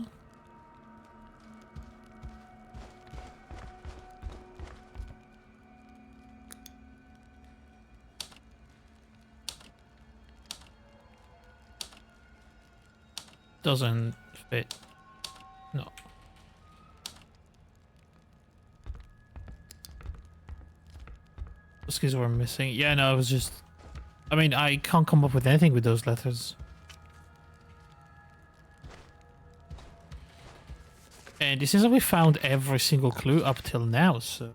Doesn't fit. No. Those keys were missing. Yeah, no, it was just... I mean, I can't come up with anything with those letters. And this is how we found every single clue up till now, so...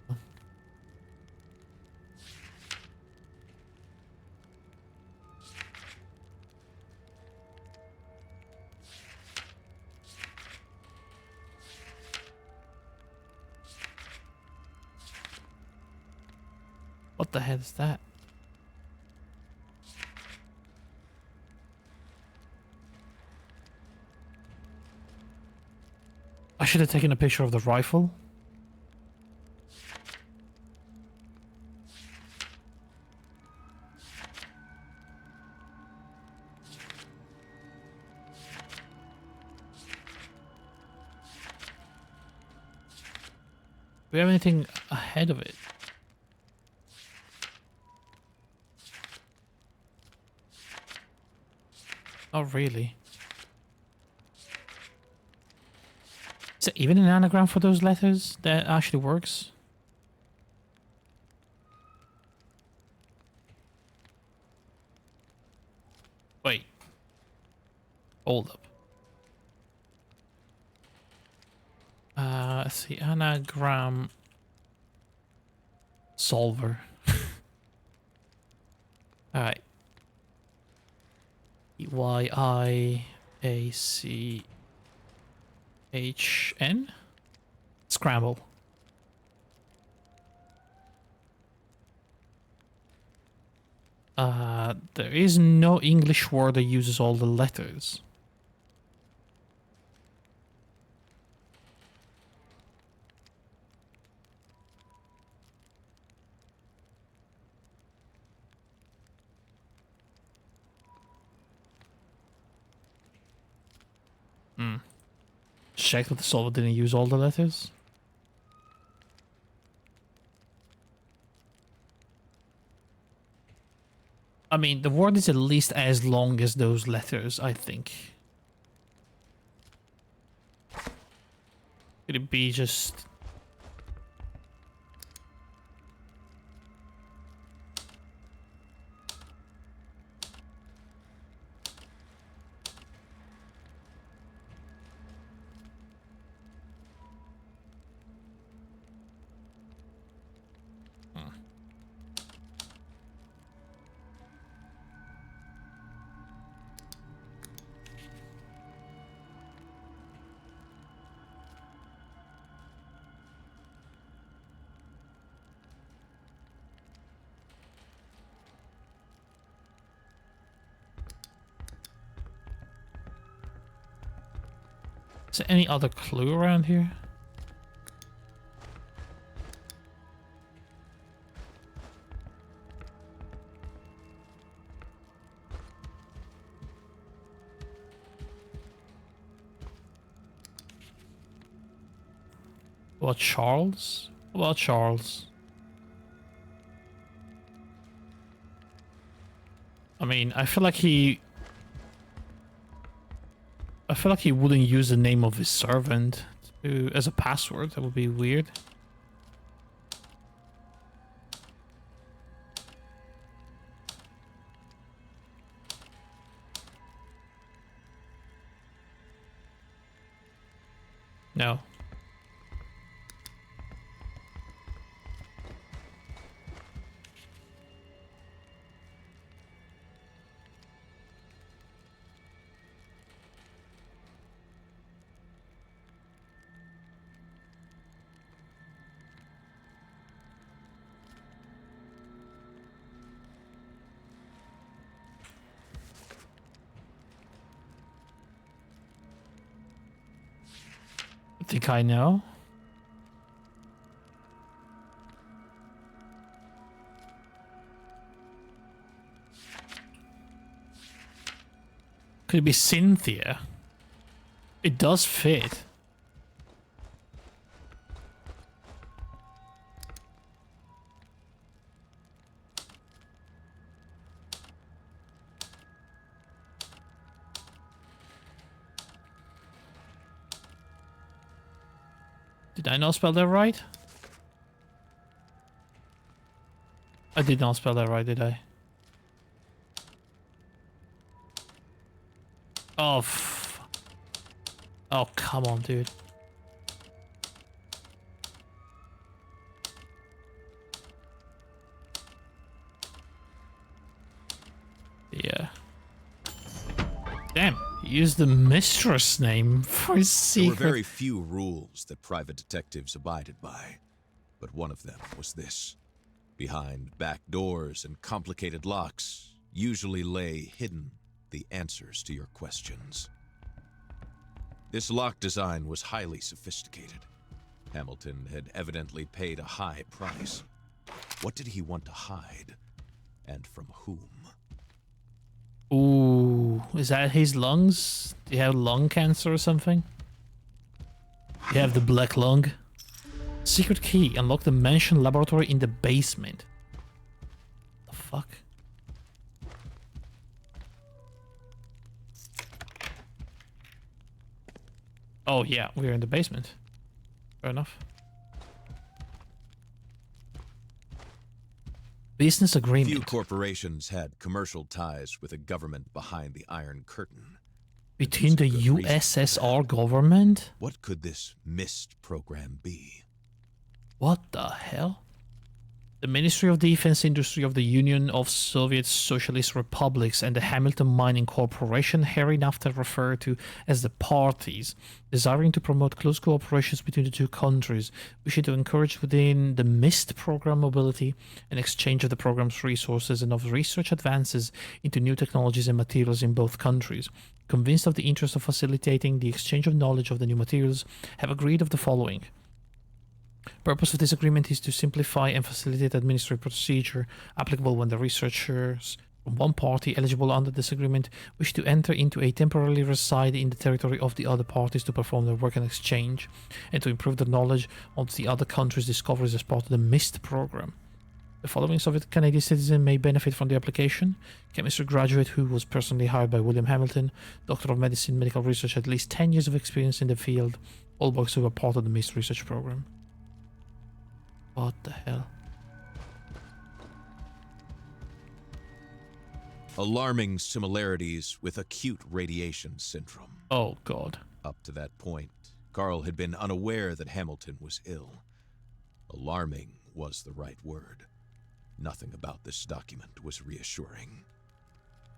What the hell is that? I should have taken a picture of the rifle. Do we have anything ahead of it? Not really. Is there even an anagram for those letters that actually works? Wait. Hold up. Let's see. Anagram solver. Alright. YIACHN? Scramble. There is no English word that uses all the letters. Check that the solver didn't use all the letters. I mean, the word is at least as long as those letters, I think. Could it be just... Is there any other clue around here? What, Charles? What about Charles? I mean, I feel like he wouldn't use the name of his servant as a password. That would be weird. No. I think I know. Could it be Cynthia? It does fit. Did I not spell that right? I did not spell that right, did I? Oh, oh, come on, dude. Yeah. Damn, he used the mistress name for his There were secret. very few rules that private detectives abided by, but one of them was this. Behind back doors and complicated locks usually lay hidden the answers to your questions. This lock design was highly sophisticated. Hamilton had evidently paid a high price. What did he want to hide? And from whom? Ooh, is that his lungs? Do you have lung cancer or something? You have the black lung. Secret key. Unlock the mansion laboratory in the basement. The fuck? Oh yeah, we're in the basement. Fair enough. Business agreement. Few corporations had commercial ties with a government behind the Iron Curtain. Between the There's a good reason for USSR government? What could this MIST program be? What the hell? The Ministry of Defense Industry of the Union of Soviet Socialist Republics and the Hamilton Mining Corporation, hereinafter referred to as the parties, desiring to promote close cooperations between the two countries, wishing to encourage within the MIST program mobility and exchange of the program's resources and of research advances into new technologies and materials in both countries. Convinced of the interest of facilitating the exchange of knowledge of the new materials, have agreed of the following. Purpose of this agreement is to simplify and facilitate administrative procedure applicable when the researchers from one party eligible under this agreement wish to enter into a temporarily reside in the territory of the other parties to perform their work and exchange, and to improve the knowledge of the other country's discoveries as part of the MIST program. The following Soviet Canadian citizen may benefit from the application: chemistry graduate who was personally hired by William Hamilton, doctor of medicine, medical research, at least 10 years of experience in the field, all works who are part of the MIST research program. What the hell? Alarming similarities with acute radiation syndrome. Oh god. Up to that point, Carl had been unaware that Hamilton was ill. Alarming was the right word. Nothing about this document was reassuring.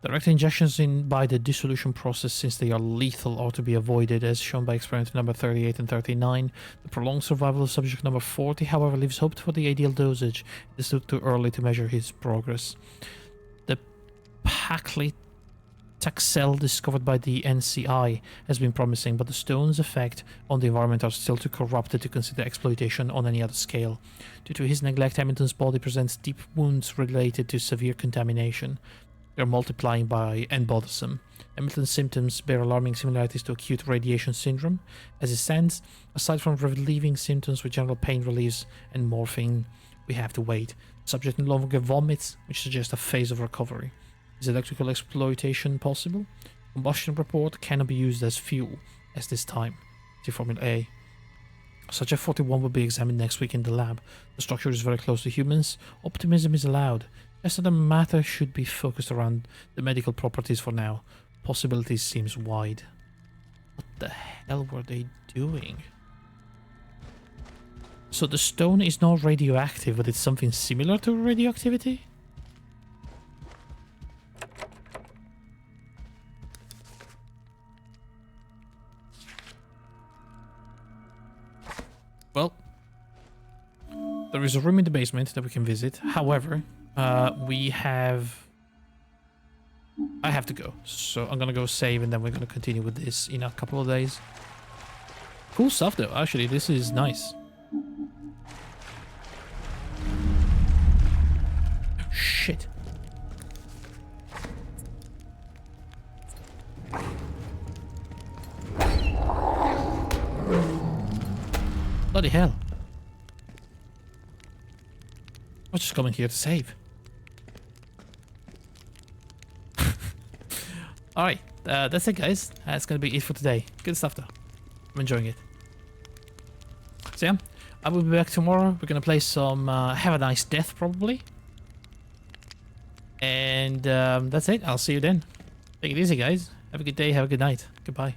Direct injections by the dissolution process, since they are lethal, are to be avoided, as shown by experiment number 38 and 39. The prolonged survival of subject number 40, however, leaves hope for the ideal dosage. It is still too early to measure his progress. The paclitaxel discovered by the NCI has been promising, but the stone's effect on the environment are still too corrupted to consider exploitation on any other scale. Due to his neglect, Hamilton's body presents deep wounds related to severe contamination. They are multiplying by and bothersome. Hamilton's symptoms bear alarming similarities to acute radiation syndrome. As it stands, aside from relieving symptoms with general pain reliefs and morphine, we have to wait. The subject no longer vomits, which suggests a phase of recovery. Is electrical exploitation possible? Combustion report cannot be used as fuel at this time. See Formula A. Subject 41 will be examined next week in the lab. The structure is very close to humans. Optimism is allowed. Just that the matter should be focused around the medical properties for now. Possibilities seems wide. What the hell were they doing? So the stone is not radioactive, but it's something similar to radioactivity? Well, there is a room in the basement that we can visit. However, I have to go, so I'm gonna go save and then we're gonna continue with this in a couple of days. Cool stuff though, actually, this is nice. Shit. Bloody hell. I was just coming here to save. Alright, that's it guys. That's gonna be it for today. Good stuff though. I'm enjoying it. So yeah, I will be back tomorrow. We're gonna play some Have a Nice Death probably. And that's it. I'll see you then. Take it easy guys. Have a good day. Have a good night. Goodbye.